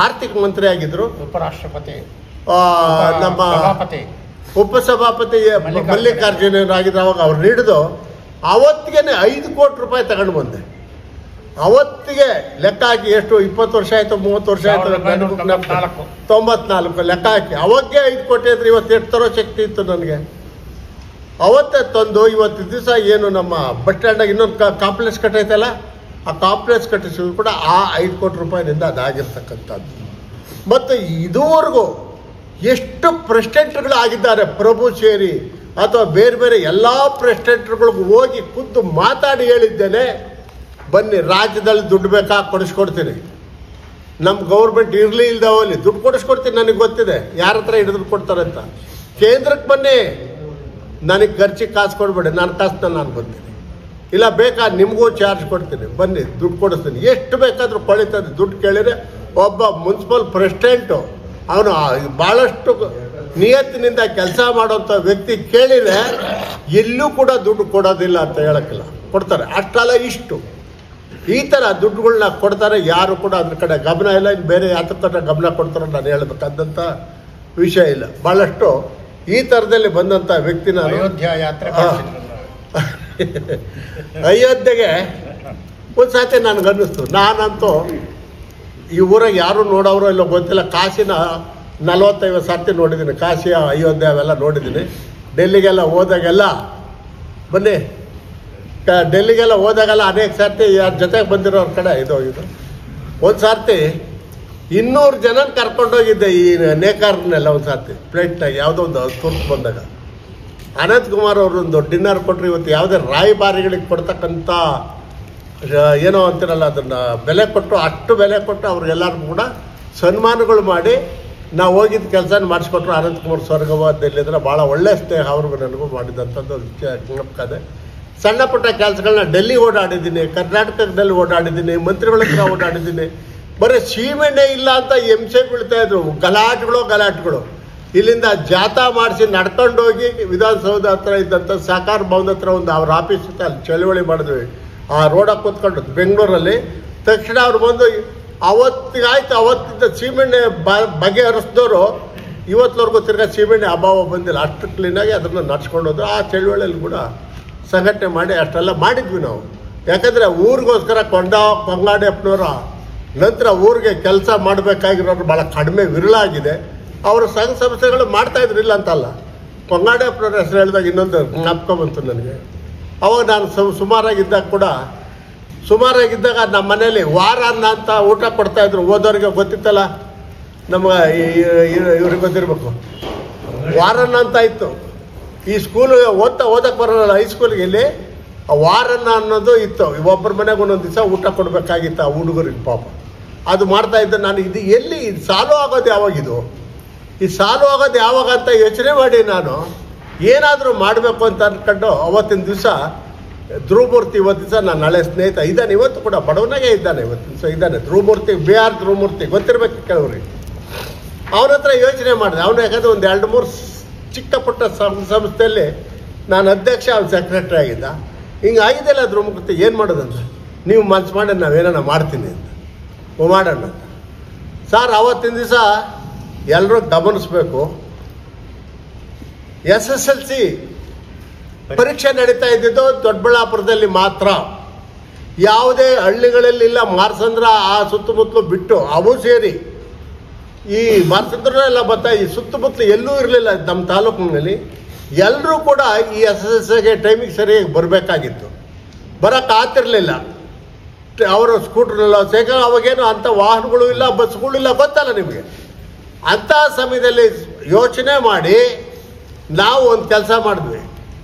ಆರ್ಥಿಕ ಮಂತ್ರಿ ಆಗಿದ್ದರು, ಉಪರಾಷ್ಟ್ರಪತಿ, ನಮ್ಮ ಉಪಸಭಾಪತಿ ಮಲ್ಲಿಕಾರ್ಜುನರಾಗಿದ್ದರು. ಅವಾಗ ಅವ್ರು ನೀಡಿದು ಅವತ್ತಿಗೆ 5 ಕೋಟಿ ರೂಪಾಯಿ ತಗೊಂಡು ಬಂದೆ. ಅವತ್ತಿಗೆ ಲೆಕ್ಕ ಹಾಕಿ ಎಷ್ಟು 20 ವರ್ಷ ಆಯಿತು, 30 ವರ್ಷ ಆಯಿತು, 94 ಲೆಕ್ಕ ಹಾಕಿ ಅವಾಗೇ 5 ಕೋಟಿ ಅಂದರೆ ಇವತ್ತು ಎಷ್ಟು ತರೋ ಶಕ್ತಿ ಇತ್ತು ನನಗೆ. ಅವತ್ತೇ ತಂದು ಇವತ್ತು ದಿವಸ ಏನು ನಮ್ಮ ಬಸ್ ಸ್ಟ್ಯಾಂಡಾಗ ಇನ್ನೊಂದು ಕಾಂಪ್ಲೆಕ್ಸ್ ಕಟ್ಟೈತಲ್ಲ, ಆ ಕಾಂಪ್ಲೆಕ್ಸ್ ಕಟ್ಟಿಸಿದ್ರು ಕೂಡ ಆ 5 ಕೋಟಿ ರೂಪಾಯಿನಿಂದ ಅದಾಗಿರ್ತಕ್ಕಂಥದ್ದು. ಮತ್ತು ಇದುವರೆಗೂ ಎಷ್ಟು ಪ್ರೆಸಿಡೆಂಟ್ಗಳು ಆಗಿದ್ದಾರೆ, ಪ್ರಭು ಸೇರಿ ಅಥವಾ ಬೇರೆ ಬೇರೆ ಎಲ್ಲ ಪ್ರೆಸಿಡೆಂಟ್ಗಳಿಗೂ ಹೋಗಿ ಖುದ್ದು ಮಾತಾಡಿ ಹೇಳಿದ್ದೇನೆ, ಬನ್ನಿ ರಾಜ್ಯದಲ್ಲಿ ದುಡ್ಡು ಬೇಕಾ ಕೊಡಿಸ್ಕೊಡ್ತೀನಿ, ನಮ್ಮ ಗೌರ್ಮೆಂಟ್ ಇರಲಿ ಇಲ್ಲದೆ ಹೋಗಲಿ ದುಡ್ಡು ಕೊಡಿಸ್ಕೊಡ್ತೀನಿ, ನನಗೆ ಗೊತ್ತಿದೆ ಯಾರ ಹತ್ರ ಹಿಡಿದು ಕೊಡ್ತಾರೆ ಅಂತ. ಕೇಂದ್ರಕ್ಕೆ ಬನ್ನಿ, ನನಗೆ ಖರ್ಚಿಗೆ ಕಾಸು ಕೊಡಬೇಡಿ, ನನ್ನ ಕಾಸನ್ನ ನಾನು ಬರ್ತೀನಿ, ಇಲ್ಲ ಬೇಕಾ ನಿಮಗೂ ಚಾರ್ಜ್ ಕೊಡ್ತೀನಿ, ಬನ್ನಿ ದುಡ್ಡು ಕೊಡಿಸ್ತೀನಿ. ಎಷ್ಟು ಬೇಕಾದರೂ ಕೊಳಿತದೆ. ದುಡ್ಡು ಕೇಳಿದರೆ ಒಬ್ಬ ಮುನ್ಸಿಪಲ್ ಪ್ರೆಸಿಡೆಂಟು ಅವನು ಭಾಳಷ್ಟು ನಿಯತ್ತಿನಿಂದ ಕೆಲಸ ಮಾಡೋಂಥ ವ್ಯಕ್ತಿ ಕೇಳಿದರೆ ಎಲ್ಲೂ ಕೂಡ ದುಡ್ಡು ಕೊಡೋದಿಲ್ಲ ಅಂತ ಹೇಳೋಕ್ಕಿಲ್ಲ, ಕೊಡ್ತಾರೆ. ಅಷ್ಟಲ್ಲ ಇಷ್ಟು ಈ ಥರ ದುಡ್ಡುಗಳನ್ನ ಕೊಡ್ತಾರೆ. ಯಾರು ಕೂಡ ಅದ್ರ ಕಡೆ ಗಮನ ಇಲ್ಲ. ಇನ್ನು ಬೇರೆ ಯಾತ್ರ ಕಡೆ ಗಮನ ಕೊಡ್ತಾರೆ ನಾನು ಹೇಳಬೇಕಾದಂಥ ವಿಷಯ ಇಲ್ಲ. ಭಾಳಷ್ಟು ಈ ಥರದಲ್ಲಿ ಬಂದಂಥ ವ್ಯಕ್ತಿ ನಾನು. ಅಯೋಧ್ಯ ಯಾತ್ರೆ ಅಯೋಧ್ಯೆಗೆ ಒಂದು ಸಾತಿ ನನಗನ್ನಿಸ್ತು, ನಾನಂತೂ ಈ ಊರಾಗ ಯಾರು ನೋಡೋರು ಇಲ್ಲ ಗೊತ್ತಿಲ್ಲ, ಕಾಶಿನ 45 ಸರ್ತಿ ನೋಡಿದ್ದೀನಿ, ಕಾಶಿ ಅಯೋಧ್ಯೆ ಅವೆಲ್ಲ ನೋಡಿದ್ದೀನಿ. ಡೆಲ್ಲಿಗೆಲ್ಲ ಹೋದಾಗೆಲ್ಲ ಬನ್ನಿ, ಡೆಲ್ಲಿಗೆಲ್ಲ ಹೋದಾಗೆಲ್ಲ ಅನೇಕ ಸರ್ತಿ ಯಾರ ಜೊತೆಗೆ ಬಂದಿರೋರ ಕಡೆ ಇದು ಒಂದು ಸರ್ತಿ 200 ಜನ ಕರ್ಕೊಂಡೋಗಿದ್ದೆ ಈ ನೇಕಾರನ್ನೆಲ್ಲ. ಒಂದು ಸರ್ತಿ ಫ್ಲೈಟ್ನಾಗ ಯಾವುದೋ ಒಂದು ತುರ್ತು ಬಂದಾಗ ಅನಂತಕುಮಾರ್ ಅವರೊಂದು ಡಿನ್ನರ್ ಕೊಟ್ಟರು. ಇವತ್ತು ಯಾವುದೇ ರಾಯಭಾರಿಗಳಿಗೆ ಕೊಡ್ತಕ್ಕಂಥ ಏನೋ ಅಂತಿರಲ್ಲ, ಅದನ್ನು ಬೆಲೆ ಕೊಟ್ಟು ಅಷ್ಟು ಬೆಲೆ ಕೊಟ್ಟು ಅವ್ರಿಗೆಲ್ಲರಿಗೂ ಕೂಡ ಸನ್ಮಾನಗಳು ಮಾಡಿ ನಾವು ಹೋಗಿದ್ದ ಕೆಲಸ ಮಾಡಿಸ್ಕೊಟ್ರು. ಅನಂತಕುಮಾರ್ ಸ್ವರ್ಗವಾದಲ್ಲಿದ್ದರೆ ಭಾಳ ಒಳ್ಳೆಯ ಸ್ನೇಹ ಅವ್ರಿಗೂ ನನಗೂ ಮಾಡಿದಂಥದ್ದು ಜ್ಞಾಪಕ. ಸಣ್ಣ ಪುಟ್ಟ ಕೆಲಸಗಳನ್ನ ಡೆಲ್ಲಿ ಓಡಾಡಿದ್ದೀನಿ, ಕರ್ನಾಟಕದಲ್ಲಿ ಓಡಾಡಿದ್ದೀನಿ, ಮಂತ್ರಿಗಳ ಹತ್ರ ಓಡಾಡಿದ್ದೀನಿ. ಬರೀ ಸೀಮೆಣ್ಣೆ ಇಲ್ಲ ಅಂತ ಹಿಂಸೆ ಬೀಳ್ತಾಯಿದ್ರು. ಗಲಾಟೆಗಳು ಇಲ್ಲಿಂದ ಜಾಥಾ ಮಾಡಿಸಿ ನಡ್ಕೊಂಡೋಗಿ ವಿಧಾನಸೌಧ ಹತ್ರ ಇದ್ದಂಥ ಸಹಕಾರ ಭವನ ಹತ್ರ ಒಂದು ಅವ್ರ ಆಫೀಸ್ ಇತ್ತು, ಅಲ್ಲಿ ಚಳುವಳಿ ಮಾಡಿದ್ವಿ. ಆ ರೋಡಾಗಿ ಕೂತ್ಕೊಂಡು ಬೆಂಗಳೂರಲ್ಲಿ. ತಕ್ಷಣ ಅವ್ರು ಬಂದು ಅವತ್ತಿಗಾಯ್ತು, ಅವತ್ತಿದ್ದ ಸೀಮೆಣ್ಣೆ ಬಗೆಹರಿಸಿದವರು ಇವತ್ತುವರೆಗೂ ತಿರ್ಗಾ ಸೀಮೆಣ್ಣೆ ಅಭಾವ ಬಂದಿಲ್ಲ. ಅಷ್ಟು ಕ್ಲೀನಾಗಿ ಅದನ್ನು ನಡ್ಸ್ಕೊಂಡೋದು. ಆ ಚಳುವಳಿಯಲ್ಲಿ ಕೂಡ ಸಂಘಟನೆ ಮಾಡಿ ಅಷ್ಟೆಲ್ಲ ಮಾಡಿದ್ವಿ ನಾವು. ಯಾಕಂದರೆ ಊರಿಗೋಸ್ಕರ ಕೊಂಗಾಡಿಯಪ್ಪನವರ ನಂತರ ಊರಿಗೆ ಕೆಲಸ ಮಾಡಬೇಕಾಗಿರೋರು ಭಾಳ ಕಡಿಮೆ ವಿರಳಾಗಿದೆ. ಅವರು ಸಂಘ ಸಂಸ್ಥೆಗಳು ಮಾಡ್ತಾಯಿದ್ರು, ಇಲ್ಲ ಅಂತಲ್ಲ. ಕೊಂಗಾಡಿಯಪ್ಪನವ್ರ ಹೆಸರು ಹೇಳಿದಾಗ ಇನ್ನೊಂದು ಜ್ಞಾಪಕ ಬಂತು ನನಗೆ. ಅವಾಗ ನಾನು ಸುಮಾರಾಗಿದ್ದಾಗ ನಮ್ಮ ಮನೇಲಿ ವಾರ ಅನ್ನ ಅಂತ ಊಟ ಕೊಡ್ತಾಯಿದ್ರು. ಓದೋರಿಗೆ ಗೊತ್ತಿತ್ತಲ್ಲ, ನಮ್ಗೆ ಇವ್ರಿಗೆ ಗೊತ್ತಿರಬೇಕು. ವಾರನ್ನ ಅಂತ ಇತ್ತು. ಈ ಸ್ಕೂಲ್ ಓದಕ್ಕೆ ಬರೋಲ್ಲ, ಹೈಸ್ಕೂಲಿಗೆ ಇಲ್ಲಿ ವಾರನ್ನ ಅನ್ನೋದು ಇತ್ತು. ಒಬ್ಬರ ಮನೆಗೆ ಒಂದೊಂದು ದಿವಸ ಊಟ ಕೊಡಬೇಕಾಗಿತ್ತು ಆ ಹುಡುಗರಿಗೆ ಪಾಪ. ಅದು ಮಾಡ್ತಾಯಿದ್ದೆ ನಾನು. ಇದು ಎಲ್ಲಿ ಇದು ಸಾಲು ಆಗೋದು ಯಾವಾಗಿದು? ಈ ಸಾಲು ಆಗೋದು ಯಾವಾಗ ಅಂತ ಯೋಚನೆ ಮಾಡಿ ನಾನು ಏನಾದರೂ ಮಾಡಬೇಕು ಅಂತ ಅಂದ್ಕೊಂಡು ಅವತ್ತಿನ ದಿವಸ ಧ್ರುವಮೂರ್ತಿ, ಇವತ್ತು ದಿವಸ ನಾನು ಹಳೆ ಸ್ನೇಹಿತ ಇದ್ದಾನೆ, ಇವತ್ತು ಕೂಡ ಬಡವನಾಗೆ ಇದ್ದಾನೆ, ಇವತ್ತಿನ ದಿವಸ ಇದ್ದಾನೆ. ಧ್ರುವಮೂರ್ತಿ, BR ಧ್ರುವಮೂರ್ತಿ ಗೊತ್ತಿರಬೇಕು ಕೆಲವ್ರಿಗೆ. ಅವನ ಹತ್ರ ಯೋಚನೆ ಮಾಡಿದೆ. ಅವನು ಯಾಕಂದರೆ ಒಂದು 2-3 ಚಿಕ್ಕ ಪುಟ್ಟ ಸಂಸ್ಥೆಯಲ್ಲಿ ನಾನು ಅಧ್ಯಕ್ಷ, ಅವ್ನು ಸೆಕ್ರೆಟರಿ ಆಗಿದ್ದ. ಹಿಂಗೆ ಆಗಿದೆಲ್ಲ ಧ್ರುವಮೂರ್ತಿ. ಏನು ಮಾಡೋದಂತ, ನೀವು ಮನ್ಸು ಮಾಡಿ ನಾವೇನೋ ಮಾಡ್ತೀನಿ ಅಂತ ಮಾಡೋಣ ಅಂತ. ಸರ್ ಅವತ್ತಿನ ದಿವಸ ಎಲ್ಲರೂ ಗಮನಿಸ್ಬೇಕು, SSLC ಪರೀಕ್ಷೆ ನಡೀತಾ ಇದ್ದಿದ್ದು ದೊಡ್ಡಬಳ್ಳಾಪುರದಲ್ಲಿ ಮಾತ್ರ. ಯಾವುದೇ ಹಳ್ಳಿಗಳಲ್ಲಿಲ್ಲ. ಮಾರ್ಸಂದ್ರ ಆ ಸುತ್ತಮುತ್ತಲು ಬಿಟ್ಟು ಅವು ಸೇರಿ ಈ ಮಾರ್ಸಂದ್ರ ಎಲ್ಲ ಬರ್ತಾ ಈ ಸುತ್ತಮುತ್ತಲು ಎಲ್ಲೂ ಇರಲಿಲ್ಲ ನಮ್ಮ ತಾಲೂಕಿನಲ್ಲಿ. ಎಲ್ಲರೂ ಕೂಡ ಈ SSLCಗೆ ಟೈಮಿಗೆ ಸರಿಯಾಗಿ ಬರಬೇಕಾಗಿತ್ತು. ಬರೋಕ್ಕಾಗ್ತಿರ್ಲಿಲ್ಲ. ಅವರು ಸ್ಕೂಟ್ರಲ್ಲ ಸೈಕಲ್, ಅವಾಗೇನು ಅಂಥ ವಾಹನಗಳು ಇಲ್ಲ, ಬಸ್ಗಳು ಇಲ್ಲ, ಗೊತ್ತಲ್ಲ ನಿಮಗೆ. ಅಂಥ ಸಮಯದಲ್ಲಿ ಯೋಚನೆ ಮಾಡಿ ನಾವು ಒಂದು ಕೆಲಸ ಮಾಡಿದ್ವಿ.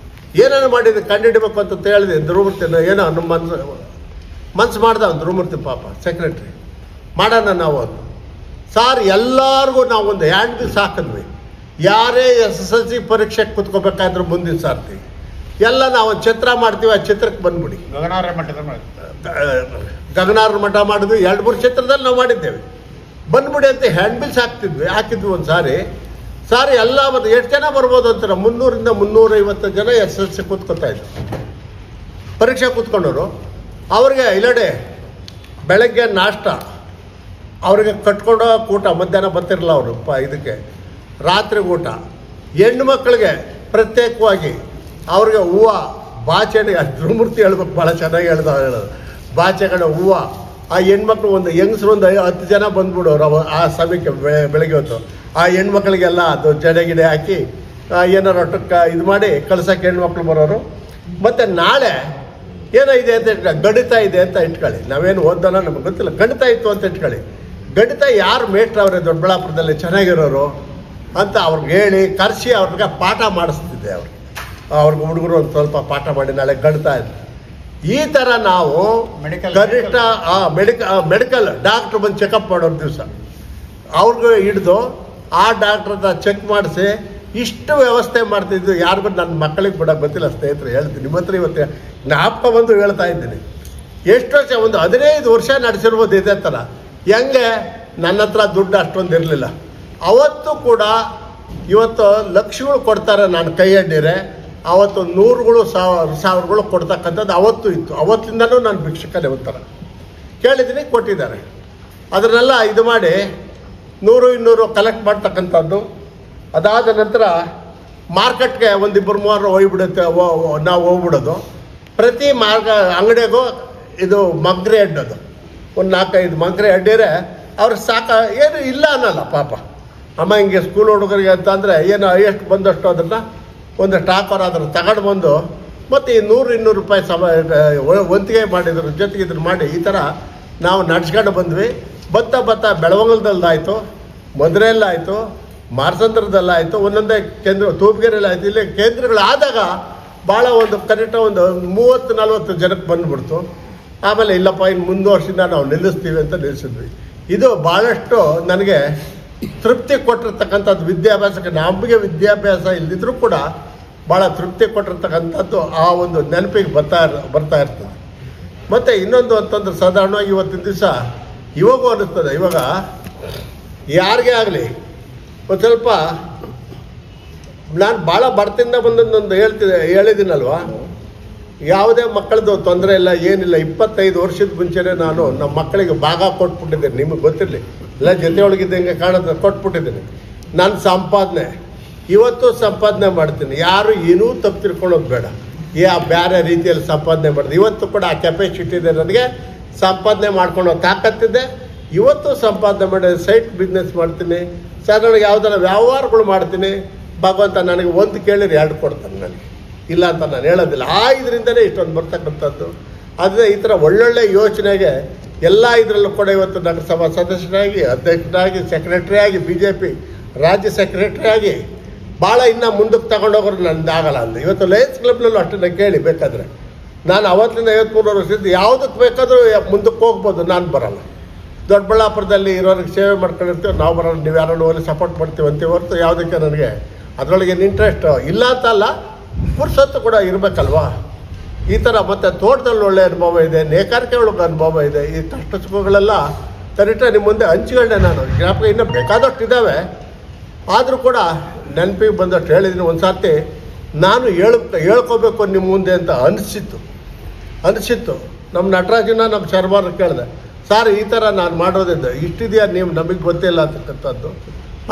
ಏನೇನು ಮಾಡಿದ್ವಿ ಕಂಡುಹಿಡಬೇಕು ಅಂತ ಹೇಳಿದೆ. ಧ್ರುವಮೂರ್ತಿನ ಏನೋ ನಮ್ಮ ಮನ್ಸು ಮಾಡ್ದ ಒಂದು ಧ್ರುವಮೂರ್ತಿ ಪಾಪ ಸೆಕ್ರೆಟ್ರಿ, ಮಾಡೋಣ ನಾವು ಅದು. ಸಾರ್ ಎಲ್ಲರಿಗೂ ನಾವು ಒಂದು ಹ್ಯಾಂಡ್ ಬಿಲ್ ಹಾಕಿದ್ವಿ. ಯಾರೇ SSLC ಪರೀಕ್ಷೆಗೆ ಕೂತ್ಕೋಬೇಕಾದ್ರೂ ಮುಂದಿನ ಸಾರ್ತಿ ಎಲ್ಲ ನಾವು ಒಂದು ಚಿತ್ರ ಮಾಡ್ತೀವಿ. ಆ ಚಿತ್ರಕ್ಕೆ ಬಂದ್ಬಿಡಿ. ಗಗನಾರ ಮಠ ಮಾಡಿದ್ವಿ. 2-3 ಚಿತ್ರದಲ್ಲಿ ನಾವು ಮಾಡಿದ್ದೇವೆ. ಬಂದ್ಬಿಡಿ ಅಂತ ಹ್ಯಾಂಡ್ ಬಿಲ್ಸ್ ಹಾಕಿದ್ವಿ ಒಂದು ಸಾರಿ ಎಲ್ಲ ಮತ್ತು ಎಷ್ಟು ಜನ ಬರ್ಬೋದು ಅಂತಾರೆ. 300ರಿಂದ 350 ಜನ SSLC ಕೂತ್ಕೊತಾ ಇದ್ರು. ಪರೀಕ್ಷೆ ಕೂತ್ಕೊಂಡವರು ಅವ್ರಿಗೆ ಇಲ್ಲಡೆ ಬೆಳಗ್ಗೆ ನಾಷ್ಟ, ಅವ್ರಿಗೆ ಕಟ್ಕೊಂಡು ಊಟ, ಮಧ್ಯಾಹ್ನ ಬರ್ತಿರಲ್ಲ ಅವರು ಇದಕ್ಕೆ ರಾತ್ರಿ ಊಟ. ಹೆಣ್ಣು ಮಕ್ಕಳಿಗೆ ಪ್ರತ್ಯೇಕವಾಗಿ ಅವ್ರಿಗೆ ಹೂವು, ಬಾಚೆಣೆ, ಧ್ರುವಮೂರ್ತಿ ಹೇಳ್ಬೇಕು, ಭಾಳ ಚೆನ್ನಾಗಿ ಹೇಳೋದು. ಬಾಚೆಗಡೆ ಹೂವು. ಆ ಹೆಣ್ಮಕ್ಳು ಒಂದು ಹೆಂಗಸರು ಒಂದು 10 ಜನ ಬಂದ್ಬಿಡೋರು ಆ ಸಮಯಕ್ಕೆ ಬೆಳಗ್ಗೆ ಹೊತ್ತು. ಆ ಹೆಣ್ಮಕ್ಳಿಗೆಲ್ಲ ಅದು ಜಡೆ ಗಿಡೆ ಹಾಕಿ ಏನಾರು ಒಟ್ಟಕ್ಕೆ ಇದು ಮಾಡಿ ಕಳ್ಸೋಕ್ಕೆ ಹೆಣ್ಮಕ್ಳು ಬರೋರು. ಮತ್ತು ನಾಳೆ ಏನೋ ಇದೆ ಅಂತ ಗಣಿತ ಇದೆ ಅಂತ ಇಟ್ಕೊಳ್ಳಿ. ನಾವೇನು ಓದೋಣ ನಮಗೆ ಗೊತ್ತಿಲ್ಲ, ಗಣಿತ ಇತ್ತು ಅಂತ ಇಟ್ಕೊಳ್ಳಿ. ಗಣಿತ ಯಾರು ಮೇಟ್ರ್ ಅವರೇ ದೊಡ್ಡಬಳ್ಳಾಪುರದಲ್ಲಿ ಚೆನ್ನಾಗಿರೋರು ಅಂತ ಅವ್ರಿಗೆ ಹೇಳಿ ಕರೆಸಿ ಅವ್ರಿಗೆ ಪಾಠ ಮಾಡಿಸ್ತಿದ್ದೆ. ಅವ್ರಿಗೆ ಹುಡುಗರು ಒಂದು ಸ್ವಲ್ಪ ಪಾಠ ಮಾಡಿ ನಾಳೆ ಗಣಿತ ಇದೆ. ಈ ಥರ ನಾವು ಕನಿಷ್ಠ ಮೆಡಿಕಲ್ ಡಾಕ್ಟ್ರ್ ಬಂದು ಚೆಕಪ್ ಮಾಡೋರು ದಿವಸ ಅವ್ರಿಗೂ ಹಿಡಿದು ಆ ಡಾಕ್ಟ್ರ್ ಹತ್ರ ಚೆಕ್ ಮಾಡಿಸಿ ಇಷ್ಟು ವ್ಯವಸ್ಥೆ ಮಾಡ್ತಿದ್ದು. ಯಾರಿಗೂ ನನ್ನ ಮಕ್ಕಳಿಗೆ ಬಿಡೋಕೆ ಗೊತ್ತಿಲ್ಲ ಸ್ನೇಹಿತರು, ಹೇಳ್ತೀನಿ ನಿಮ್ಮ ಹತ್ರ ಇವತ್ತು ಜ್ಞಾಪಕ ಬಂದು ಹೇಳ್ತಾ ಇದ್ದೀನಿ. ಎಷ್ಟು ವರ್ಷ, ಒಂದು 15 ವರ್ಷ ನಡೆಸಿರ್ಬೋದು ಇದೇ ಥರ. ಹೆಂಗೆ ನನ್ನ ಹತ್ರ ದುಡ್ಡು ಅಷ್ಟೊಂದು ಇರಲಿಲ್ಲ ಅವತ್ತು ಕೂಡ. ಇವತ್ತು ಲಕ್ಷಗಳು ಕೊಡ್ತಾರೆ ನಾನು ಕೈ ಅಡ್ಡಿರೆ. ಅವತ್ತು 100ಗಳು ಸಾವಿರಗಳು ಕೊಡ್ತಕ್ಕಂಥದ್ದು ಅವತ್ತು ಇತ್ತು. ಅವತ್ತಿಂದನೂ ನಾನು ಭಿಕ್ಷುಕನೇ ಒಂಥರ ಕೇಳಿದ್ದೀನಿ, ಕೊಟ್ಟಿದ್ದಾರೆ. ಅದನ್ನೆಲ್ಲ ಇದು ಮಾಡಿ 100-200 ಕಲೆಕ್ಟ್ ಮಾಡ್ತಕ್ಕಂಥದ್ದು. ಅದಾದ ನಂತರ ಮಾರ್ಕೆಟ್ಗೆ 1-2-3 ಹೋಗ್ಬಿಡುತ್ತೆ, ನಾವು ಹೋಗ್ಬಿಡೋದು. ಪ್ರತಿ ಅಂಗಡಿಗೂ ಇದು ಮಗ್ರೆ ಅಡ್ಡೋದು. ಒಂದು 4-5 ಮಗ್ರೆ ಅಡ್ಡಿರೆ ಅವ್ರಿಗೆ ಏನು ಇಲ್ಲ ಅನ್ನಲ್ಲ ಪಾಪ. ಅಮ್ಮ ಹಿಂಗೆ ಸ್ಕೂಲ್ ಹುಡುಗರಿಗೆ ಅಂತ ಅಂದರೆ ಏನು ಎಷ್ಟು ಬಂದಷ್ಟು ಅದನ್ನು ಒಂದು ಟಾಕರ್ ಅದನ್ನು ತಗೊಂಡು ಬಂದು ಮತ್ತು ಈ 100-200 ರೂಪಾಯಿ ವಂತಿಗೆ ಮಾಡಿದ್ರು, ಜೊತೆಗೆ ಇದನ್ನು ಮಾಡಿ ಈ ಥರ ನಾವು ನಡ್ಸ್ಕೊಂಡು ಬಂದ್ವಿ. ಬತ್ತ ಬೆಳವಂಗಲದಲ್ಲಾಯಿತು, ಮಧುರೆಯಲ್ಲಾಯಿತು, ಮಾರ್ಸಂದ್ರದಲ್ಲ ಆಯಿತು, ಒಂದೊಂದೇ ಕೇಂದ್ರ ತೂಪ್ಗೆರೆಯಲ್ಲಿ ಆಯಿತು. ಇಲ್ಲಿ ಕೇಂದ್ರಗಳಾದಾಗ ಭಾಳ ಒಂದು ಕನಿಷ್ಠ ಒಂದು 30-40 ಜನಕ್ಕೆ ಬಂದುಬಿಡ್ತು. ಆಮೇಲೆ ಇಲ್ಲಪ್ಪ ಇನ್ನು ಮುಂದುವರ್ಷದಿಂದ ನಾವು ನಿಲ್ಲಿಸ್ತೀವಿ ಅಂತ ನಿಲ್ಲಿಸಿದ್ವಿ. ಇದು ಭಾಳಷ್ಟು ನನಗೆ ತೃಪ್ತಿ ಕೊಟ್ಟಿರ್ತಕ್ಕಂಥದ್ದು. ವಿದ್ಯಾಭ್ಯಾಸಕ್ಕೆ ನಮಗೆ ವಿದ್ಯಾಭ್ಯಾಸ ಇಲ್ಲದಿದ್ರೂ ಕೂಡ ಭಾಳ ತೃಪ್ತಿ ಕೊಟ್ಟಿರ್ತಕ್ಕಂಥದ್ದು ಆ ಒಂದು ನೆನಪಿಗೆ ಬರ್ತಾ ಇರ್ತದೆ. ಮತ್ತು ಇನ್ನೊಂದು ಅಂತಂದ್ರೆ ಸಾಧಾರಣವಾಗಿ ಇವತ್ತಿನ ದಿವಸ ಇವಾಗೂ ಅನ್ನಿಸ್ತದೆ, ಇವಾಗ ಯಾರಿಗೇ ಆಗಲಿ ಒಂದು ಸ್ವಲ್ಪ ನಾನು ಭಾಳ ಬಡತಿಂದ ಬಂದೊಂದು ಹೇಳಿದ್ದೀನಲ್ವ, ಯಾವುದೇ ಮಕ್ಕಳದು ತೊಂದರೆ ಇಲ್ಲ, ಏನಿಲ್ಲ. 25 ವರ್ಷದ ಮುಂಚೆನೇ ನಾನು ನಮ್ಮ ಮಕ್ಕಳಿಗೆ ಭಾಗ ಕೊಟ್ಬಿಟ್ಟಿದ್ದೇನೆ. ನಿಮಗೆ ಗೊತ್ತಿರಲಿ, ಎಲ್ಲ ಜೊತೆಯೊಳಗಿದ್ದಂಗೆ ಕಾಣುತ್ತೆ, ಕೊಟ್ಬಿಟ್ಟಿದ್ದೀನಿ. ನನ್ನ ಸಂಪಾದನೆ ಇವತ್ತು ಸಂಪಾದನೆ ಮಾಡ್ತೀನಿ. ಯಾರು ಏನೂ ತಪ್ಪು ತಿಳ್ಕೊಳ್ಳೋದು ಬೇಡ. ಬೇರೆ ರೀತಿಯಲ್ಲಿ ಸಂಪಾದನೆ ಮಾಡಿದೆ. ಇವತ್ತು ಕೂಡ ಆ ಕೆಪಾಸಿಟಿ ಇದೆ ನನಗೆ, ಸಂಪಾದನೆ ಮಾಡ್ಕೊಳ್ಳೋ ತಾಕತ್ತಿದೆ. ಇವತ್ತು ಸಂಪಾದನೆ ಮಾಡಿ ಸೈಟ್ ಬಿಸ್ನೆಸ್ ಮಾಡ್ತೀನಿ, ಸಾಧಾರಣ ಯಾವುದರ ವ್ಯವಹಾರಗಳು ಮಾಡ್ತೀನಿ. ಭಗವಂತ ನನಗೆ ಒಂದು ಕೇಳಿದ್ರೆ 2 ಕೊಡ್ತಾನೆ, ನನಗೆ ಇಲ್ಲ ಅಂತ ನಾನು ಹೇಳೋದಿಲ್ಲ. ಇದರಿಂದನೇ ಇಷ್ಟೊಂದು ಬರ್ತಕ್ಕಂಥದ್ದು. ಆದರೆ ಈ ಥರ ಒಳ್ಳೊಳ್ಳೆ ಯೋಚನೆಗೆ ಎಲ್ಲ ಇದರಲ್ಲೂ ಕೂಡ ಇವತ್ತು ನಗರಸಭಾ ಸದಸ್ಯರಾಗಿ, ಅಧ್ಯಕ್ಷರಾಗಿ, ಸೆಕ್ರೆಟರಿ ಆಗಿ, BJP ರಾಜ್ಯ ಸೆಕ್ರೆಟರಿ ಆಗಿ ಭಾಳ ಇನ್ನೂ ಮುಂದಕ್ಕೆ ತಗೊಂಡೋಗೋರು ನನ್ನದಾಗಲ್ಲ ಅಂದೆ. ಇವತ್ತು ಲಯನ್ಸ್ ಕ್ಲಬ್ನಲ್ಲೂ ಅಷ್ಟನ್ನು ಕೇಳಿ ಬೇಕಾದರೆ, ನಾನು ಅವತ್ತಿಂದ 53 ವರ್ಷದಿಂದ ಯಾವುದಕ್ಕೆ ಬೇಕಾದರೂ ಮುಂದಕ್ಕೆ ಹೋಗ್ಬೋದು, ನಾನು ಬರೋಲ್ಲ. ದೊಡ್ಡಬಳ್ಳಾಪುರದಲ್ಲಿ ಇರೋರಿಗೆ ಸೇವೆ ಮಾಡ್ಕೊಂಡಿರ್ತೀವಿ, ನಾವು ಬರೋಲ್ಲ, ನೀವು ಯಾರನ್ನು ಹೋಗಿ ಸಪೋರ್ಟ್ ಮಾಡ್ತೀವಿ ಅಂತೀವಿ ಹೊರತು ಯಾವುದಕ್ಕೆ ನನಗೆ ಅದರೊಳಗೆ ಇಂಟ್ರೆಸ್ಟ್ ಇಲ್ಲ ಅಂತಲ್ಲ, ಪುರ್ಸತ್ತು ಕೂಡ ಇರಬೇಕಲ್ವಾ. ಈ ಥರ ಮತ್ತು ತೋಟದಲ್ಲಿ ಒಳ್ಳೆ ಅನುಭವ ಇದೆ, ನೇಕಾರಿಕೆ ಒಳಗೆ ಅನುಭವ ಇದೆ. ಈ ಕಷ್ಟ ಸುಖಗಳೆಲ್ಲ ಕರೆಕ್ಟ ನಿಮ್ಮ ಮುಂದೆ ಹಂಚ್ಕೊಂಡೆ ನಾನು. ಜ್ಞಾಪಕ ಇನ್ನೂ ಬೇಕಾದಷ್ಟು ಇದ್ದಾವೆ, ಆದರೂ ಕೂಡ ನೆನಪಿಗೆ ಬಂದಷ್ಟು ಹೇಳಿದ್ದೀನಿ. ಒಂದು ಸರ್ತಿ ನಾನು ಹೇಳ್ಕೋಬೇಕು ನಿಮ್ಮ ಮುಂದೆ ಅಂತ ಅನಿಸಿತ್ತು. ನಮ್ಮ ನಟರಾಜನ ನಮ್ಮ ಶರ್ಮಾರ ಕೇಳಿದೆ, ಸರ್ ಈ ಥರ ನಾನು ಮಾಡೋದಿದ್ದ ಇಷ್ಟಿದೆಯಾ, ನೀವು ನಮಗೆ ಗೊತ್ತಿಲ್ಲ ಅಂತಕ್ಕಂಥದ್ದು.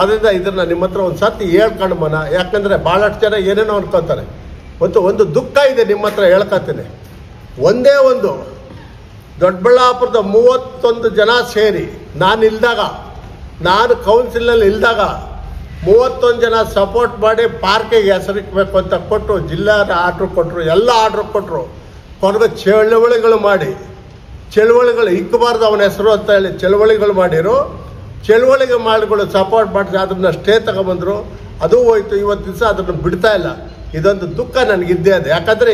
ಅದರಿಂದ ಇದನ್ನು ನಿಮ್ಮ ಹತ್ರ ಒಂದು ಸರ್ತಿ ಹೇಳ್ಕೊಂಡು ಮನ. ಯಾಕಂದರೆ ಭಾಳಷ್ಟು ಜನ ಏನೇನೋ ಅನ್ಕೋತಾರೆ. ಒಂದು ದುಃಖ ಇದೆ ನಿಮ್ಮ ಹತ್ರ ಹೇಳ್ಕೊತೀನಿ. ಒಂದೇ ಒಂದು ದೊಡ್ಡಬಳ್ಳಾಪುರದ 31 ಜನ ಸೇರಿ ನಾನು ಕೌನ್ಸಿಲಲ್ಲಿ ಇಲ್ದಾಗ 31 ಜನ ಸಪೋರ್ಟ್ ಮಾಡಿ ಪಾರ್ಕಿಗೆ ಹೆಸರಿಕ್ಬೇಕು ಅಂತ ಕೊಟ್ಟರು. ಜಿಲ್ಲಾ ಆರ್ಡ್ರ್ ಕೊಟ್ಟರು, ಎಲ್ಲ ಆರ್ಡ್ರ್ ಕೊಟ್ಟರು. ಕೊನೆಗೆ ಚಳುವಳಿಗಳು ಇಕ್ಕಬಾರ್ದು ಅವನ ಹೆಸರು ಅಂತ ಹೇಳಿ ಚಳುವಳಿಗಳು ಮಾಡಿಗಳು ಸಪೋರ್ಟ್ ಮಾಡಿಸಿ ಅದನ್ನು ಸ್ಟೇ ತಗೊಂಬಂದರು. ಅದು ಹೋಯ್ತು. ಇವತ್ತು ದಿವಸ ಅದನ್ನು ಬಿಡ್ತಾ ಇಲ್ಲ. ಇದೊಂದು ದುಃಖ ನನಗಿದ್ದೇ ಅದು. ಯಾಕಂದರೆ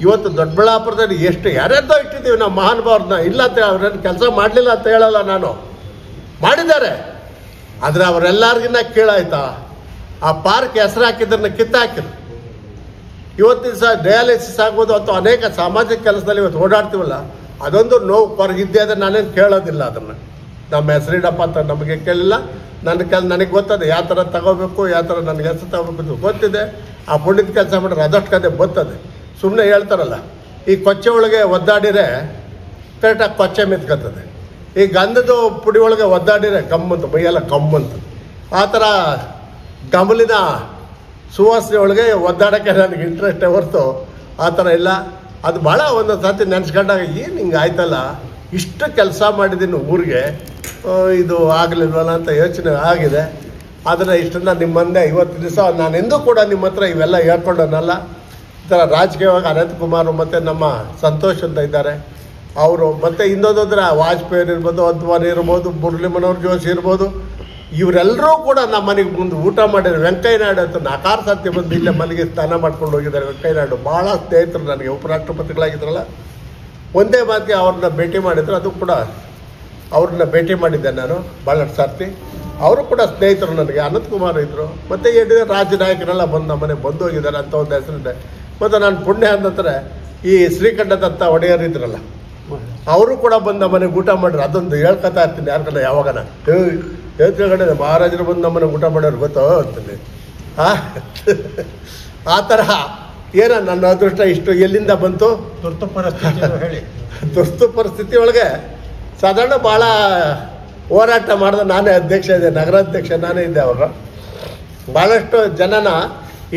ಇವತ್ತು ದೊಡ್ಡಬಳ್ಳಾಪುರದಲ್ಲಿ ಯಾರ್ಯಾರ್ದೋ ಇಟ್ಟಿದ್ದೀವಿ ನಾವು ಮಹಾನುಭಾವ್ರನ್ನ. ಇಲ್ಲ ಅಂತ ಅವ್ರೇನು ಕೆಲಸ ಮಾಡಲಿಲ್ಲ ಅಂತ ಹೇಳಲ್ಲ ನಾನು, ಮಾಡಿದ್ದಾರೆ. ಆದರೆ ಅವರೆಲ್ಲರಿಗಿನ್ನ ಕೇಳಾಯ್ತಾ, ಆ ಪಾರ್ಕ್ ಹೆಸರು ಹಾಕಿದ್ದನ್ನು ಕಿತ್ತಾಕಿದ್ರು. ಇವತ್ತು ದಿವಸ ಡಯಾಲಿಸಿಸ್ ಆಗ್ಬೋದು ಅಥವಾ ಅನೇಕ ಸಾಮಾಜಿಕ ಕೆಲಸದಲ್ಲಿ ಇವತ್ತು ಓಡಾಡ್ತೀವಲ್ಲ, ಅದೊಂದು ನೋವು ಹೊರಗಿದ್ದೆ. ಆದರೆ ನಾನೇನು ಕೇಳೋದಿಲ್ಲ ಅದನ್ನು. ನಮ್ಮ ಹೆಸರಿಡಪ್ಪ ಅಂತ ನಮಗೆ ಕೇಳಿಲ್ಲ. ನನಗೆ ಗೊತ್ತದೆ ಯಾವ ಥರ ತಗೋಬೇಕು, ಯಾವ ಥರ ನನಗೆ ಹೆಸರು ತಗೋಬೇಕು ಗೊತ್ತಿದೆ. ಆ ಪುಣ್ಯದ ಕೆಲಸ ಮಾಡಿದ್ರೆ ಅದಷ್ಟು ಕತೆ ಬರ್ತದೆ. ಸುಮ್ಮನೆ ಹೇಳ್ತಾರಲ್ಲ, ಈ ಕೊಚ್ಚೆ ಒಳಗೆ ಒದ್ದಾಡಿರೆ ಕರೆಕ್ಟಾಗಿ ಕೊಚ್ಚೆ ಮೆತ್ಕೊತದೆ. ಈ ಗಂಧದ ಪುಡಿ ಒಳಗೆ ಒದ್ದಾಡಿರೆ ಗಮ್ಮಂತ, ಮೈಯೆಲ್ಲ ಗಮ್ಮಂತ. ಆ ಥರ ಗಮಲಿನ ಸುವಾಸನೆ ಒಳಗೆ ಒದ್ದಾಡೋಕ್ಕೆ ನನಗೆ ಇಂಟ್ರೆಸ್ಟೇ ಹೊರತು ಆ ಥರ ಇಲ್ಲ. ಅದು ಭಾಳ ಒಂದೊಂದು ಸರ್ತಿ ನೆನೆಸ್ಕೊಂಡಾಗ ಏನು ಹಿಂಗೆ ಆಯ್ತಲ್ಲ, ಇಷ್ಟು ಕೆಲಸ ಮಾಡಿದ್ದೀನಿ ಊರಿಗೆ, ಇದು ಆಗಲಿಲ್ವಲ್ಲ ಅಂತ ಯೋಚನೆ ಆಗಿದೆ. ಆದರೆ ಇಷ್ಟನ್ನು ನಿಮ್ಮ ಮುಂದೆ ಇವತ್ತು ದಿವಸ ನಾನೆಂದೂ ಕೂಡ ನಿಮ್ಮ ಹತ್ರ ಇವೆಲ್ಲ ಹೇಳ್ಕೊಂಡನಲ್ಲ. ಈ ಥರ ರಾಜಕೀಯವಾಗಿ ಅನಂತಕುಮಾರ್ ಮತ್ತು ನಮ್ಮ ಸಂತೋಷ್ ಅಂತ ಇದ್ದಾರೆ ಅವರು, ಮತ್ತು ಇನ್ನೊಂದಂದ್ರೆ ವಾಜಪೇಯಿ ಇರ್ಬೋದು, ಅದ್ವಾನಿ ಇರ್ಬೋದು, ಮುರಳಿ ಮನೋಹರ್ ಜೋಶಿ ಇರ್ಬೋದು, ಇವರೆಲ್ಲರೂ ಕೂಡ ನಮ್ಮ ಮನೆಗೆ ಮುಂದೆ ಊಟ ಮಾಡಿದ್ರು. ವೆಂಕಯ್ಯ ನಾಯ್ಡು ಅಂತ 4 ಸರ್ತಿ ಬಂದು ಇಲ್ಲೇ ಮನೆಗೆ ಸ್ನಾನ ಮಾಡ್ಕೊಂಡು ಹೋಗಿದ್ದಾರೆ. ವೆಂಕಯ್ಯ ನಾಯ್ಡು ಭಾಳ ಸ್ನೇಹಿತರು ನನಗೆ, ಉಪರಾಷ್ಟ್ರಪತಿಗಳಾಗಿದ್ರಲ್ಲ. ಒಂದೇ ಮಾತಿ ಅವ್ರನ್ನ ಭೇಟಿ ಮಾಡಿದ್ರು, ಅದು ಕೂಡ ಅವ್ರನ್ನ ಭೇಟಿ ಮಾಡಿದ್ದೆ ನಾನು ಭಾಳಷ್ಟು ಸರ್ತಿ. ಅವರು ಕೂಡ ಸ್ನೇಹಿತರು ನನಗೆ. ಅನಂತಕುಮಾರ್ ಇದ್ದರು, ಮತ್ತು ರಾಜ್ಯ ನಾಯಕರೆಲ್ಲ ಬಂದು ನಮ್ಮ ಮನೆಗೆ ಬಂದು ಹೋಗಿದ್ದಾರೆ ಅಂತ ಒಂದು ಹೆಸರಿದೆ. ಮತ್ತು ನಾನು ಪುಣ್ಯ ಅಂತಂದರೆ ಈ ಶ್ರೀಕಂಠದತ್ತ ಒಡೆಯರ್ ಇದ್ರಲ್ಲ, ಅವರು ಕೂಡ ಬಂದು ನಮ್ಮ ಮನೆಗೆ ಊಟ ಮಾಡಿದ್ರು. ಅದೊಂದು ಹೇಳ್ಕೊತಾ ಇರ್ತೀನಿ ಯಾರ್ಕಂಡ ಯಾವಾಗನ, ಹೇಳ್ತಿಗಡೆ ಮಹಾರಾಜರು ಬಂದು ನಮ್ಮ ಮನೆಗೆ ಊಟ ಮಾಡೋರು ಗೊತ್ತೋ ಅಂತೀನಿ. ಆ ತರಹ ಏನೋ ನನ್ನ ಅದೃಷ್ಟ ಇಷ್ಟು ಎಲ್ಲಿಂದ ಬಂತು. ತುರ್ತು ಪರಿಸ್ಥಿತಿ ಒಳಗೆ ಸಾಧಾರಣ ಭಾಳ ಹೋರಾಟ ಮಾಡಿದ ನಾನೇ ಅಧ್ಯಕ್ಷ ಇದೆ, ನಗರಾಧ್ಯಕ್ಷ ನಾನೇ ಇದ್ದೆ. ಅವರು ಭಾಳಷ್ಟು ಜನನ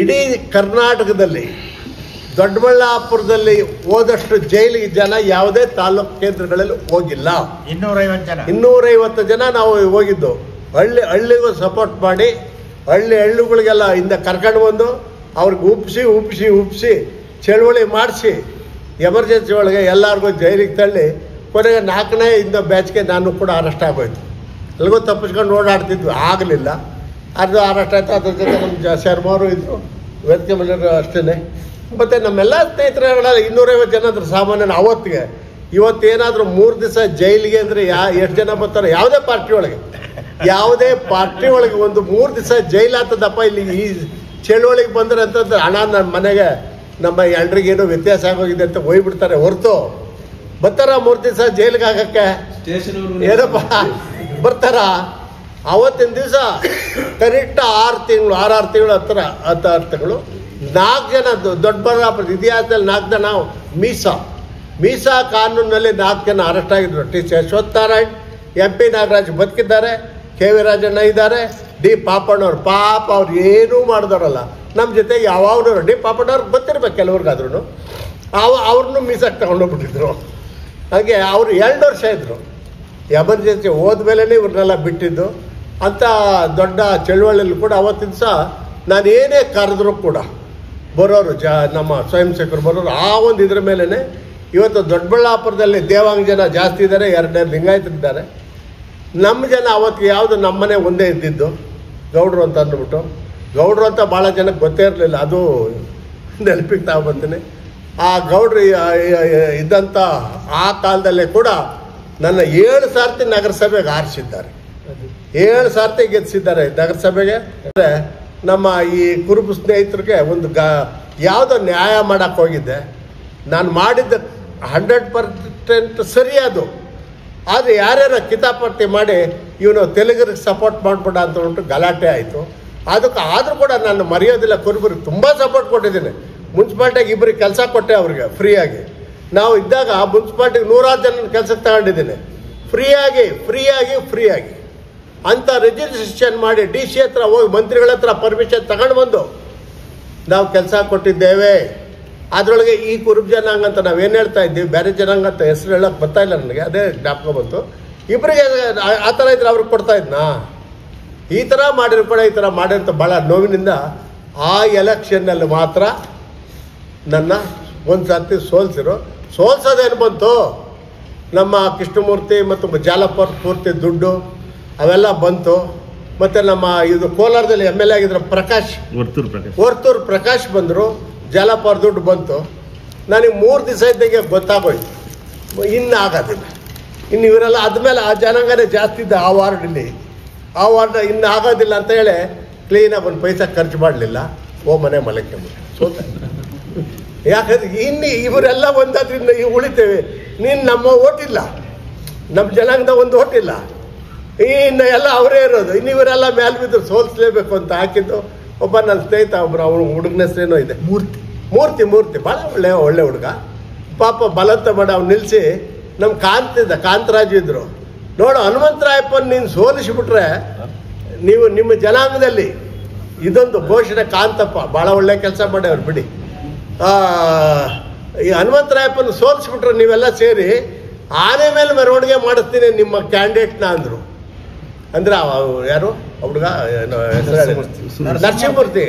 ಇಡೀ ಕರ್ನಾಟಕದಲ್ಲಿ ದೊಡ್ಡಬಳ್ಳಾಪುರದಲ್ಲಿ ಹೋದಷ್ಟು ಜೈಲಿಗೆ ಜನ ಯಾವುದೇ ತಾಲೂಕು ಕೇಂದ್ರಗಳಲ್ಲಿ ಹೋಗಿಲ್ಲ. 250 ಜನ ನಾವು ಹೋಗಿದ್ದು. ಹಳ್ಳಿಗೂ ಸಪೋರ್ಟ್ ಮಾಡಿ ಹಳ್ಳಿಗಳಿಗೆಲ್ಲ ಇಂದ ಕರ್ಕೊಂಡು ಬಂದು ಅವ್ರಿಗೆ ಉಪ್ಪಿಸಿ ಚಳುವಳಿ ಮಾಡಿಸಿ ಎಮರ್ಜೆನ್ಸಿ ಒಳಗೆ ಎಲ್ಲರಿಗೂ ಜೈಲಿಗೆ ತಳ್ಳಿ ಕೊನೆಗೆ 4ನೇ ಬ್ಯಾಚ್ಗೆ ನಾನು ಕೂಡ ಅರೆಸ್ಟ್ ಆಗೋಯ್ತು. ಎಲ್ಗೂ ತಪ್ಪಿಸ್ಕೊಂಡು ಓಡಾಡ್ತಿದ್ವಿ, ಆಗಲಿಲ್ಲ. ಅದು ಅರೆಸ್ಟ್ ಆಯಿತು. ಅದ್ರ ಜೊತೆ ನಮ್ಮ ಶರ್ಮಾರು ಇದ್ದರು, ವೇದಿಕೆ ಮೇಲೆ ಅಷ್ಟೇ. ಮತ್ತು ನಮ್ಮೆಲ್ಲ ಸ್ನೇಹಿತರುಗಳೆಲ್ಲ 250 ಜನ ಅದ್ರ ಸಾಮಾನ್ಯನ ಅವತ್ತಿಗೆ. ಇವತ್ತೇನಾದರೂ 3 ದಿವಸ ಜೈಲಿಗೆ ಅಂದರೆ ಎಷ್ಟು ಜನ ಬರ್ತಾರೆ? ಯಾವುದೇ ಪಾರ್ಟಿ ಒಳಗೆ ಒಂದು 3 ದಿವಸ ಜೈಲು ಆಗ್ತದಪ್ಪ. ಇಲ್ಲಿ ಈ ಚಳುವಳಿಗೆ ಬಂದರೆ ಅಂತಂದ್ರೆ ಹಣ ನನ್ನ ಮನೆಗೆ ನಮ್ಮ ಎಲ್ರಿಗೇನು ವ್ಯತ್ಯಾಸ ಆಗೋಗಿದೆ ಅಂತ ಹೋಗ್ಬಿಡ್ತಾರೆ ಹೊರತು ಬರ್ತಾರ 3 ದಿವಸ ಜೈಲಿಗೆ ಆಗಕ್ಕೆ? ಏನಪ್ಪ ಬರ್ತಾರ? ಅವತ್ತಿನ ದಿವಸ ಕರೆಕ್ಟ್ 6 ತಿಂಗಳು 6 ತಿಂಗಳು 10 ತಿಂಗಳು 4 ಜನ ದೊಡ್ಡಬಳ್ಳಾಪುರ ಇತಿಹಾಸದಲ್ಲಿ 4 ಜನ ಮೀಸಾ ಕಾನೂನಿನಲ್ಲಿ 4 ಜನ ಅರೆಸ್ಟ್ ಆಗಿದ್ರು. ಟಿ ಅಶ್ವತ್ಥನಾರಾಯಣ್, MP ನಾಗರಾಜ್ ಬದುಕಿದ್ದಾರೆ, KV ರಾಜಣ್ಣ ಇದ್ದಾರೆ, ಡಿ ಪಾಪಣ್ಣವ್ರು. ಪಾಪ ಅವ್ರು ಏನೂ ಮಾಡಿದವರಲ್ಲ. ನಮ್ಮ ಜೊತೆಗೆ ಯಾವಾಗಲೂ ಡಿ ಪಾಪಣ್ಣವ್ರಿಗೆ ಗೊತ್ತಿರ್ಬೇಕು ಕೆಲವ್ರಿಗಾದ್ರೂ. ಅವ್ರನ್ನೂ ಮೀಸಾಗಿ ತಗೊಂಡೋಗ್ಬಿಟ್ಟಿದ್ರು. ಹಾಗೆ ಅವರು 2 ವರ್ಷ ಇದ್ದರು. ಎಮರ್ಜೆನ್ಸಿ ಹೋದ್ಮೇಲೆ ಇವ್ರನ್ನೆಲ್ಲ ಬಿಟ್ಟಿದ್ದು. ಅಂಥ ದೊಡ್ಡ ಚಳುವಳಿಯಲ್ಲಿ ಕೂಡ ಅವತ್ತಿನ ದಿವಸ ನಾನು ಏನೇ ಕರೆದ್ರೂ ಕೂಡ ಬರೋರು ನಮ್ಮ ಸ್ವಯಂ ಸೇವಕರು ಬರೋರು. ಆ ಒಂದು ಇದ್ರ ಮೇಲೇ ಇವತ್ತು ದೊಡ್ಡಬಳ್ಳಾಪುರದಲ್ಲಿ ದೇವಾಂಗ ಜನ ಜಾಸ್ತಿ ಇದ್ದಾರೆ, 2 ಲಿಂಗಾಯತರಿದ್ದಾರೆ. ನಮ್ಮ ಜನ ಅವತ್ತಿಗೆ ಯಾವುದು ನಮ್ಮನೆ ಒಂದೇ ಇದ್ದಿದ್ದು ಗೌಡ್ರು ಅಂತ ಅಂದ್ಬಿಟ್ಟು. ಗೌಡ್ರು ಅಂತ ಭಾಳ ಜನಕ್ಕೆ ಗೊತ್ತೇ ಇರಲಿಲ್ಲ. ಅದು ನೆನಪಿಗೆ ತಗೊಬರ್ತೀನಿ. ಆ ಗೌಡ್ರು ಇದ್ದಂಥ ಆ ಕಾಲದಲ್ಲೇ ಕೂಡ ನನ್ನ 7 ಸಾರ್ತಿ ನಗರಸಭೆಗೆ ಆರಿಸಿದ್ದಾರೆ, 7 ಸಾರ್ತಿ ಗೆಲ್ಲಿಸಿದ್ದಾರೆ ನಗರಸಭೆಗೆ. ನಮ್ಮ ಈ ಕುರುಬು ಸ್ನೇಹಿತರಿಗೆ ಒಂದು ಯಾವುದೋ ನ್ಯಾಯ ಮಾಡೋಕ್ಕೆ ಹೋಗಿದ್ದೆ. ನಾನು ಮಾಡಿದ್ದ 100% ಸರಿ ಅದು. ಆದರೆ ಯಾರ್ಯಾರ ಕಿತಾಪಟ್ಟಿ ಮಾಡಿ ಇವನು ತೆಲುಗರಿಗೆ ಸಪೋರ್ಟ್ ಮಾಡ್ಬಿಡ ಅಂತ ಉಂಟು ಗಲಾಟೆ ಆಯಿತು. ಅದಕ್ಕೆ ಆದರೂ ಕೂಡ ನಾನು ಮರೆಯೋದಿಲ್ಲ. ಕುರುಬರಿಗೆ ತುಂಬ ಸಪೋರ್ಟ್ ಕೊಟ್ಟಿದ್ದೀನಿ. ಮುನ್ಸಿಪಾಲ್ಟಿಗೆ 2 ಕೆಲಸ ಕೊಟ್ಟೆ ಅವ್ರಿಗೆ ಫ್ರೀಯಾಗಿ. ನಾವು ಇದ್ದಾಗ ಮುನ್ಸಿಪಾಲ್ಟಿಗೆ 100 ಜನ ಕೆಲಸಕ್ಕೆ ತಗೊಂಡಿದ್ದೀನಿ ಫ್ರೀಯಾಗಿ. ಅಂಥ ರಿಜಿಸ್ಟ್ರೇಷನ್ ಮಾಡಿ DC ಹತ್ರ ಹೋಗಿ ಮಂತ್ರಿಗಳ ಹತ್ರ ಪರ್ಮಿಷನ್ ತಗೊಂಡು ಬಂದು ನಾವು ಕೆಲಸ ಕೊಟ್ಟಿದ್ದೇವೆ. ಅದರೊಳಗೆ ಈ ಕುರುಬ ಜನಾಂಗ ಅಂತ ನಾವೇನು ಹೇಳ್ತಾ ಇದ್ದೀವಿ, ಬೇರೆ ಜನಾಂಗ ಅಂತ ಹೆಸರು ಹೇಳೋಕ್ಕೆ ಬರ್ತಾಯಿಲ್ಲ ನನಗೆ, ಅದೇ ಜ್ಞಾಪಕ ಬಂತು. ಇಬ್ಬರಿಗೆ ಆ ಥರ ಇದ್ರೆ ಅವ್ರಿಗೆ ಕೊಡ್ತಾ ಇದ್ನಾ? ಈ ಥರ ಮಾಡಿದ್ರು ಕೂಡ ಈ ಥರ ಮಾಡಿರಂತ ಭಾಳ ನೋವಿನಿಂದ ಆ ಎಲೆಕ್ಷನ್ನಲ್ಲಿ ಮಾತ್ರ ನನ್ನ ಒಂದು ಸರ್ತಿ ಸೋಲ್ಸೋದೇನು ಬಂತು. ನಮ್ಮ ಕೃಷ್ಣಮೂರ್ತಿ ಮತ್ತು ಜಾಲಪ್ಪ ಪೂರ್ತಿ ದುಡ್ಡು ಅವೆಲ್ಲ ಬಂತು. ಮತ್ತು ನಮ್ಮ ಇದು ಕೋಲಾರದಲ್ಲಿ MLA ಆಗಿದ್ರು ವರ್ತೂರು ಪ್ರಕಾಶ್ ಬಂದರು, ಜಾಲಪ್ಪ ಅವ್ರ ದುಡ್ಡು ಬಂತು. ನನಗೆ 3 ದಿವಸ ಇದ್ದಂಗೆ ಗೊತ್ತಾಗೋಯ್ತು ಇನ್ನು ಆಗೋದಿಲ್ಲ. ಇನ್ನು ಇವರೆಲ್ಲ ಆದಮೇಲೆ ಆ ಜನಾಂಗನೇ ಜಾಸ್ತಿ ಇದ್ದ ಆ ವಾರ್ಡಲ್ಲಿ. ಆ ವಾರ್ಡ್ ಇನ್ನು ಆಗೋದಿಲ್ಲ ಅಂತ ಹೇಳಿ ಕ್ಲೀನಾಗಿ ಒಂದು ಪೈಸಾ ಖರ್ಚು ಮಾಡಲಿಲ್ಲ. ಮನೆ ಮಲಕ್ಕೆ ಸೋತ. ಯಾಕಂದ್ರೆ ಇನ್ನು ಇವರೆಲ್ಲ ಒಂದಾದ್ರಿಂದ ಉಳಿತೇವೆ. ನೀನು ನಮ್ಮ ಓಟಿಲ್ಲ, ನಮ್ಮ ಜನಾಂಗದ ಒಂದು ಓಟಿಲ್ಲ, ಇನ್ನು ಎಲ್ಲ ಅವರೇ ಇರೋದು. ಇನ್ನು ಇವರೆಲ್ಲ ಮೇಲೆ ಬಿದ್ದು ಸೋಲಿಸ್ಲೇಬೇಕು ಅಂತ ಹಾಕಿದ್ದು. ಒಬ್ಬ ನನ್ನ ಸ್ನೇಹಿತ ಒಬ್ಬರು, ಅವನು ಹುಡುಗನ ಹೆಸರೇನೋ ಇದೆ, ಮೂರ್ತಿ ಭಾಳ ಒಳ್ಳೆ ಹುಡುಗ. ಪಾಪ ಬಲಂತ ಮಾಡಿ ಅವ್ನು ನಿಲ್ಲಿಸಿ ನಮ್ಮ ಕಾಂತರಾಜು ಇದ್ದರು. ನೋಡು ಹನುಮಂತರಾಯಪ್ಪನ ನೀನು ಸೋಲಿಸಿಬಿಟ್ರೆ ನೀವು ನಿಮ್ಮ ಜನಾಂಗದಲ್ಲಿ ಇದೊಂದು ಘೋಷಣೆ. ಕಾಂತಪ್ಪ ಭಾಳ ಒಳ್ಳೆ ಕೆಲಸ ಮಾಡಿ ಅವ್ರು ಬಿಡಿ. ಈ ಹನುಮಂತರಾಯಪ್ಪನ ಸೋಲಿಸ್ಬಿಟ್ರೆ ನೀವೆಲ್ಲ ಸೇರಿ ಆನೆ ಮೇಲೆ ಮೆರವಣಿಗೆ ಮಾಡಿಸ್ತೀನಿ ನಿಮ್ಮ ಕ್ಯಾಂಡಿಡೇಟ್ನ ಅಂದರು. ಅಂದ್ರೆ ಯಾರು ಹುಡುಗ ನರಸಿಂಹಮೂರ್ತಿ,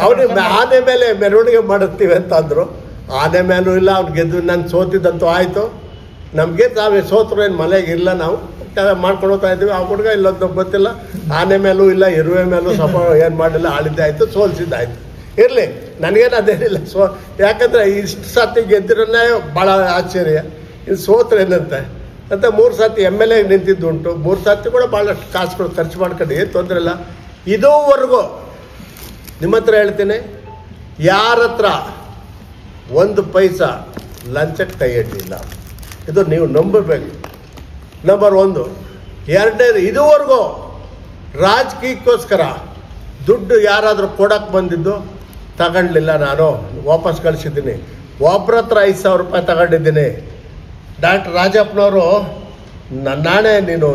ಅವ್ರಿಗೆ ಆನೆ ಮೇಲೆ ಮೆರವಣಿಗೆ ಮಾಡುತ್ತೀವಿ ಅಂತ ಅಂದರು. ಆನೆ ಮೇಲೂ ಇಲ್ಲ, ಅವ್ನು ಗೆದ್ದು ನಾನು ಸೋತಿದ್ದಂತೂ ಆಯಿತು. ನಮಗೆ ತಾವೇ ಸೋತರು ಏನು ಮನೆಗೆ ಇಲ್ಲ, ನಾವು ಮಾಡ್ಕೊಂಡು ಹೋಗ್ತಾ ಇದ್ದೀವಿ. ಆ ಹುಡುಗ ಇಲ್ಲೊಂದು ಗೊತ್ತಿಲ್ಲ, ಆನೆ ಮೇಲೂ ಇಲ್ಲ, ಇರುವೆ ಮೇಲೂ ಸ್ವಲ್ಪ ಏನು ಮಾಡಿಲ್ಲ, ಆಳಿದ್ದೆ ಆಯಿತು, ಸೋಲಿಸಿದ್ದಾಯ್ತು. ಇರಲಿ, ನನಗೇನು ಅದೇನಿಲ್ಲ. ಯಾಕಂದರೆ ಇಷ್ಟು ಸರ್ತಿ ಗೆದ್ದಿರೋನೇ ಭಾಳ ಆಶ್ಚರ್ಯ. ಇನ್ನು ಸೋತ್ರೇನಂತೆ ಅಂತ 3 ಸರ್ತಿ MLA ನಿಂತಿದ್ದು ಉಂಟು. 3 ಸರ್ತಿ ಕೂಡ ಭಾಳಷ್ಟು ಕಾಸುಗಳು ಖರ್ಚು ಮಾಡ್ಕೊಂಡು ಏನು ತೊಂದರೆ ಇಲ್ಲ. ಇದುವರೆಗೂ ನಿಮ್ಮ ಹತ್ರ ಹೇಳ್ತೀನಿ, ಯಾರ ಹತ್ರ 1 ಪೈಸಾ ಲಂಚಕ್ಕೆ ಕೈ ಇಡಲಿಲ್ಲ. ಇದು ನೀವು ನಂಬಬೇಕು. ನಂಬರ್ 1. ಎರಡನೇದು, ಇದುವರೆಗೂ ರಾಜಕೀಯಕ್ಕೋಸ್ಕರ ದುಡ್ಡು ಯಾರಾದರೂ ಕೊಡೋಕ್ಕೆ ಬಂದಿದ್ದು ತಗೊಂಡ್ಲಿಲ್ಲ. ನಾನು ವಾಪಸ್ ಕಳಿಸಿದ್ದೀನಿ. ಒಬ್ಬರ ಹತ್ರ 5,000 ರೂಪಾಯಿ ತಗೊಂಡಿದ್ದೀನಿ. ಡಾಕ್ಟರ್ ರಾಜಪ್ಪನವರು ನಾನೇ ನೀನು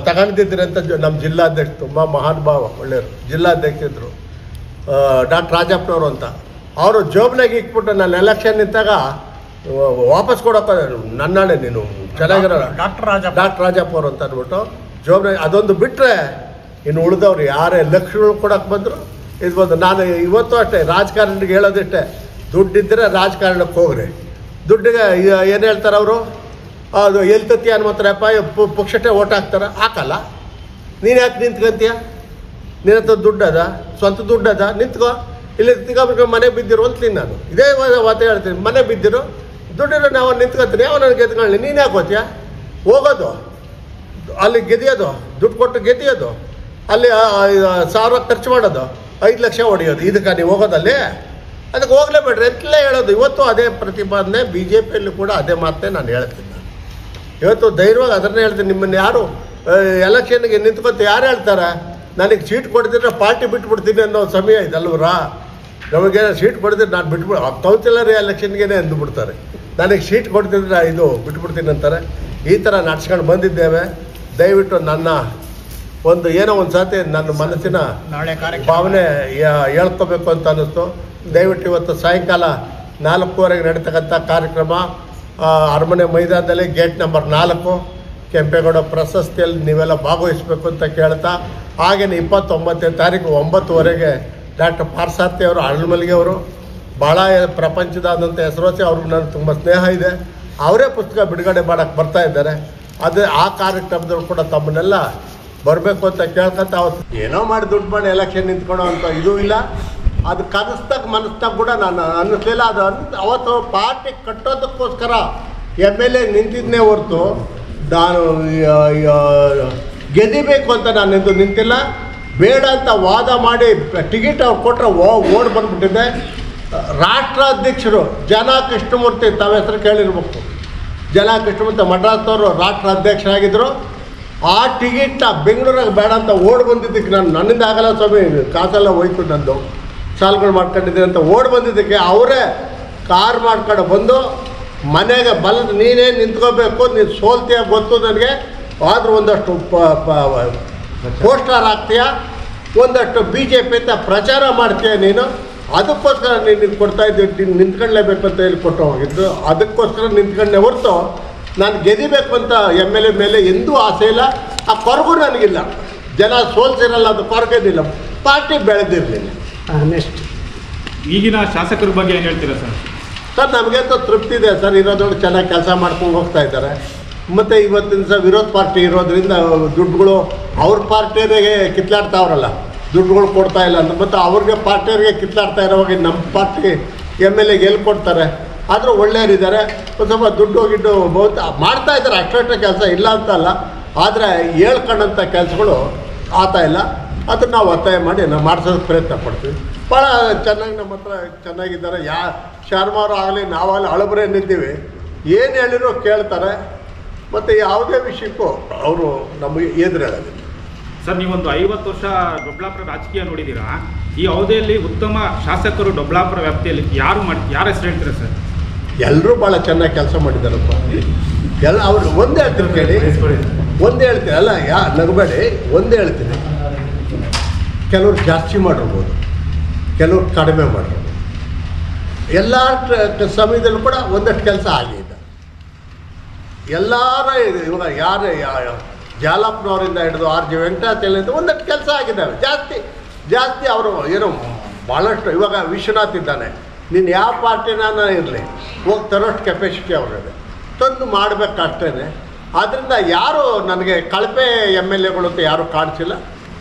ತಗೊಂಡಿದ್ದೀರಿ ಅಂತ ನಮ್ಮ ಜಿಲ್ಲಾಧ್ಯಕ್ಷ, ತುಂಬ ಮಹಾನುಭಾವ ಒಳ್ಳೆಯವರು, ಜಿಲ್ಲಾಧ್ಯಕ್ಷರು ಡಾಕ್ಟರ್ ರಾಜಪ್ಪನವರು ಅಂತ, ಅವರು ಜೋಬ್ನಾಗೆ ಇಟ್ಬಿಟ್ಟು ನಾನು ಎಲೆಕ್ಷನ್ ನಿಂತಾಗ ವಾಪಸ್ ಕೊಡೋಕೆ ನನ್ನಾಣೆ ನೀನು ಚೆನ್ನಾಗಿರೋ ಡಾಕ್ಟರ್ ರಾಜಪ್ಪ ಅವರು ಅಂತ ಅಂದ್ಬಿಟ್ಟು ಜೋಬ್ನಾಗೆ. ಅದೊಂದು ಬಿಟ್ಟರೆ ಇನ್ನು ಉಳಿದವ್ರು ಯಾರೇ ಲಕ್ಷಗಳು ಕೊಡೋಕೆ ಬಂದರು ಇದು ಬಂದು. ನಾನು ಇವತ್ತು ಅಷ್ಟೇ ರಾಜಕಾರಣಿಗೆ ಹೇಳೋದಿಷ್ಟೇ, ದುಡ್ಡಿದ್ದರೆ ರಾಜಕಾರಣಕ್ಕೆ ಹೋಗ್ರಿ. ದುಡ್ಡಿಗೆ ಏನು ಹೇಳ್ತಾರೆ ಅವರು, ಅದು ಎಲ್ತತ್ತಿ ಹನುಮಂತರಾಯಪ್ಪ ಪುಕ್ಷಟೆ ಓಟ್ ಹಾಕ್ತಾರೆ. ಹಾಕಲ್ಲ. ನೀನು ಯಾಕೆ ನಿಂತ್ಕೊಂತೀಯ? ನಿನ್ನ ಹತ್ರ ದುಡ್ಡು ಅದ, ಸ್ವಂತ ದುಡ್ಡು ಅದ, ನಿಂತ್ಕೋ. ಇಲ್ಲಿ ತಿರ್ಗಾಬಿಟ್ಟು ಮನೆ ಬಿದ್ದಿರು ಅಂತೀನಿ ನಾನು. ಇದೇ ಮಾತು ಹೇಳ್ತೀನಿ, ಮನೆ ಬಿದ್ದಿರು ದುಡ್ಡಿರೋ ನಾವು ನಿಂತ್ಕೊತೀನಿ, ಅವನು ನನಗೆ ಗೆದ್ಕೊಳ್ಳಿ. ನೀನು ಯಾಕೆ ಹೋಗ್ತೀಯ? ಹೋಗೋದು ಅಲ್ಲಿ ಗೆದಿಯೋದು, ದುಡ್ಡು ಕೊಟ್ಟು ಗೆದಿಯೋದು, ಅಲ್ಲಿ 1000 ಖರ್ಚು ಮಾಡೋದು, 5 ಲಕ್ಷ ಹೊಡೆಯೋದು, ಇದಕ್ಕೆ ನೀವು ಹೋಗೋದಲ್ಲಿ? ಅದಕ್ಕೆ ಹೋಗ್ಲೇಬೇಡ್ರಿ ಅಂತಲೇ ಹೇಳೋದು. ಇವತ್ತು ಅದೇ ಪ್ರತಿಪಾದನೆ ಬಿ ಜೆ ಪಿಯಲ್ಲಿ ಕೂಡ ಅದೇ ಮಾತನ್ನೇ ನಾನು ಹೇಳ್ತೀನಿ. ಇವತ್ತು ಧೈರ್ಯವಾಗಿ ಅದನ್ನೇ ಹೇಳ್ತೀನಿ. ನಿಮ್ಮನ್ನು ಯಾರು ಎಲೆಕ್ಷನ್ಗೆ ನಿಂತ್ಕೊತ ಯಾರು ಹೇಳ್ತಾರೆ ನನಗೆ ಸೀಟ್ ಕೊಡ್ತಿದ್ರೆ ಪಾರ್ಟಿ ಬಿಟ್ಬಿಡ್ತೀನಿ ಅನ್ನೋ ಸಮಯ ಇದಲ್ವರಾ? ನಮಗೆ ಸೀಟ್ ಕೊಡ್ತಿದ್ರೆ ನಾನು ಬಿಟ್ಬಿಡು, ಕೌನ್ಸಿಲರ್ ಎಲೆಕ್ಷನ್ಗೆ ಅಂದುಬಿಡ್ತಾರೆ. ನನಗೆ ಸೀಟ್ ಕೊಡ್ತಿದ್ರೆ ಇದು ಬಿಟ್ಬಿಡ್ತೀನಿ ಅಂತಾರೆ. ಈ ಥರ ನಡ್ಸ್ಕೊಂಡು ಬಂದಿದ್ದೇವೆ. ದಯವಿಟ್ಟು ನನ್ನ ಏನೋ ಒಂದು ಸಾತಿ ನನ್ನ ಮನಸ್ಸಿನ ಭಾವನೆ ಹೇಳ್ಕೋಬೇಕು ಅಂತ ಅನ್ನಿಸ್ತು. ದಯವಿಟ್ಟು ಇವತ್ತು ಸಾಯಂಕಾಲ 4:15 ನಡೀತಕ್ಕಂಥ ಕಾರ್ಯಕ್ರಮ ಅರಮನೆ ಮೈದಾನದಲ್ಲಿ ಗೇಟ್ ನಂಬರ್ 4 ಕೆಂಪೇಗೌಡ ಪ್ರಶಸ್ತಿಯಲ್ಲಿ ನೀವೆಲ್ಲ ಭಾಗವಹಿಸಬೇಕು ಅಂತ ಕೇಳ್ತಾ, ಹಾಗೆಯೇ 29ನೇ ತಾರೀಕು 9:00 ಡಾಕ್ಟರ್ ಪಾರ್ಸಾರ್ಥಿ ಅವರು, ಅರಳಮಲ್ಲಿಗೆ ಅವರು, ಭಾಳ ಪ್ರಪಂಚದಾದಂಥ ಹೆಸರುವಾಸಿ, ಅವ್ರಿಗೆ ನನಗೆ ತುಂಬ ಸ್ನೇಹ ಇದೆ. ಅವರೇ ಪುಸ್ತಕ ಬಿಡುಗಡೆ ಮಾಡೋಕ್ಕೆ ಬರ್ತಾ ಇದ್ದಾರೆ. ಅದೇ ಆ ಕಾರ್ಯಕ್ರಮದಲ್ಲೂ ಕೂಡ ತಮ್ಮನ್ನೆಲ್ಲ ಬರಬೇಕು ಅಂತ ಕೇಳ್ಕೊಂತ, ಅವತ್ತು ಏನೋ ಮಾಡಿ ದುಡ್ಡು ಮಾಡಿ ಎಲೆಕ್ಷನ್ ನಿಂತ್ಕೊಳ್ಳೋ ಅಂತ ಇದೂ ಇಲ್ಲ. ಅದು ಕನಸ್ದಾಗ ಮನಸ್ತಾಗ ಕೂಡ ನಾನು ಅನ್ನಿಸ್ಲಿಲ್ಲ. ಅದು ಅವತ್ತು ಪಾರ್ಟಿ ಕಟ್ಟೋದಕ್ಕೋಸ್ಕರ MLA ನಿಂತಿದ್ದೇ ಹೊರತು ನಾನು ಗೆದಿಬೇಕು ಅಂತ ನಾನು ನಿಂತಿಲ್ಲ. ಬೇಡ ಅಂತ ವಾದ ಮಾಡಿ ಟಿಕೆಟ್ ಅವ್ರು ಕೊಟ್ಟರೆ ಓಡ್ ಬಂದ್ಬಿಟ್ಟಿದ್ದೆ. ರಾಷ್ಟ್ರಾಧ್ಯಕ್ಷರು ಜನ ಕೃಷ್ಣಮೂರ್ತಿ, ತಾವು ಹೆಸರು ಕೇಳಿರ್ಬೇಕು. ಜನ ಕೃಷ್ಣಮೂರ್ತಿ ಮಡ್ರಾಸ್ನವರು ರಾಷ್ಟ್ರ ಅಧ್ಯಕ್ಷರಾಗಿದ್ದರು. ಆ ಟಿಕೆಟ್ನ ಬೆಂಗಳೂರಾಗ ಬೇಡ ಅಂತ ಓಡ್ ಬಂದಿದ್ದಕ್ಕೆ ನನ್ನಿಂದ ಆಗಲ್ಲ ಸ್ವಾಮಿ, ಕಾಸೆಲ್ಲ ಹೋಯ್ತು, ನಂದು ಸಾಲುಗಳು ಮಾಡ್ಕೊಂಡಿದ್ದೀನಿ ಅಂತ ಓಡ್ ಬಂದಿದ್ದಕ್ಕೆ ಅವರೇ ಕಾರ್ ಮಾಡ್ಕೊಂಡು ಬಂದು ಮನೆಗೆ ನೀನೇ ನಿಂತ್ಕೋಬೇಕು, ನೀನು ಸೋಲ್ತೀಯ ಗೊತ್ತು ನನಗೆ, ಆದರೂ ಒಂದಷ್ಟು ಪೋಸ್ಟರ್ ಹಾಕ್ತೀಯ, ಒಂದಷ್ಟು BJP ಅಂತ ಪ್ರಚಾರ ಮಾಡ್ತೀಯ ನೀನು, ಅದಕ್ಕೋಸ್ಕರ ನೀನು ಕೊಡ್ತಾ ಇದ್ದೀವಿ, ನಿಂತ್ಕೊಳ್ಳೇಬೇಕು ಅಂತ ಹೇಳಿ ಕೊಟ್ಟು ಹೋಗಿದ್ದು. ಅದಕ್ಕೋಸ್ಕರ ನಿಂತ್ಕೊಂಡೆ ಹೊರತು ನಾನು ಗೆದಿಬೇಕು ಅಂತ MLA ಮೇಲೆ ಎಂದೂ ಆಸೆ ಇಲ್ಲ. ಆ ಕೊರಗು ನನಗಿಲ್ಲ. ಜನ ಸೋಲ್ಸಿರಲ್ಲ, ಅದು ಕೊರಗೇನಿಲ್ಲ. ಪಾರ್ಟಿ ಬೆಳೆದಿರಲಿಲ್ಲ. ನೆಕ್ಸ್ಟ್ ಈಗಿನ ಶಾಸಕರ ಬಗ್ಗೆ ಏನು ಹೇಳ್ತೀರಾ ಸರ್? ಸರ್, ನಮಗಂತೂ ತೃಪ್ತಿ ಇದೆ ಸರ್. ಇರೋದ್ರೊಳಗೆ ಚೆನ್ನಾಗಿ ಕೆಲಸ ಮಾಡ್ಕೊಂಡು ಹೋಗ್ತಾ ಇದ್ದಾರೆ. ಮತ್ತು ಇವತ್ತಿನ ಸಹ ವಿರೋಧ ಪಾರ್ಟಿ ಇರೋದ್ರಿಂದ ದುಡ್ಡುಗಳು ಅವ್ರ ಪಾರ್ಟಿಯವರಿಗೆ ಕಿತ್ಲಾಡ್ತಾವ್ರಲ್ಲ, ದುಡ್ಡುಗಳು ಕೊಡ್ತಾ ಇಲ್ಲ ಅಂತ. ಮತ್ತು ಅವ್ರಿಗೆ ಪಾರ್ಟಿಯವರಿಗೆ ಕಿತ್ಲಾಡ್ತಾ ಇರೋವಾಗ ನಮ್ಮ ಪಾರ್ಟಿ MLA ಎಲ್ಲಿ ಕೊಡ್ತಾರೆ? ಆದರೂ ಒಳ್ಳೆಯವರಿದ್ದಾರೆ. ಒಂದು ಸ್ವಲ್ಪ ದುಡ್ಡು ಗಿಡ್ಡು ಬಹುತ ಮಾಡ್ತಾ ಇದ್ದಾರೆ, ಅಷ್ಟೇ ಕೆಲಸ ಇಲ್ಲ ಅಂತಲ್ಲ. ಆದರೆ ಹೇಳ್ಕೊಂಡಂಥ ಕೆಲಸಗಳು ಆಗ್ತಾ ಇಲ್ಲ. ಅದನ್ನು ನಾವು ಒತ್ತಾಯ ಮಾಡಿ ನಾವು ಮಾಡಿಸೋದಕ್ಕೆ ಪ್ರಯತ್ನ ಪಡ್ತೀವಿ. ಭಾಳ ಚೆನ್ನಾಗಿ ನಮ್ಮ ಹತ್ರ ಚೆನ್ನಾಗಿದ್ದಾರೆ. ಶರ್ಮಾರು ಆಗಲಿ ನಾವಾಗಲಿ ಹಳಬರೇ ನಿಂತೀವಿ, ಏನು ಹೇಳಿರೋ ಕೇಳ್ತಾರೆ. ಮತ್ತು ಯಾವುದೇ ವಿಷಯಕ್ಕೂ ಅವರು ನಮಗೆ ಎದುರು ಹೇಳೋದಿಲ್ಲ. ಸರ್, ನೀವೊಂದು 50 ವರ್ಷ ದೊಡ್ಡಬಳ್ಳಾಪುರ ರಾಜಕೀಯ ನೋಡಿದ್ದೀರಾ. ಈ ಅವಧಿಯಲ್ಲಿ ಉತ್ತಮ ಶಾಸಕರು ದೊಡ್ಡಬಳ್ಳಾಪುರ ವ್ಯಾಪ್ತಿಯಲ್ಲಿ ಯಾರ ಹೆಸರು ಹೇಳ್ತೀರಾ ಸರ್? ಎಲ್ಲರೂ ಭಾಳ ಚೆನ್ನಾಗಿ ಕೆಲಸ ಮಾಡಿದ್ದಾರಪ್ಪ. ಅವ್ರು ಒಂದೇ ಹೇಳ್ತೀನಿ ಕೇಳಿ, ಒಂದೇ ಹೇಳ್ತೀನಿ ಅಲ್ಲ, ನಗಬೇಡಿ, ಒಂದೇ ಹೇಳ್ತೀನಿ. ಕೆಲವ್ರು ಜಾಸ್ತಿ ಮಾಡಿರ್ಬೋದು, ಕೆಲವ್ರು ಕಡಿಮೆ ಮಾಡಿರ್ಬೋದು. ಎಲ್ಲ ಸಮಯದಲ್ಲೂ ಕೂಡ ಒಂದಷ್ಟು ಕೆಲಸ ಆಗಿದೆ. ಎಲ್ಲರ ಇವಾಗ ಯಾರು ಜಾಲಪ್ಪನವರಿಂದ ಹಿಡಿದು RG ವೆಂಕಟಾಚಲದಿಂದ ಒಂದಷ್ಟು ಕೆಲಸ ಆಗಿದ್ದಾವೆ. ಜಾಸ್ತಿ ಅವರು ಏನೋ ಭಾಳಷ್ಟು. ಇವಾಗ ವಿಶ್ವನಾಥ್ ಇದ್ದಾನೆ, ನೀನು ಯಾವ ಪಾರ್ಟಿನಾನ ಇರಲಿ ಹೋಗಿ ತರೋಷ್ಟು ಕೆಪಾಸಿಟಿ ಅವ್ರಿಗೆ ತಂದು ಮಾಡಬೇಕು ಅಷ್ಟೇ. ಆದ್ದರಿಂದ ಯಾರು ನನಗೆ ಕಳಪೆ MLAಗಳು ಅಂತ ಯಾರೂ ಕಾಣಿಸಿಲ್ಲ.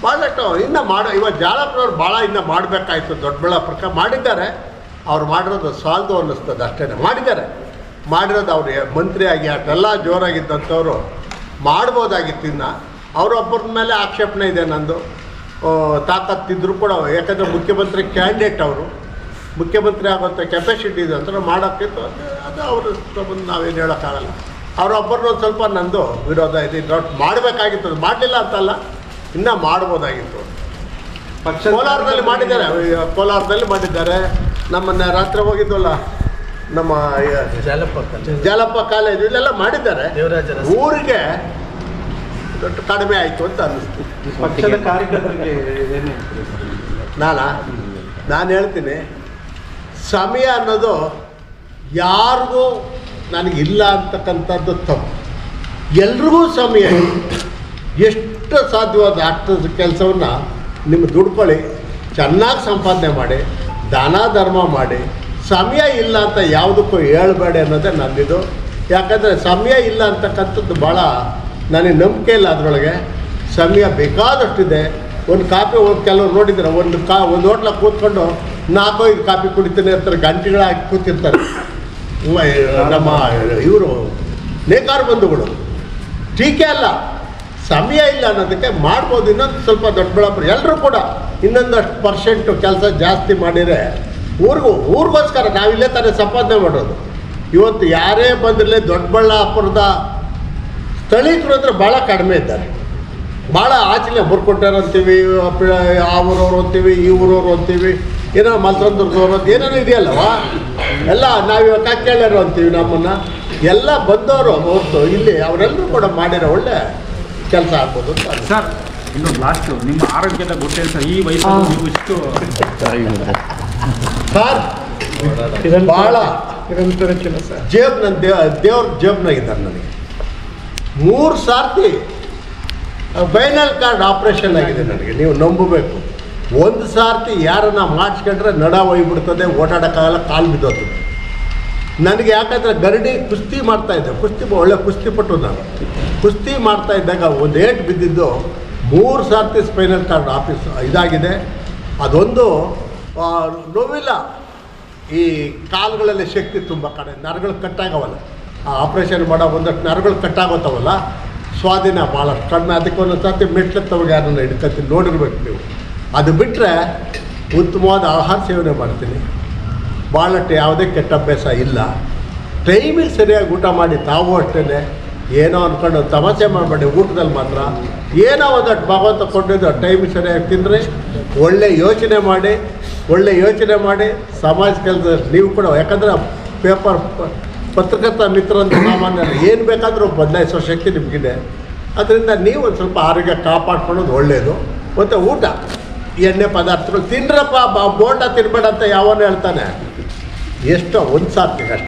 ಭಾಳಷ್ಟು ಇನ್ನೂ ಇವಾಗ ಜಾಲಪ್ಪನವ್ರು ಭಾಳ ಇನ್ನೂ ಮಾಡಬೇಕಾಯ್ತು. ದೊಡ್ಡಬಳ್ಳಾಪುರಕ್ಕೆ ಮಾಡಿದ್ದಾರೆ. ಅವ್ರು ಮಾಡಿರೋದು ಸಾಲದು ಅನ್ನಿಸ್ತದೆ ಅಷ್ಟೇ. ಮಾಡಿರೋದು ಅವ್ರು ಮಂತ್ರಿಯಾಗಿ ಅಷ್ಟೆಲ್ಲ ಜೋರಾಗಿದ್ದಂಥವ್ರು ಮಾಡ್ಬೋದಾಗಿತ್ತು. ಇನ್ನು ಅವರೊಬ್ಬರ ಮೇಲೆ ಆಕ್ಷೇಪಣೆ ಇದೆ ನಂದು. ತಾಕತ್ತಿದ್ರು ಕೂಡ, ಯಾಕಂದರೆ ಮುಖ್ಯಮಂತ್ರಿ ಕ್ಯಾಂಡಿಡೇಟ್ ಅವರು, ಮುಖ್ಯಮಂತ್ರಿ ಆಗೋಂಥ ಕೆಪಾಸಿಟಿ ಇದೆ ಅಂತ ಮಾಡೋಕ್ಕಿತ್ತು. ಅದು ಅವರು ಬಂದು ನಾವೇನು ಹೇಳೋಕ್ಕಾಗಲ್ಲ. ಅವರೊಬ್ಬರನ್ನ ಒಂದು ಸ್ವಲ್ಪ ನಂದು ವಿರೋಧ ಇದೆ. ಮಾಡಬೇಕಾಗಿತ್ತು, ಅದು ಮಾಡಲಿಲ್ಲ ಅಂತಲ್ಲ, ಇನ್ನೂ ಮಾಡ್ಬೋದಾಗಿತ್ತು. ಕೋಲಾರದಲ್ಲಿ ಮಾಡಿದ್ದಾರೆ. ನಮ್ಮನ್ನು ರಾತ್ರಿ ಹೋಗಿದ್ವಲ್ಲ, ನಮ್ಮ ಜಾಲಪ್ಪ ಕಾಲೇಜು ಇಲ್ಲೆಲ್ಲ ಮಾಡಿದ್ದಾರೆ. ಊರಿಗೆ ದೊಡ್ಡ ಕಡಿಮೆ ಆಯಿತು ಅಂತ ಅನ್ನಿಸ್ತು. ಪಕ್ಷದ ಕಾರ್ಯಕರ್ತರಿಗೆ ನಾನು ಹೇಳ್ತೀನಿ, ಸಮಯ ಅನ್ನೋದು ಯಾರಿಗೂ ನನಗಿಲ್ಲ ಅಂತಕ್ಕಂಥದ್ದು ತಪ್ಪು. ಎಲ್ರಿಗೂ ಸಮಯ ಎಷ್ಟು ಸಾಧ್ಯವಾದ ಅಷ್ಟು ಕೆಲಸವನ್ನು ನಿಮ್ಮ ದುಡ್ಕೊಳ್ಳಿ, ಚೆನ್ನಾಗಿ ಸಂಪಾದನೆ ಮಾಡಿ, ದಾನ ಧರ್ಮ ಮಾಡಿ. ಸಮಯ ಇಲ್ಲ ಅಂತ ಯಾವುದಕ್ಕೂ ಹೇಳಬೇಡಿ ಅನ್ನೋದೇ ನನ್ನಿದು. ಯಾಕಂದರೆ ಸಮಯ ಇಲ್ಲ ಅಂತಕ್ಕಂಥದ್ದು ಭಾಳ ನನಗೆ ನಂಬಿಕೆ ಇಲ್ಲ. ಅದರೊಳಗೆ ಸಮಯ ಬೇಕಾದಷ್ಟಿದೆ. ಒಂದು ಕಾಫಿ ಕೆಲವ್ರು ನೋಡಿದ್ರೆ ಒಂದು ಹೋಟ್ಲ ಕೂತ್ಕೊಂಡು 4-5 ಕಾಫಿ ಕುಡಿತಾನೆ ಇರ್ತಾರೆ, ಗಂಟೆಗಳಾಗಿ ಕೂತಿರ್ತಾರೆ. ನಮ್ಮ ಇವರು ನೇಕಾರ ಬಂಧುಗಳು ಟೀಕೆ ಅಲ್ಲ, ಸಮಯ ಇಲ್ಲ ಅನ್ನೋದಕ್ಕೆ ಮಾಡ್ಬೋದು. ಇನ್ನೊಂದು ಸ್ವಲ್ಪ ದೊಡ್ಡಬಳ್ಳಾಪುರ ಎಲ್ಲರೂ ಕೂಡ ಇನ್ನೊಂದಷ್ಟು % ಕೆಲಸ ಜಾಸ್ತಿ ಮಾಡಿದರೆ ಊರಿಗೋಸ್ಕರ ನಾವಿಲ್ಲೇ ತಾನೇ ಸಂಪಾದನೆ ಮಾಡೋದು. ಇವತ್ತು ಯಾರೇ ಬಂದಿರಲಿ ದೊಡ್ಡಬಳ್ಳಾಪುರದ ಸ್ಥಳೀಕರು ಅಂದರೆ ಭಾಳ ಕಡಿಮೆ ಇದ್ದಾರೆ. ಭಾಳ ಆಚೆಲೆ ಬರ್ಕೊಟ್ಟಾರ ಅಂತೀವಿ, ಆ ಊರವ್ರು ಅಂತೀವಿ, ಈ ಊರವ್ರು ಅಂತೀವಿ, ಏನೋ ಮಲ್ಸಂದ್ರದವ್ರು ಅಂತ ಏನೇನೋ ಇದೆಯಲ್ಲವಾ, ಎಲ್ಲ ನಾವಿವಾಗ ಕಕ್ಕೇಳರು ಅಂತೀವಿ. ನಮ್ಮನ್ನು ಎಲ್ಲ ಬಂದವರು ಹೊರತು ಇಲ್ಲಿ ಅವರೆಲ್ಲರೂ ಕೂಡ ಮಾಡಿರೋ ಒಳ್ಳೆ ಕೆಲಸ ಆಗ್ಬೋದು ಅಂತ. ಸರ್ ಇನ್ನೊಂದು ಲಾಸ್ಟು, ನಿಮ್ಮ ಆರೋಗ್ಯದ ಗೊತ್ತೇನು ಸರ್? ಈ ವಯಸ್ಸಲ್ಲಿ ನೀವು ಇಷ್ಟು ಸರ್ ಭಾಳ ಜೇಬ್ ನನ್ನ ದೇವ್ರ ಜೇಬ್ನಾಗಿದ್ದಾರೆ. ನನಗೆ 3 ಸಾರ್ತಿ ಫೈನಲ್ ಕಾರ್ಡ್ ಆಪ್ರೇಷನ್ ಆಗಿದೆ ನನಗೆ, ನೀವು ನಂಬಬೇಕು. 1 ಸಾರ್ತಿ ಯಾರನ್ನ ಮಾಡಿಸ್ಕೊಂಡ್ರೆ ನಡ ಹೋಗ್ಬಿಡ್ತದೆ, ಓಡಾಡೋಕ್ಕಾಗಲ್ಲ, ಕಾಲು ಬಿದ್ದೋಗ್ತದೆ ನನಗೆ. ಯಾಕಂದರೆ ಗರಡಿ ಕುಸ್ತಿ ಮಾಡ್ತಾಯಿದ್ದೆ, ಒಳ್ಳೆ ಕುಸ್ತಿಪಟ್ಟು ನಾನು. ಕುಸ್ತಿ ಮಾಡ್ತಾಯಿದ್ದಾಗ ಒಂದು ಏಟು ಬಿದ್ದಿದ್ದು 3 ಸಾರ್ತಿ ಸ್ಪೈನಲ್ ಕಾರ್ಡ್ ಇದಾಗಿದೆ. ಅದೊಂದು ನೋವಿಲ್ಲ, ಈ ಕಾಲುಗಳಲ್ಲಿ ಶಕ್ತಿ ತುಂಬ ಕಡಿಮೆ, ನರಗಳು ಕಟ್ಟಾಗವಲ್ಲ. ಆ ಆಪ್ರೇಷನ್ ಮಾಡೋ ಒಂದಷ್ಟು ನರಗಳು ಕಟ್ಟಾಗೋತವಲ್ಲ, ಸ್ವಾಧೀನ ಭಾಳಷ್ಟು ಕಡಿಮೆ. ಅದಕ್ಕೆ ಒಂದೊಂದು ಸರ್ತಿ ಮೆಟ್ಲೆತ್ತವಾಗ ಯಾರನ್ನ ಹಿಡ್ಕೊತೀನಿ, ನೋಡಿರ್ಬೇಕು ನೀವು. ಅದು ಬಿಟ್ಟರೆ ಉತ್ತಮವಾದ ಆಹಾರ ಸೇವನೆ ಮಾಡ್ತೀನಿ, ಭಾಳಷ್ಟು ಯಾವುದೇ ಕೆಟ್ಟ ಅಭ್ಯಾಸ ಇಲ್ಲ. ಟೈಮಿಗೆ ಸರಿಯಾಗಿ ಊಟ ಮಾಡಿ, ತಾವು ಅಷ್ಟೇ ಏನೋ ಅಂದ್ಕೊಂಡು ತಮಾಷೆ ಮಾಡಬೇಡಿ. ಊಟದಲ್ಲಿ ಮಾತ್ರ ಏನೋ ಒಂದಷ್ಟು ಭಗವಂತ ಕೊಟ್ಟಿದ್ದು ಟೈಮಿಗೆ ಸರಿಯಾಗಿ ತಿಂದರೆ, ಒಳ್ಳೆ ಯೋಚನೆ ಮಾಡಿ ಸಮಾಜ ಕೆಲಸ ನೀವು ಕೂಡ. ಯಾಕಂದರೆ ಪತ್ರಕರ್ತ ಮಿತ್ರ ಅಂತ ಸಾಮಾನ್ಯ ಏನು ಬೇಕಾದರೂ ಬದಲಾಯಿಸೋ ಶಕ್ತಿ ನಿಮಗಿದೆ. ಅದರಿಂದ ನೀವು ಒಂದು ಸ್ವಲ್ಪ ಆರೋಗ್ಯ ಕಾಪಾಡ್ಕೊಳ್ಳೋದು ಒಳ್ಳೆಯದು. ಮತ್ತು ಊಟ, ಎಣ್ಣೆ ಪದಾರ್ಥಗಳು ತಿನ್ರಪ್ಪ, ಬೋಂಡ ತಿನ್ಬೇಡ ಅಂತ ಯಾವನು ಹೇಳ್ತಾನೆ. ಎಷ್ಟೋ ಒಂದು ಸಾರ್ತಿಗೆ ಅಷ್ಟೇ.